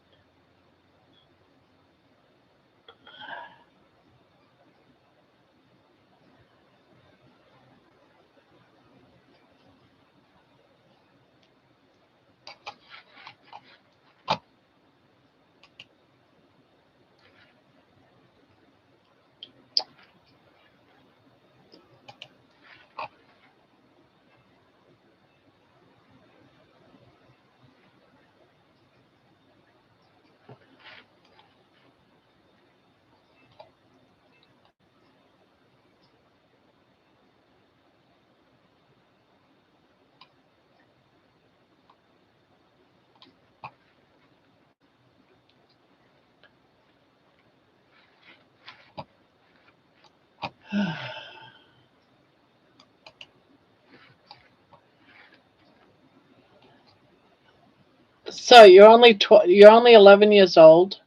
So you're only 11 years old.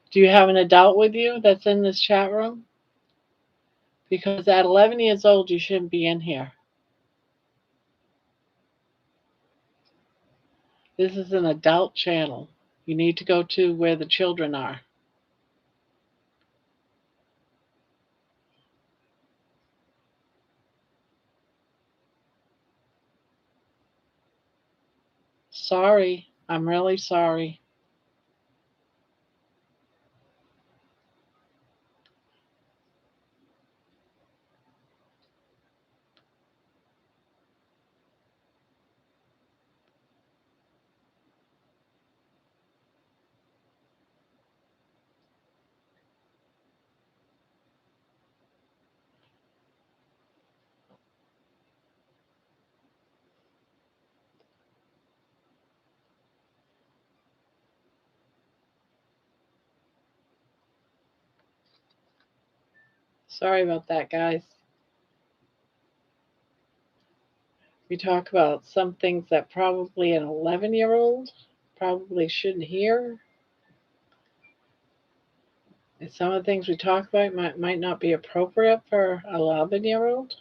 Do you have an adult with you that's in this chat room? Because at 11 years old, you shouldn't be in here. This is an adult channel. You need to go to where the children are. Sorry. I'm really sorry. Sorry about that, guys. We talk about some things that probably an 11-year-old probably shouldn't hear. And some of the things we talk about might not be appropriate for an 11-year-old.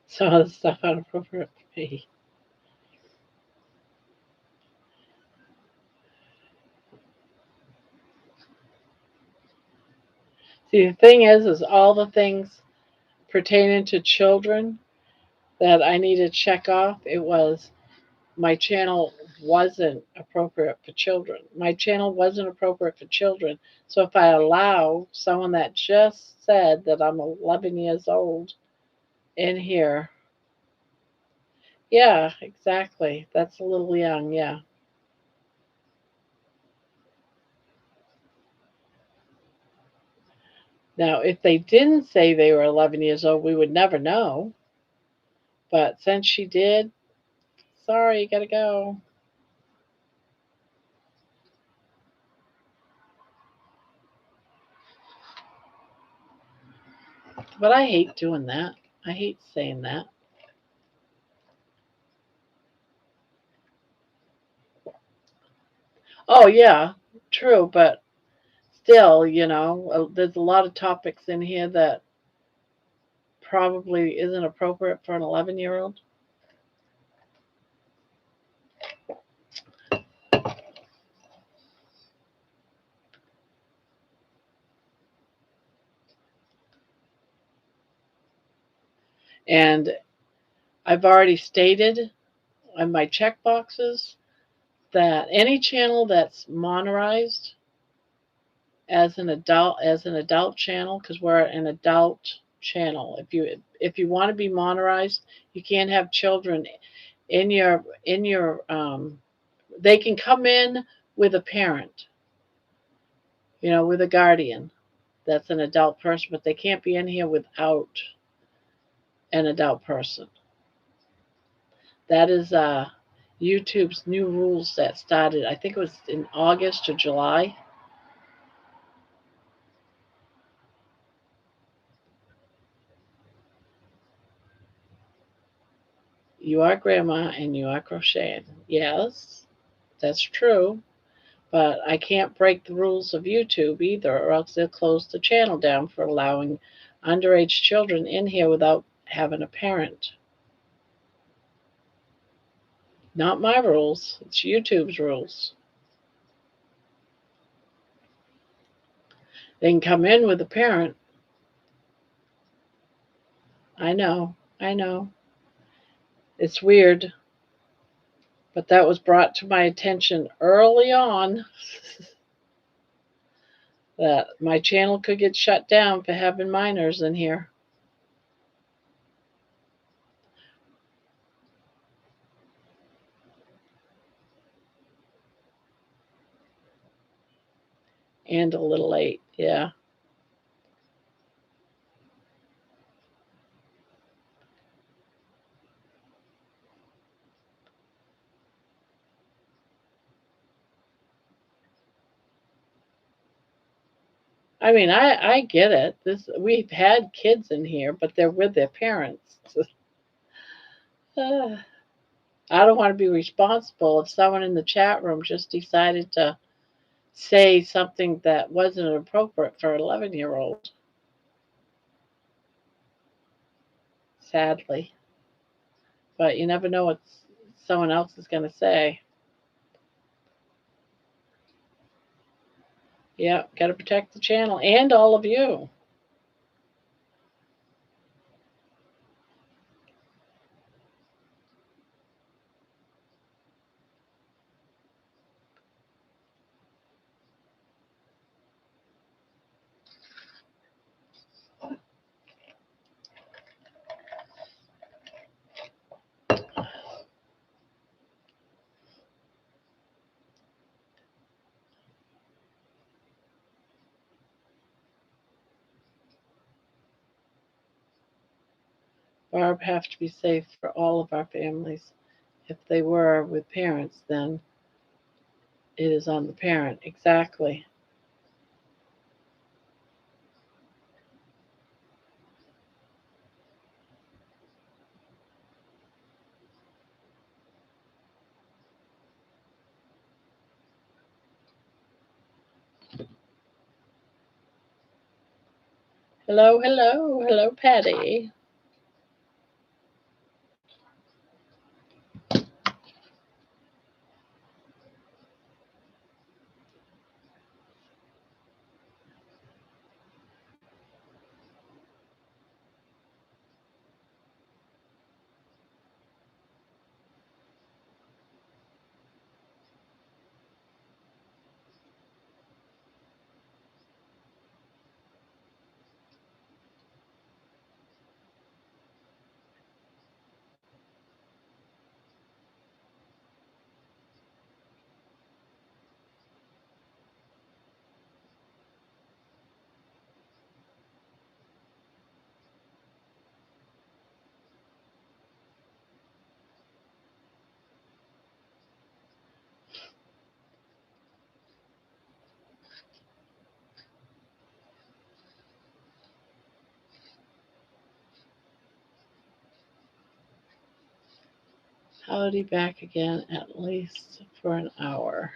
Some of the stuff inappropriate for me. See, the thing is all the things pertaining to children that I need to check off. It was my channel wasn't appropriate for children. My channel wasn't appropriate for children. So if I allow someone that just said that I'm 11 years old in here, yeah, exactly. That's a little young, yeah. Now, if they didn't say they were 11 years old, we would never know. But since she did, sorry, you gotta go. But I hate doing that. I hate saying that. Oh, yeah, true. But still, there's a lot of topics in here that probably isn't appropriate for an 11-year-old. And I've already stated on my check boxes that any channel that's monetized as an adult channel, because we're an adult channel. If you want to be monetized, you can't have children in your. They can come in with a parent, with a guardian that's an adult person, but they can't be in here without an adult person. That is YouTube's new rules that started, I think it was in August or July. You are Grandma and you are crocheting. Yes, that's true. But I can't break the rules of YouTube either, or else they'll close the channel down for allowing underage children in here without having a parent. Not my rules, it's YouTube's rules. They can come in with a parent. I know, I know. It's weird, but that was brought to my attention early on that my channel could get shut down for having minors in here. And a little late. Yeah. I mean, I get it. We've had kids in here, but they're with their parents. Uh, I don't want to be responsible if someone in the chat room just decided to say something that wasn't appropriate for an 11-year-old. Sadly, but you never know what someone else is going to say. Yeah, got to protect the channel and all of you. Barb have to be safe for all of our families. If they were with parents, then it is on the parent. Exactly. Hello, hello, hello, Patty. Howdy back again at least for an hour.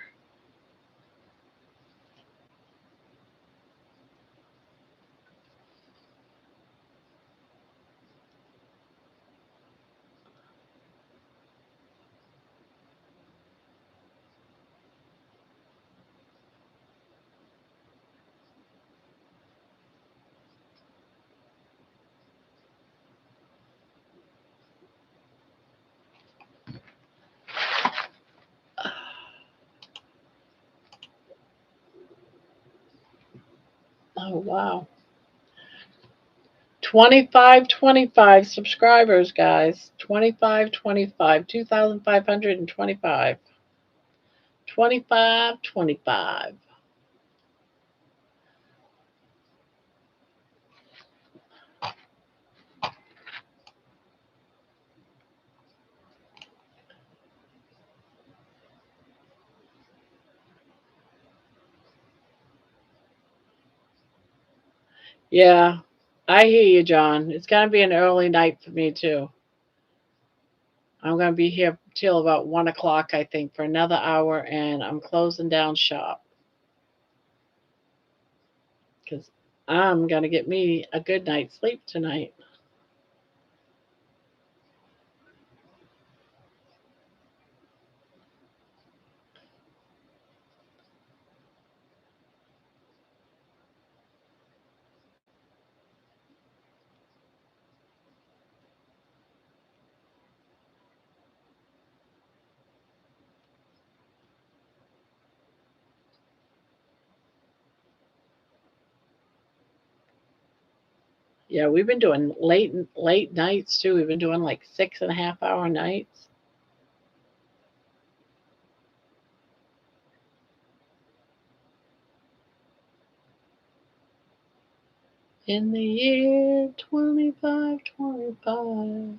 Oh, wow. 2525 subscribers, guys. 2525. 2,525. 2525. Yeah, I hear you, John. It's going to be an early night for me, too. I'm going to be here till about 1 o'clock, I think, for another hour, and I'm closing down shop because I'm going to get me a good night's sleep tonight. Yeah, we've been doing late nights too. We've been doing like 6.5 hour nights. In the year 2525.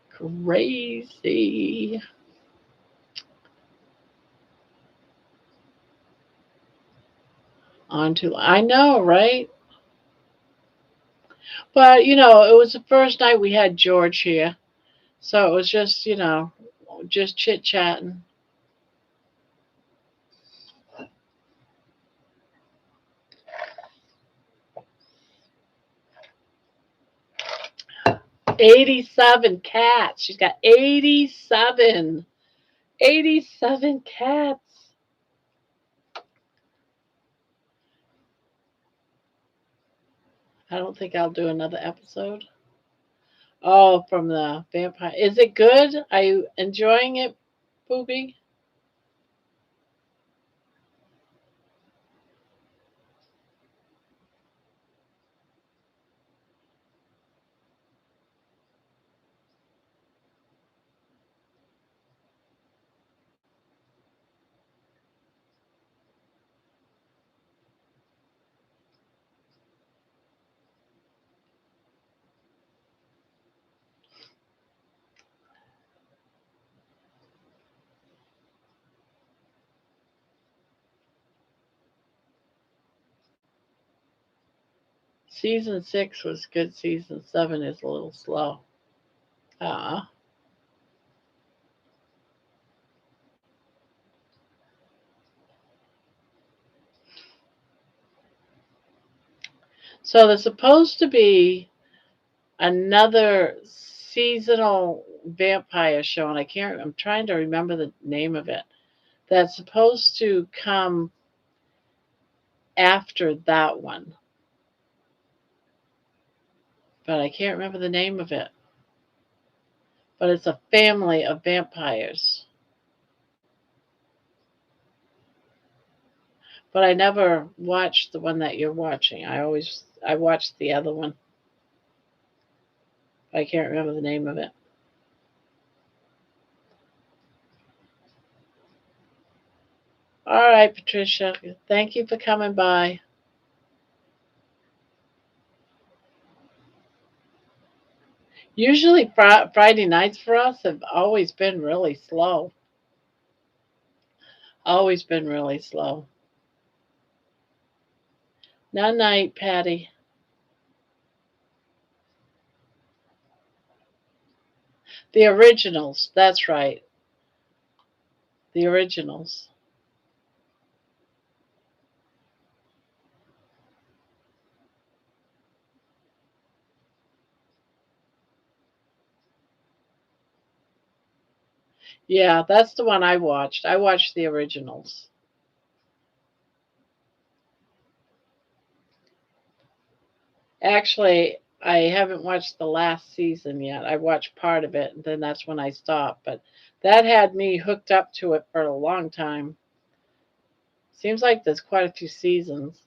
Crazy. I know, right? But, it was the first night we had George here. So it was just, just chit chatting. '87 cats. She's got 87. 87 cats. I don't think I'll do another episode. Oh, from the vampire. Is it good? Are you enjoying it, Poopy? Season 6 was good. Season 7 is a little slow. Ah. So there's supposed to be another seasonal vampire show, and I'm trying to remember the name of it. That's supposed to come after that one, but I can't remember the name of it. But it's a family of vampires. But I never watched the one that you're watching. I watched the other one. But I can't remember the name of it. All right, Patricia. Thank you for coming by. Usually Friday nights for us have always been really slow. Always been really slow. Night night, Patty. The originals. That's right. The originals. Yeah, that's the one I watched. I watched the originals. Actually, I haven't watched the last season yet. I watched part of it, and then that's when I stopped. But that had me hooked up to it for a long time. Seems like there's quite a few seasons.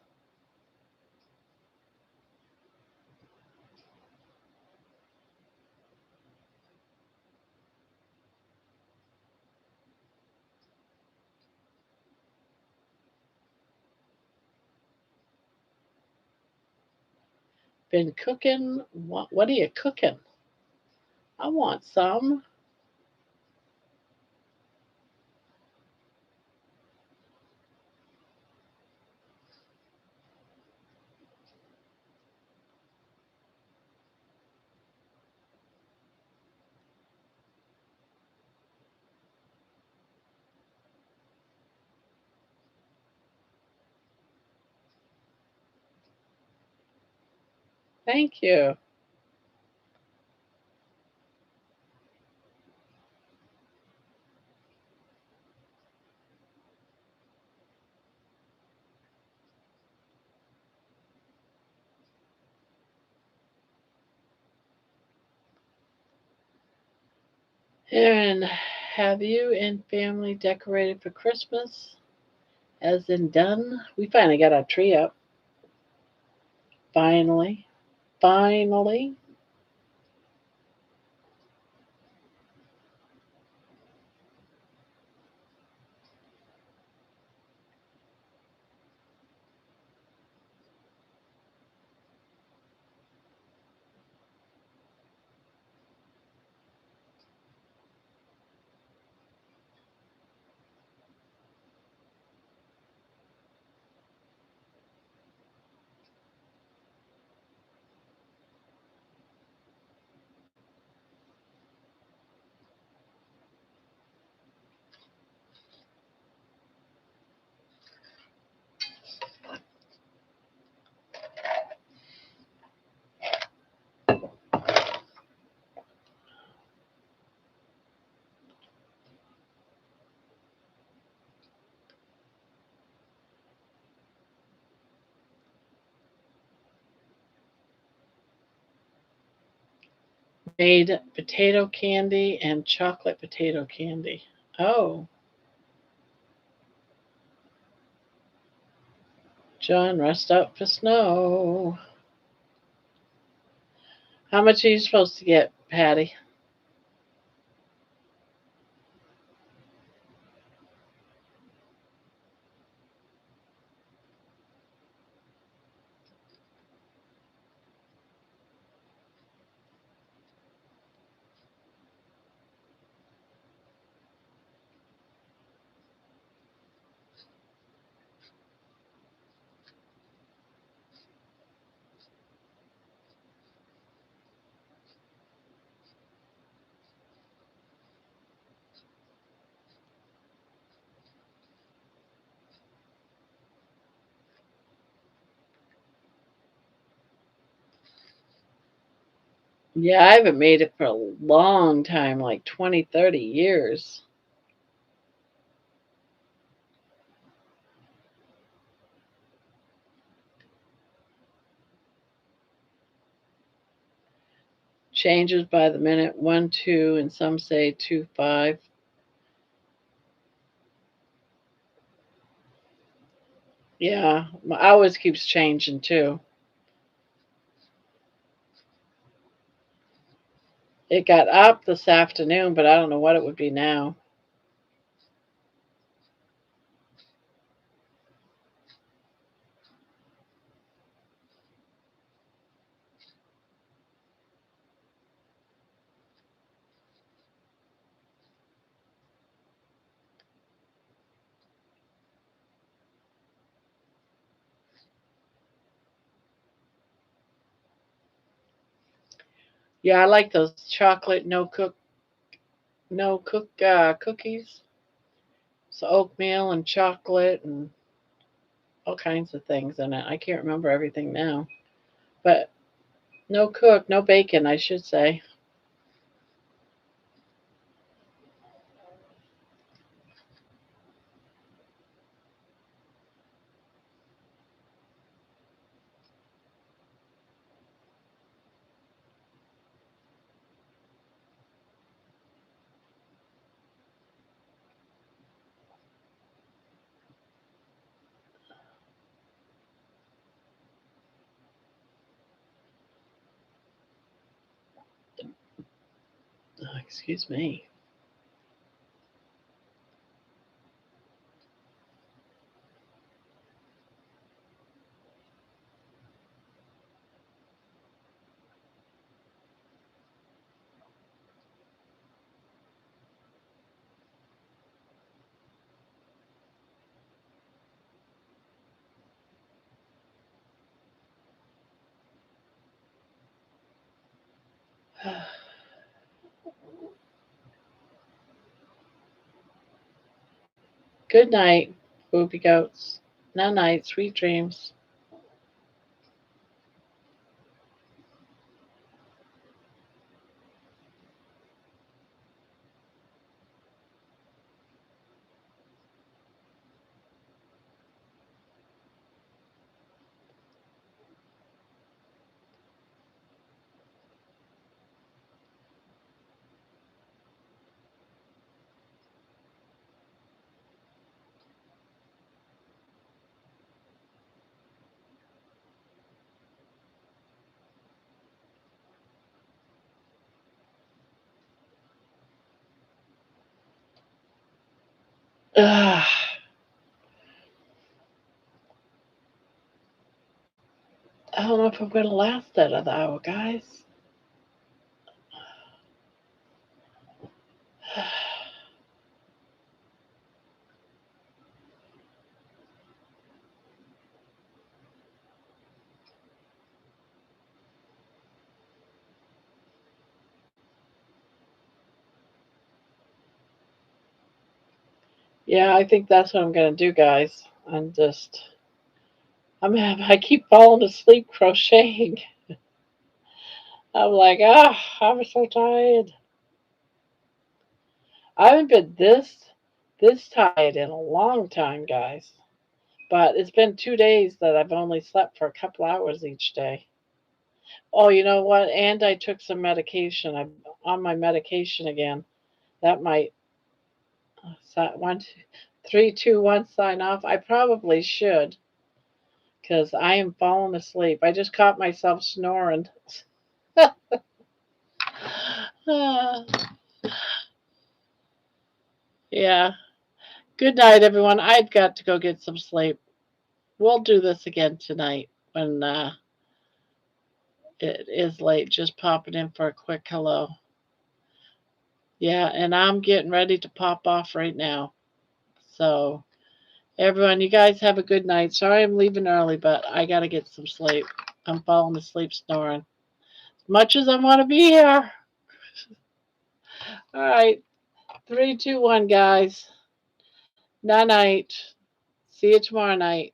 Been cooking. What are you cooking? I want some. Thank you. And have you and family decorated for Christmas? As in done? We finally got our tree up. Finally. Finally. Made potato candy and chocolate potato candy. Oh, John, rest up for snow. How much are you supposed to get, Patty? Yeah, I haven't made it for a long time, like 20, 30 years. Changes by the minute, 1, 2, and some say 2, 5. Yeah, my hours keeps changing too. It got up this afternoon, but I don't know what it would be now. Yeah, I like those chocolate no cook cookies. So oatmeal and chocolate and all kinds of things in it. I can't remember everything now, but no cook, no bacon, I should say. Oh, excuse me. Good night, booby goats. Night night, sweet dreams. Ugh. I don't know if I'm going to last that other hour, guys. Yeah, I think that's what I'm going to do, guys. I keep falling asleep crocheting. I'm like, I'm so tired. I haven't been this tired in a long time, guys. But it's been 2 days that I've only slept for a couple hours each day. Oh, you know what? And I took some medication. I'm on my medication again. That might one, two, three, two, one. Sign off. I probably should because I am falling asleep. I just caught myself snoring. Yeah. Good night, everyone. I've got to go get some sleep. We'll do this again tonight when it is late. Just popping in for a quick hello. Yeah, and I'm getting ready to pop off right now. So, everyone, you guys have a good night. Sorry I'm leaving early, but I got to get some sleep. I'm falling asleep snoring. As much as I want to be here. All right. 3, 2, 1, guys. Night night. See you tomorrow night.